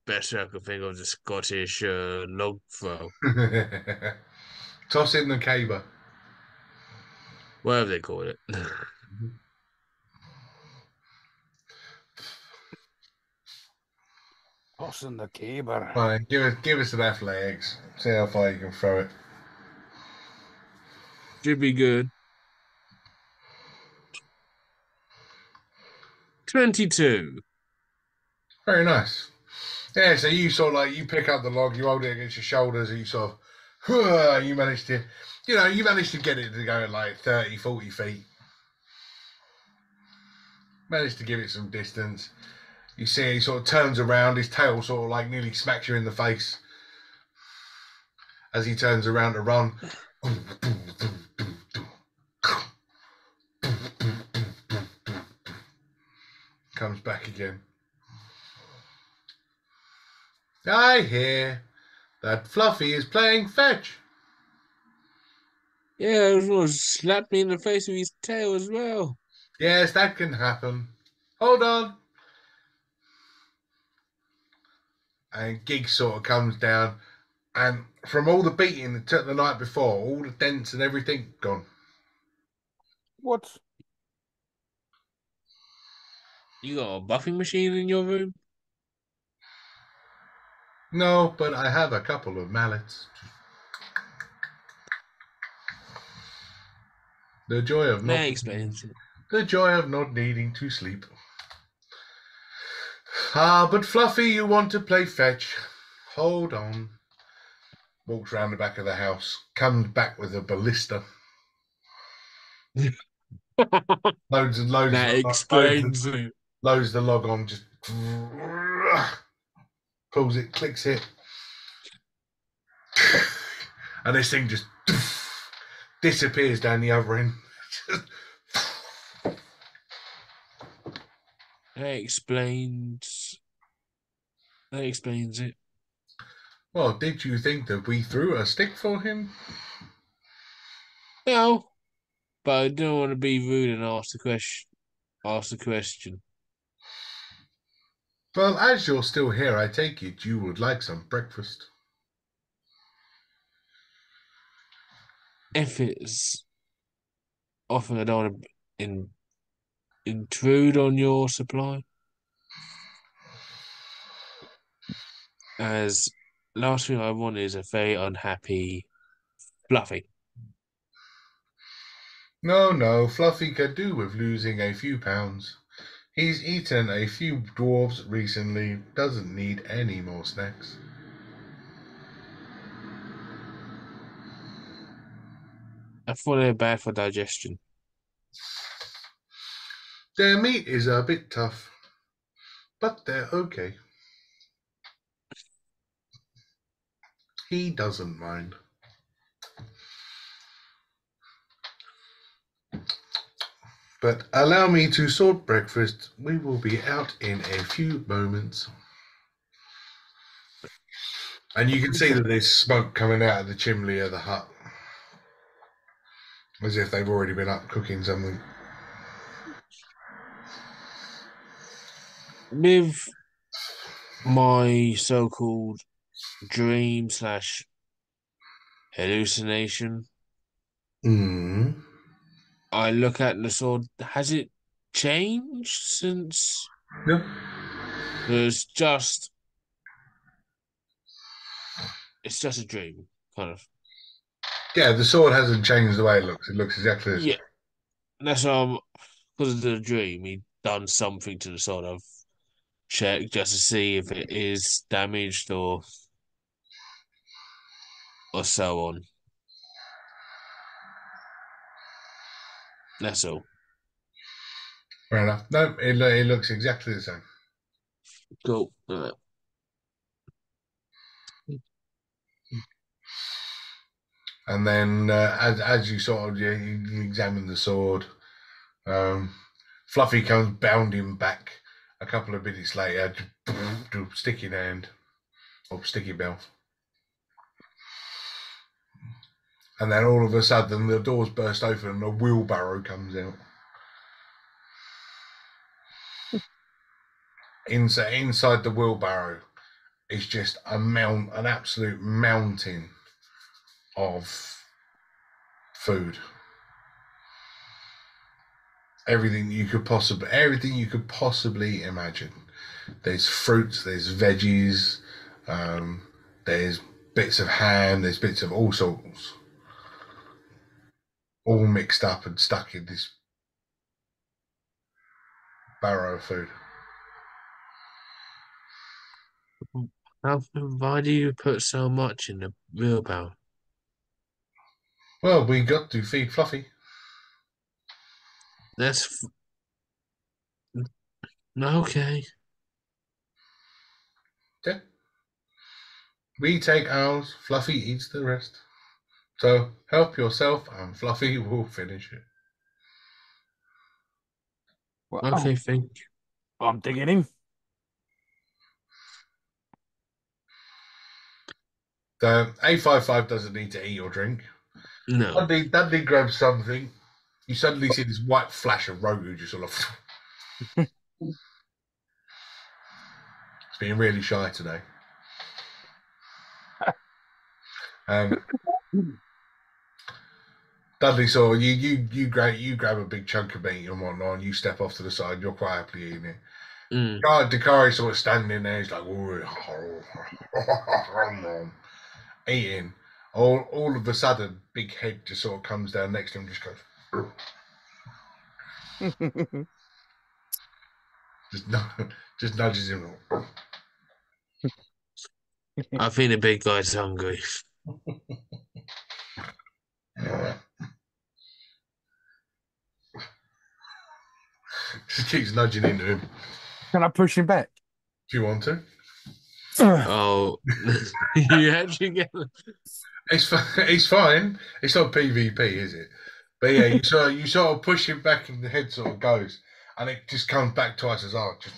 best I can think of the Scottish log throw, Toss in the caber. whatever they call it. Tossing the caber. Fine, give us an athletics. See how far you can throw it. Should be good. 22. Very nice. Yeah, so you sort of like you pick up the log, you hold it against your shoulders, and you sort of you manage to get it to go at like 30, 40 feet. Managed to give it some distance. You see he sort of turns around, his tail sort of like nearly smacks you in the face as he turns around to run. Comes back again. I hear that Fluffy is playing fetch. Yeah, it was slapped me in the face with his tail as well. Yes, that can happen. Hold on. And Gig sort of comes down, and from all the beating that took the night before, all the dents and everything gone. What? You got a buffing machine in your room? No, but I have a couple of mallets. The joy of That explains it. the joy of not needing to sleep. Ah, but Fluffy, you want to play fetch. Hold on. Walks round the back of the house, comes back with a ballista. Loads and loads That of explains it. loads the log on, just pulls it, clicks it, and this thing just disappears down the other end. That explains it. Well, did you think that we threw a stick for him? No, but I don't want to be rude and ask the question. Well, as you're still here, I take it you would like some breakfast. If it's often I don't want to intrude on your supply, as last thing I want is a very unhappy Fluffy. No, Fluffy could do with losing a few pounds. He's eaten a few dwarves recently, doesn't need any more snacks. I thought they were bad for digestion. Their meat is a bit tough, but they're okay. He doesn't mind. But allow me to sort breakfast. We will be out in a few moments. And you can see that there's smoke coming out of the chimney of the hut. As if they've already been up cooking something. With my so-called dream / hallucination, I look at the sword. Has it changed since? No. It's just a dream, kind of. Yeah, the sword hasn't changed the way it looks. It looks exactly the same. Yeah, that's because of the dream. He done something to the sword. I've checked just to see if it is damaged or so on. That's all. Fair enough. No, it looks exactly the same. Cool. And then as you sort of you examine the sword, Fluffy comes bounding back a couple of minutes later to sticky hand or sticky bell. And then all of a sudden the doors burst open and a wheelbarrow comes out. Inside the wheelbarrow is just an absolute mountain of food. Everything you could possibly imagine. There's fruits, there's veggies, there's bits of ham, there's bits of all sorts, all mixed up and stuck in this barrow of food. Why do you put so much in the wheelbarrow? Well, we got to feed Fluffy. That's okay. Yeah. We take ours, Fluffy eats the rest. So help yourself and Fluffy will finish it. Well, Okay, thank you. I'm digging in. The A55 doesn't need to eat or drink. No. Dudley grabs something. You suddenly see this white flash of Rogu just sort of. It's being really shy today. Dudley saw you grab a big chunk of meat and whatnot, and you step off to the side. You're quietly eating it. Dakari sort of standing there. He's like, eating. All of a sudden, big head just sort of comes down next to him, just goes. just nudges him. I think the big guy's hungry. Just keeps nudging into him. Can I push him back? Do you want to? Oh, you actually get. It's fine. It's not PvP, is it? But yeah, you sort of push him back, and the head sort of goes, and it just comes back twice as hard. Just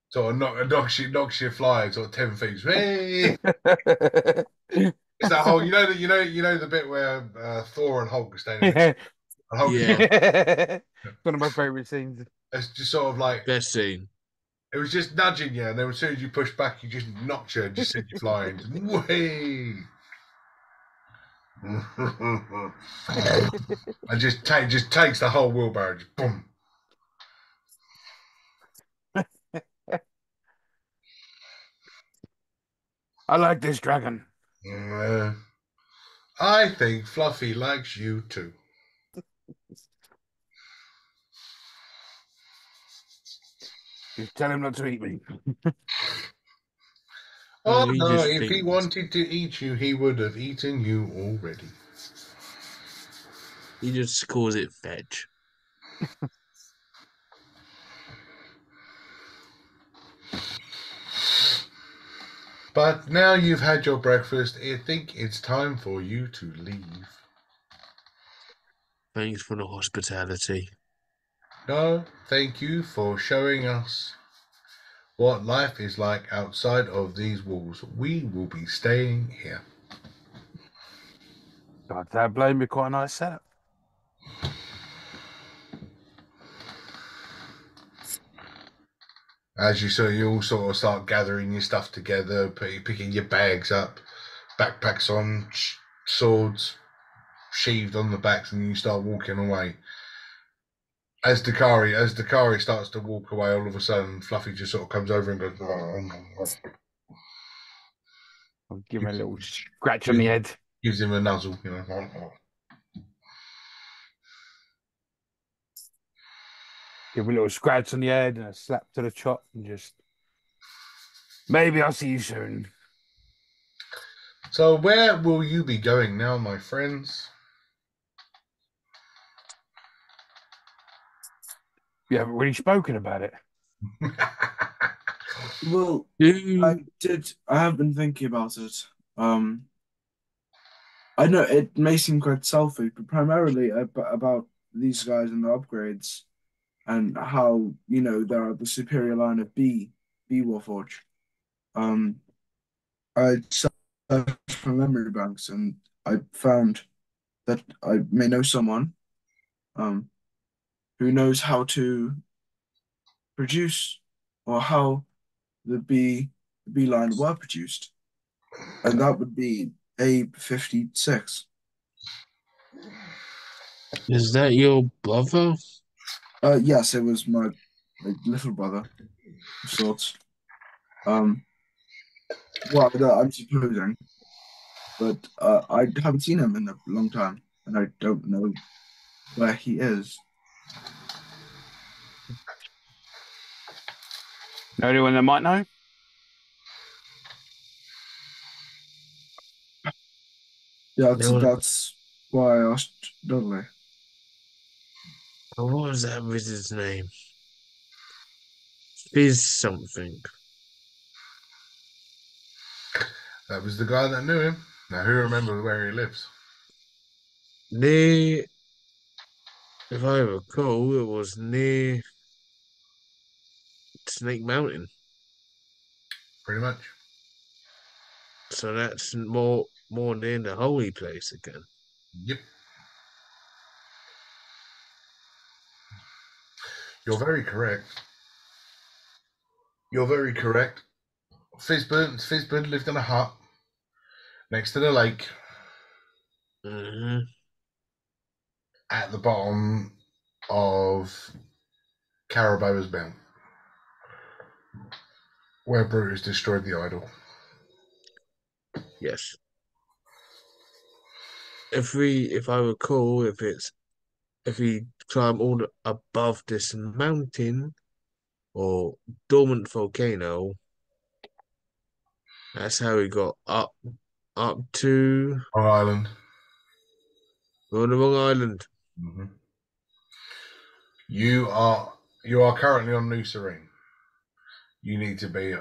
sort of knocks you flying sort of 10 feet. Hey! It's that whole you know the bit where Thor and Hulk are standing there. And Hulk, Yeah, One of my favorite scenes. it's just sort of like best scene. it was just nudging you, and then as soon as you push back, he just knocked you and just sent you flying. Way. And just takes the whole wheelbarrow. Just boom. I like this dragon. I think Fluffy likes you too. Just tell him not to eat me. Oh He no, just if he thinks. wanted to eat you, he would have eaten you already. He just calls it veg. But now you've had your breakfast, I think it's time for you to leave. Thanks for the hospitality. No, thank you for showing us what life is like outside of these walls. We will be staying here. God, that blame me quite a nice setup. As you all sort of start gathering your stuff together, picking your bags up, backpacks on, swords sheathed on the backs, and you start walking away. As Dakari starts to walk away, all of a sudden Fluffy just sort of comes over and goes. I'll give him a little scratch on the head. Gives him a nuzzle, you know. Give him a little scratch on the head and a slap to the chop, and just maybe I'll see you soon. So where will you be going now, my friends? You haven't really spoken about it. Well, You I have been thinking about it. I know it may seem quite selfish, but primarily about these guys and the upgrades and how, there are the superior line of B Warforge. Um, I searched my memory banks and I found that I may know someone um who knows how to produce or how the B line were produced, and that would be A56. is that your brother? Yes, it was my little brother of sorts. Um, well, I'm supposing, but I haven't seen him in a long time, and I don't know where he is. Know anyone that might know? Yeah, No. that's why I asked Dudley. What was that wizard's name? Fizz something. That was the guy that knew him. Now who remembers where he lives? Near, if I recall, it was near Snake Mountain. Pretty much. So that's more near the holy place again. Yep. You're very correct. You're very correct. Fizbird lived in a hut next to the lake Mm-hmm. at the bottom of Caraboa's Belt, where Brutus destroyed the idol. Yes. If I recall, if we climb all above this mountain or dormant volcano, that's how we got up to On Island. we're on the wrong island. Mm-hmm. You are currently on New Serene. You need to be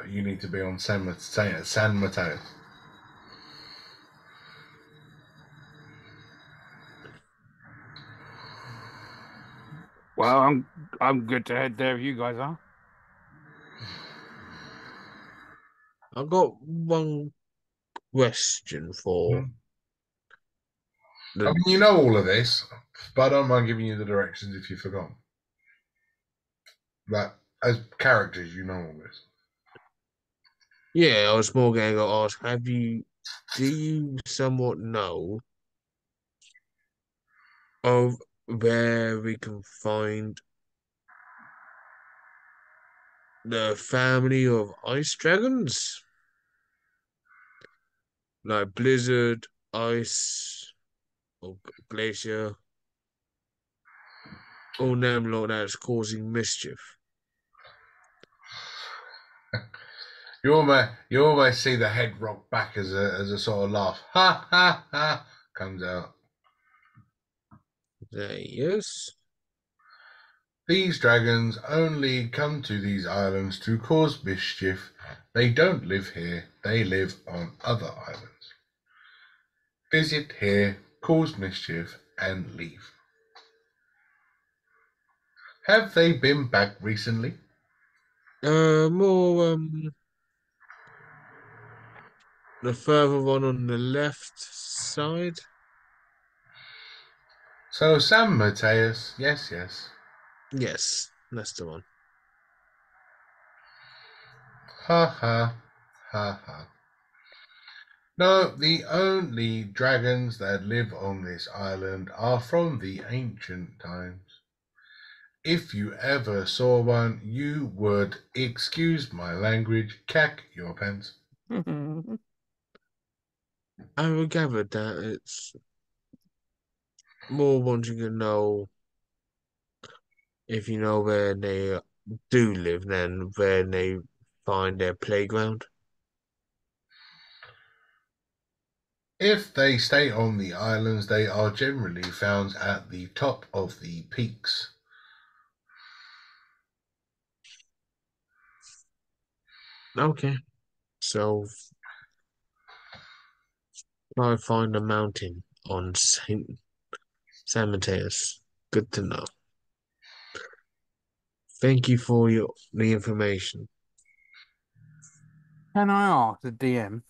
on San Mateo. Well, I'm good to head there if you guys are. I've got one question for I the. mean, you know all of this, but I don't mind giving you the directions if you forgot. But as characters, you know all this. Yeah, I was more going to ask, do you somewhat know of where we can find the family of ice dragons? Like Blizzard, Ice, or Glacier, all them like that's causing mischief. You almost see the head rock back as a sort of laugh. Ha ha ha comes out. Yes. These dragons only come to these islands to cause mischief. They don't live here, they live on other islands. Visit here, cause mischief, and leave. Have they been back recently? More the further one on the left side. So San Mateus, yes. Yes, that's the one. Ha ha ha. No, the only dragons that live on this island are from the ancient times. If you ever saw one, you would, excuse my language, cack your pants. I would gather that it's more wanting to know if you know where they do live than where they find their playground. If they stay on the islands, they are generally found at the top of the peaks. Okay, so I find a mountain on San Mateus. Good to know. Thank you for the information. Can I ask the DM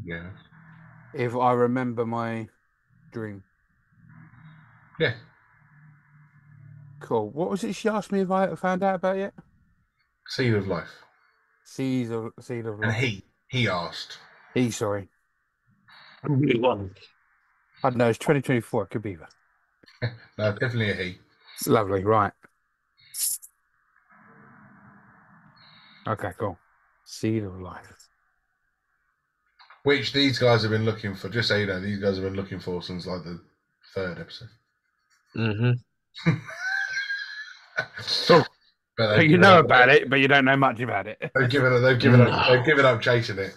Yeah. if I remember my dream? Yeah. Cool. What was it she asked me if I found out about yet? Seed of life. Seed of And life. he asked. Sorry. One. I don't know. It's 2024. It could be that. No, definitely a he. It's lovely. Right. Okay. Cool. Seed of life. Which these guys have been looking for. Just so you know, these guys have been looking for since like the 3rd episode. Mm-hmm. Cool. But So you know about it, but you don't know much about it. They've given up chasing it.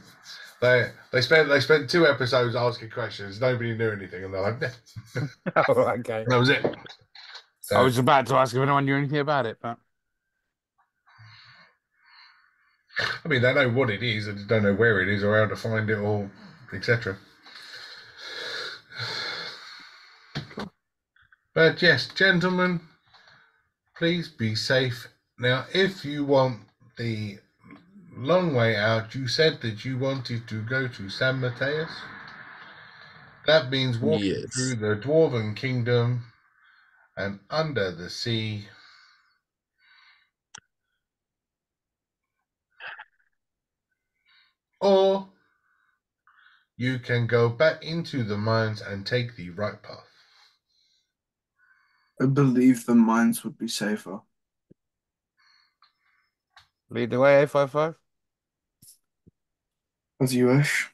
They spent 2 episodes asking questions. Nobody knew anything, and they're like, Oh, okay. that was it. So, I was about to ask if anyone knew anything about it, but I mean, they know what it is. They just don't know where it is or how to find it or etc. But yes, gentlemen, please be safe. Now, if you want the long way out, you said that you wanted to go to San Mateus. That means walking through Yes. the Dwarven Kingdom and under the sea. Or you can go back into the mines and take the right path. I believe the mines would be safer. lead the way, A55. As you wish.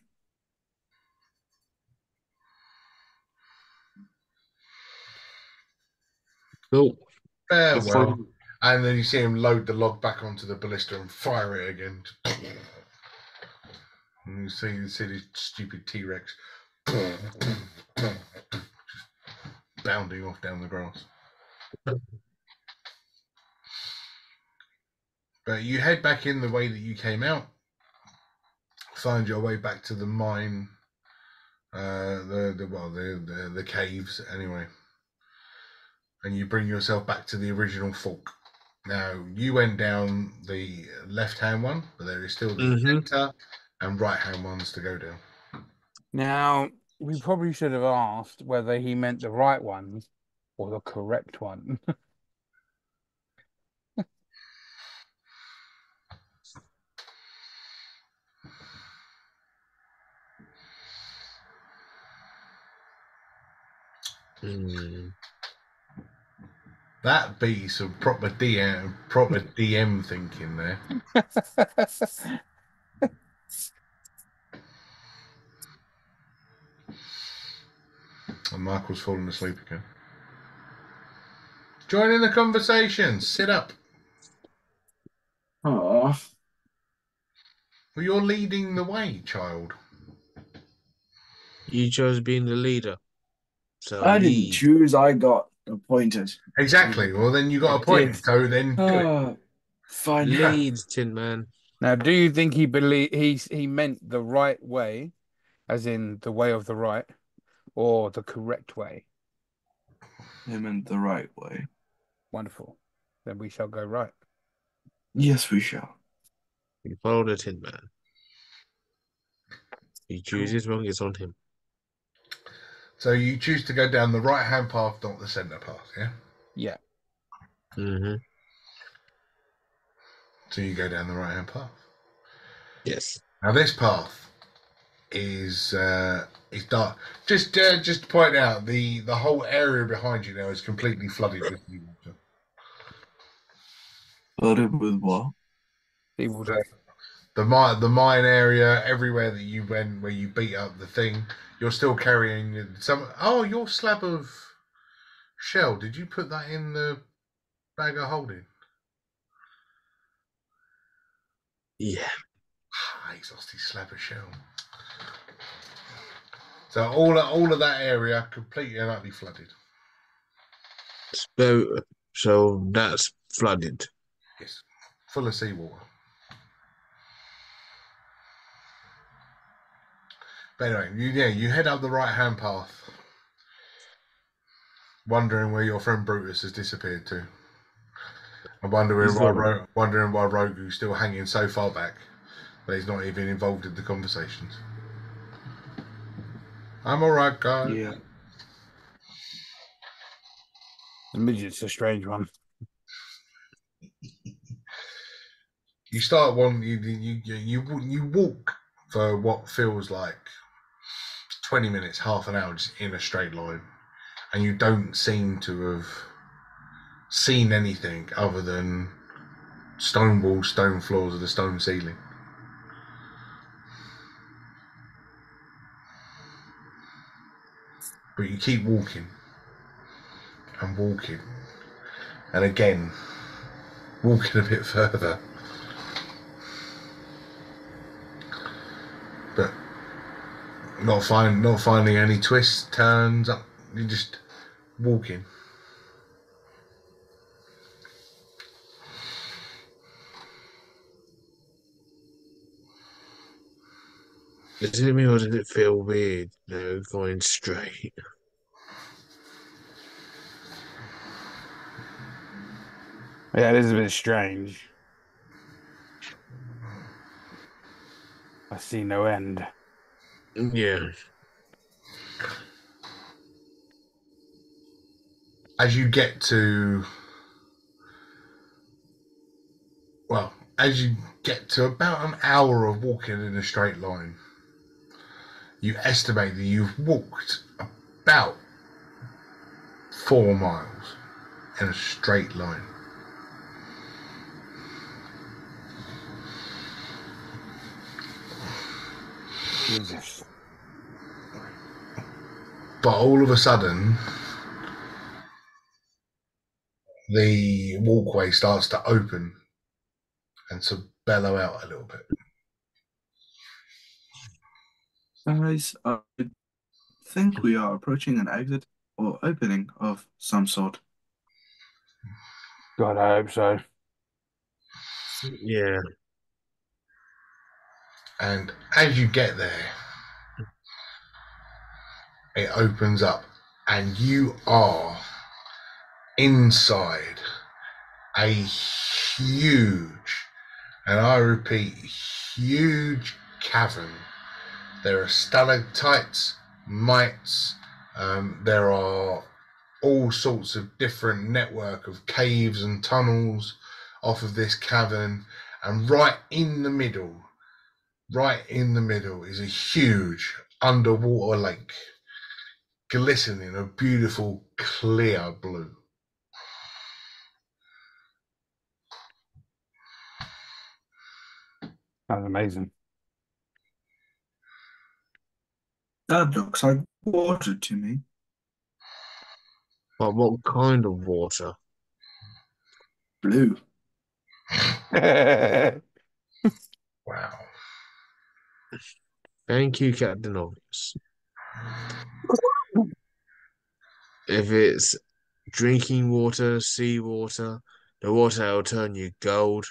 Cool. Farewell. And then you see him load the log back onto the ballista and fire it again. And you see this stupid T-Rex bounding off down the grass. But you head back in the way that you came out, find your way back to the mine, the caves anyway, and you bring yourself back to the original fork. Now you went down the left-hand one, but there is still the center and right-hand ones to go down. Now, we probably should have asked whether he meant the right one or the correct one. That be some proper DM thinking there. And Michael's fallen asleep again. Join in the conversation. Sit up. Oh, Well, you're leading the way, child. You chose being the leader. So I didn't lead. choose. I got appointed. Exactly. Well, then you got a point. So then do it. Oh, fine. Lead, Tin Man. Now, do you think he meant the right way, as in the way of the right, or the correct way? Him in the right way. Wonderful. Then we shall go right. Yes, we shall. You follow the Tin Man. He chooses wrong, it's on him. So you choose to go down the right-hand path, not the center path, yeah? Yeah. Mm-hmm. So you go down the right-hand path. Yes. Now this path is dark. Just to point out, the whole area behind you now is completely flooded with seawater. Flooded with what? Seawater. The mine area, everywhere that you went, where you beat up the thing, you're still carrying some. Oh, your slab of shell. Did you put that in the bag of holding? Yeah. He's lost his slab of shell. So all of that area completely and utterly flooded. So that's flooded. Yes, full of seawater. But anyway, you head up the right-hand path, wondering where your friend Brutus has disappeared to. I'm wondering why Rogue's still hanging so far back that he's not even involved in the conversations. I'm alright, guys. Yeah. The midget's a strange one. You start one. You walk for what feels like 20 minutes, half an hour, just in a straight line, and you don't seem to have seen anything other than stone walls, stone floors, and a stone ceiling. But you keep walking and walking, and again walking a bit further. But not finding any twists, turns up. You're just walking. Does it mean or does it feel weird, going straight? Yeah, it is a bit strange. I see no end. Yeah. As you get to about an hour of walking in a straight line, you estimate that you've walked about 4 miles in a straight line. Jesus. But all of a sudden, the walkway starts to open and to bellow out a little bit. Guys, I think we are approaching an exit or opening of some sort. God, I hope so. Yeah. And as you get there, it opens up, and you are inside a huge, and I repeat, huge cavern. There are stalactites, mites, there are all sorts of different network of caves and tunnels off of this cavern, and right in the middle is a huge underwater lake, glistening a beautiful clear blue. That's amazing. That looks like water to me. But what kind of water? Blue. Wow. Thank you, Captain Obvious. If it's drinking water, seawater, the water will turn you gold.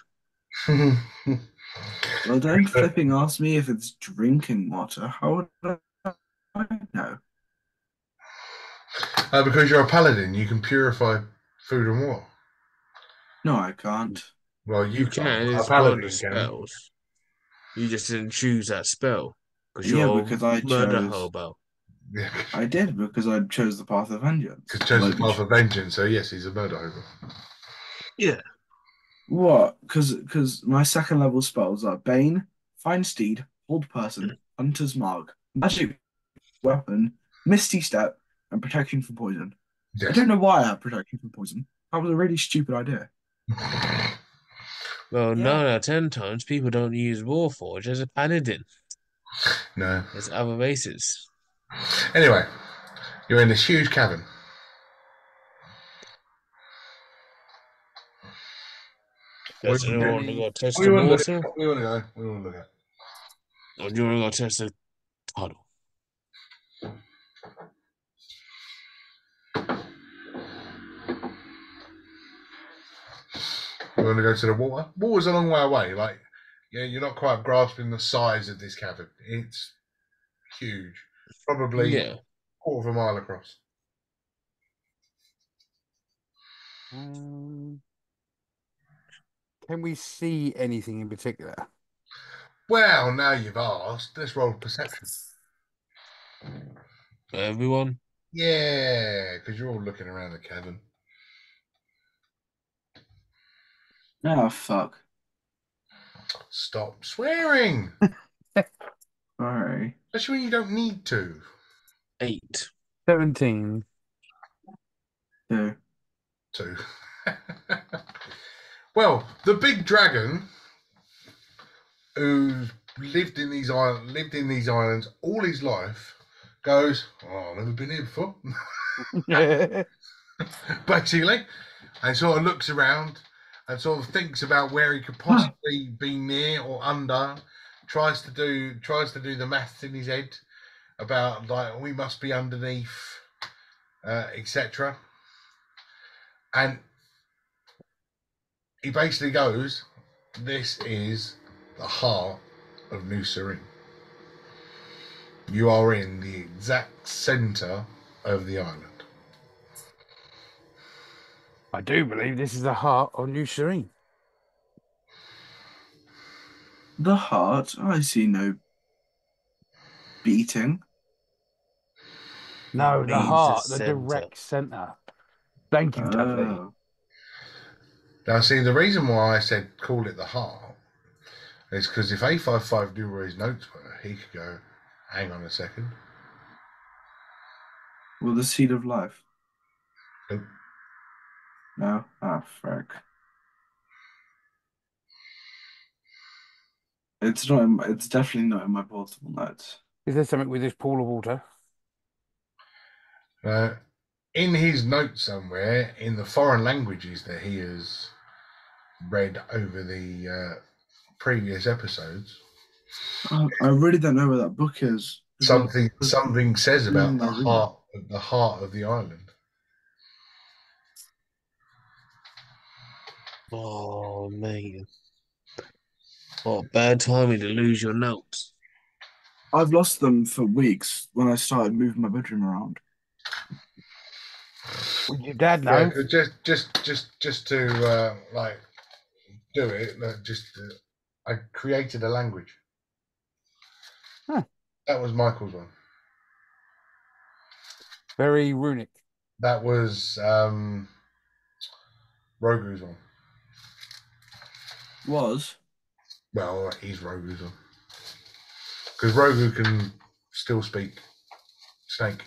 Well, don't flipping ask me if it's drinking water. How would I know? Because you're a paladin, you can purify food and water. No, I can't. Well, You can't. can, A it's one of the paladin can. spells. You just didn't choose that spell because Yeah, you're because a I murder chose. hobo. Yeah, I did because I chose the path of vengeance. because chose the Like, path of vengeance, so yes, he's a murder hobo. Yeah. what? Because my second level spells are Bane, Find Steed, Hold Person, Hunter's Mark, Magic Weapon, Misty Step, and Protection from Poison. I Yes. don't know why I have Protection from Poison. That was a really stupid idea. Well, Yeah. 9 out of 10 times people don't use Warforge as a paladin. No. There's other races. Anyway, you're in this huge cavern. Does Where- anyone want to go test Where the do you want water? to go? Where do you want to go? Where do you want to look at? Or do you want to go test the tunnel? You want to go to the water? Water's a long way away. Like, yeah, you're not quite grasping the size of this cavern. It's huge, probably Yeah. quarter of a mile across. Can we see anything in particular? Well, now you've asked, let's roll perception. Everyone? Yeah, because you're all looking around the cavern. Oh, fuck. Stop swearing, Sorry. especially when you don't need to. 8. 17. No. To. Well, the big dragon who lived in these islands all his life goes, oh, I've never been here before. Basically, and sort of looks around and sort of thinks about where he could possibly be near or under. Tries to do the maths in his head about like we must be underneath, etc. And he basically goes, "This is the heart of New Serene. You are in the exact center of the island." I do believe this is the heart of New Serene. The heart? I see no beating. No, the Means heart, the center. direct center. Thank you, Dudley. Oh. Now, see, the reason why I said call it the heart is because if A55 knew where his notes were, he could go, hang on a second. Well, the seed of life. Nope. No? Ah, frick. It's not. It's definitely not in my portable notes. Is there something with this pool of water? In his notes somewhere, in the foreign languages that he has read over the previous episodes, I really don't know where that book is. something says about my room. the heart of the island. Oh, man. Oh, bad timing to lose your notes. I've lost them for weeks when I started moving my bedroom around. Would your dad Yeah, know? just to like do it. I created a language. Huh. That was Michael's one. Very runic. That was Rogu's one. Was? Well, he's Rogu's one because Rogu can still speak snake.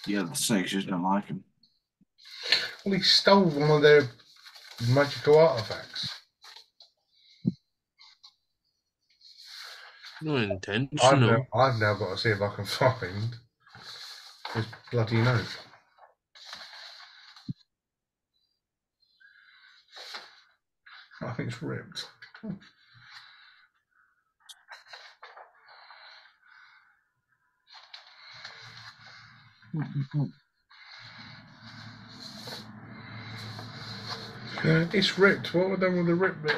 Yeah, the snakes just don't like him. Well, he stole one of their magical artifacts. Not intentional. I've now got to see if I can find his bloody note. I think it's ripped. It's ripped. What were done with the rip bit?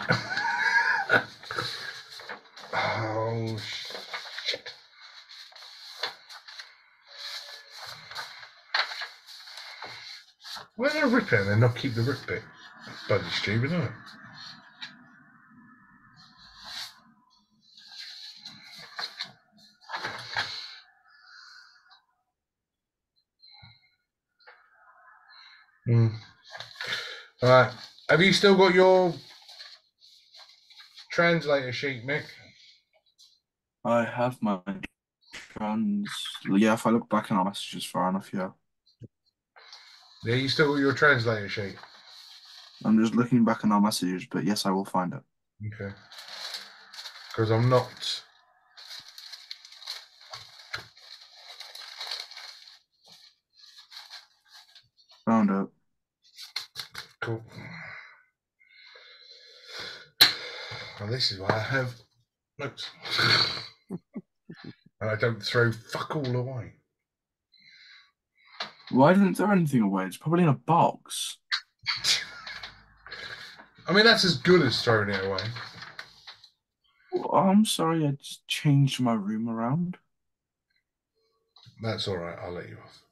Oh shit! Why don't I rip it and then not keep the rip bit? Bloody stupid, isn't it? All right. Have you still got your translator sheet, Mick? I have my Yeah, if I look back in our messages far enough, yeah. Yeah, you still got your translator sheet. I'm just looking back in our messages, but yes, I will find it. Okay. Because I'm not. Found it. Cool. Well, this is why I have notes. And I don't throw fuck all away. Why didn't throw anything away? It's probably in a box. I mean, that's as good as throwing it away. Oh, I'm sorry, I just changed my room around. That's all right. I'll let you off.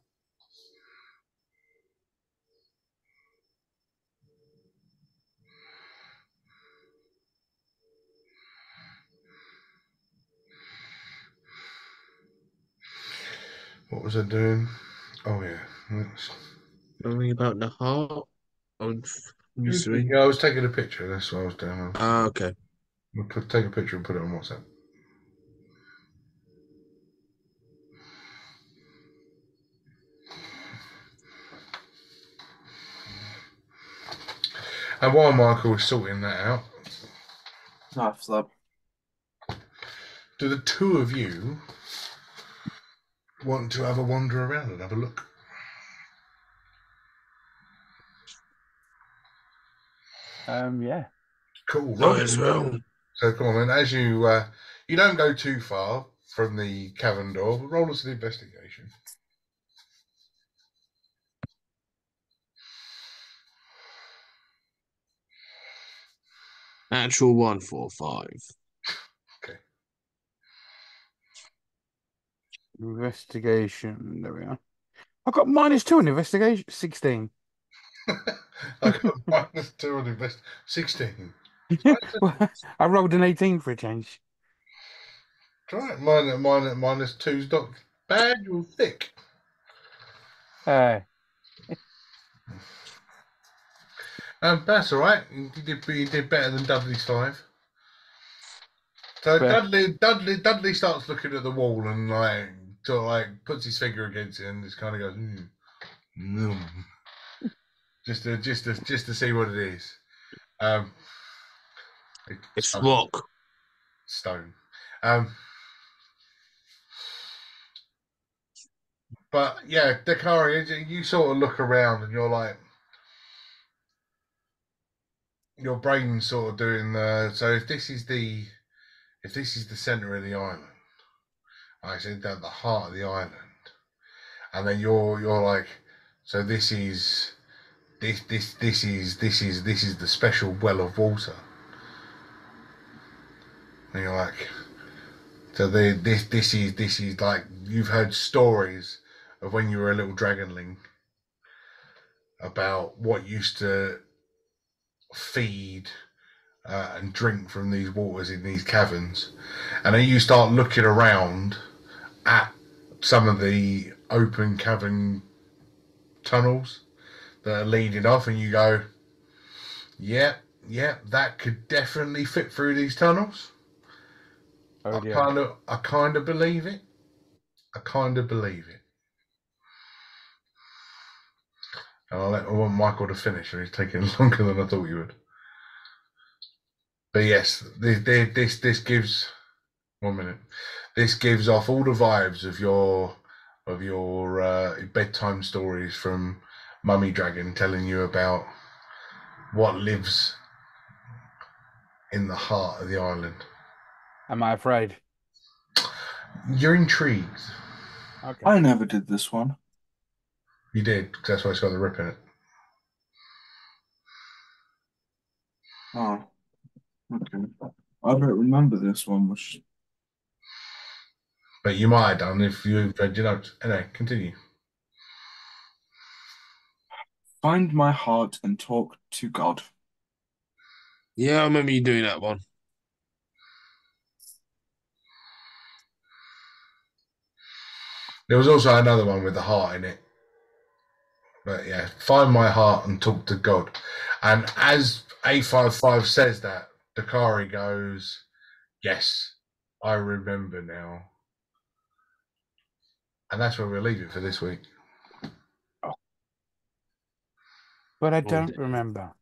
What was I doing? Oh, yeah. Something about the heart of mystery. Yeah, I was taking a picture. That's what I was doing. Ah, okay. I'll take a picture and put it on WhatsApp. And while Michael was sorting that out, After that, do the two of you want to have a wander around and have a look? Yeah. Cool. Might as well. So come on, then. As you you don't go too far from the cavern door, but roll us an investigation. Actual 145. Okay. Investigation. There we are. I got -2 in investigation. 16. I got -2 on invest 16. Well, I rolled an 18 for a change. Right, -2's not bad. You're thick. That's all right. You did better than Dudley's 5. So Fair. Dudley starts looking at the wall and sort of like puts his finger against it and just kind of goes, just to see what it is. It's rock. Stone. But yeah, Dakari, you sort of look around and you're like, your brain's sort of doing so if this is the center of the island, I said that the heart of the island, and then you're like, so this is the special well of water. And you're like, so this is like, you've heard stories of when you were a little dragonling about what used to feed and drink from these waters in these caverns, and then you start looking around at some of the open cavern tunnels that are leading off, and you go, yeah, that could definitely fit through these tunnels. Oh I dear. kind of believe it. I kind of believe it. And I want Michael to finish, and he's taking longer than I thought he would. But yes, this gives 1 minute. This gives off all the vibes of your bedtime stories from Mummy Dragon, telling you about what lives in the heart of the island. Am I afraid? You're intrigued. Okay. I never did this one. You did, because that's why it's got the rip in it. Oh, okay. I don't remember this one, which But you might have done if you read your notes. Anyway, continue. find my heart and talk to God. Yeah, I remember you doing that one. There was also another one with the heart in it. But yeah, find my heart and talk to God. And as 855 says that, Dakari goes, yes, I remember now. And that's where we'll leave it for this week. But I don't remember.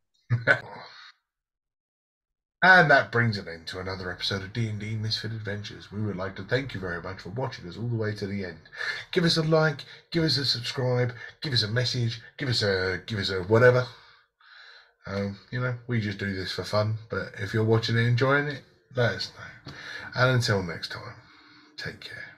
And that brings an end to another episode of D&D Misfit Adventures. We would like to thank you very much for watching us all the way to the end. Give us a like, give us a subscribe, give us a message, give us a whatever. We just do this for fun. But if you're watching and enjoying it, let us know. And until next time, take care.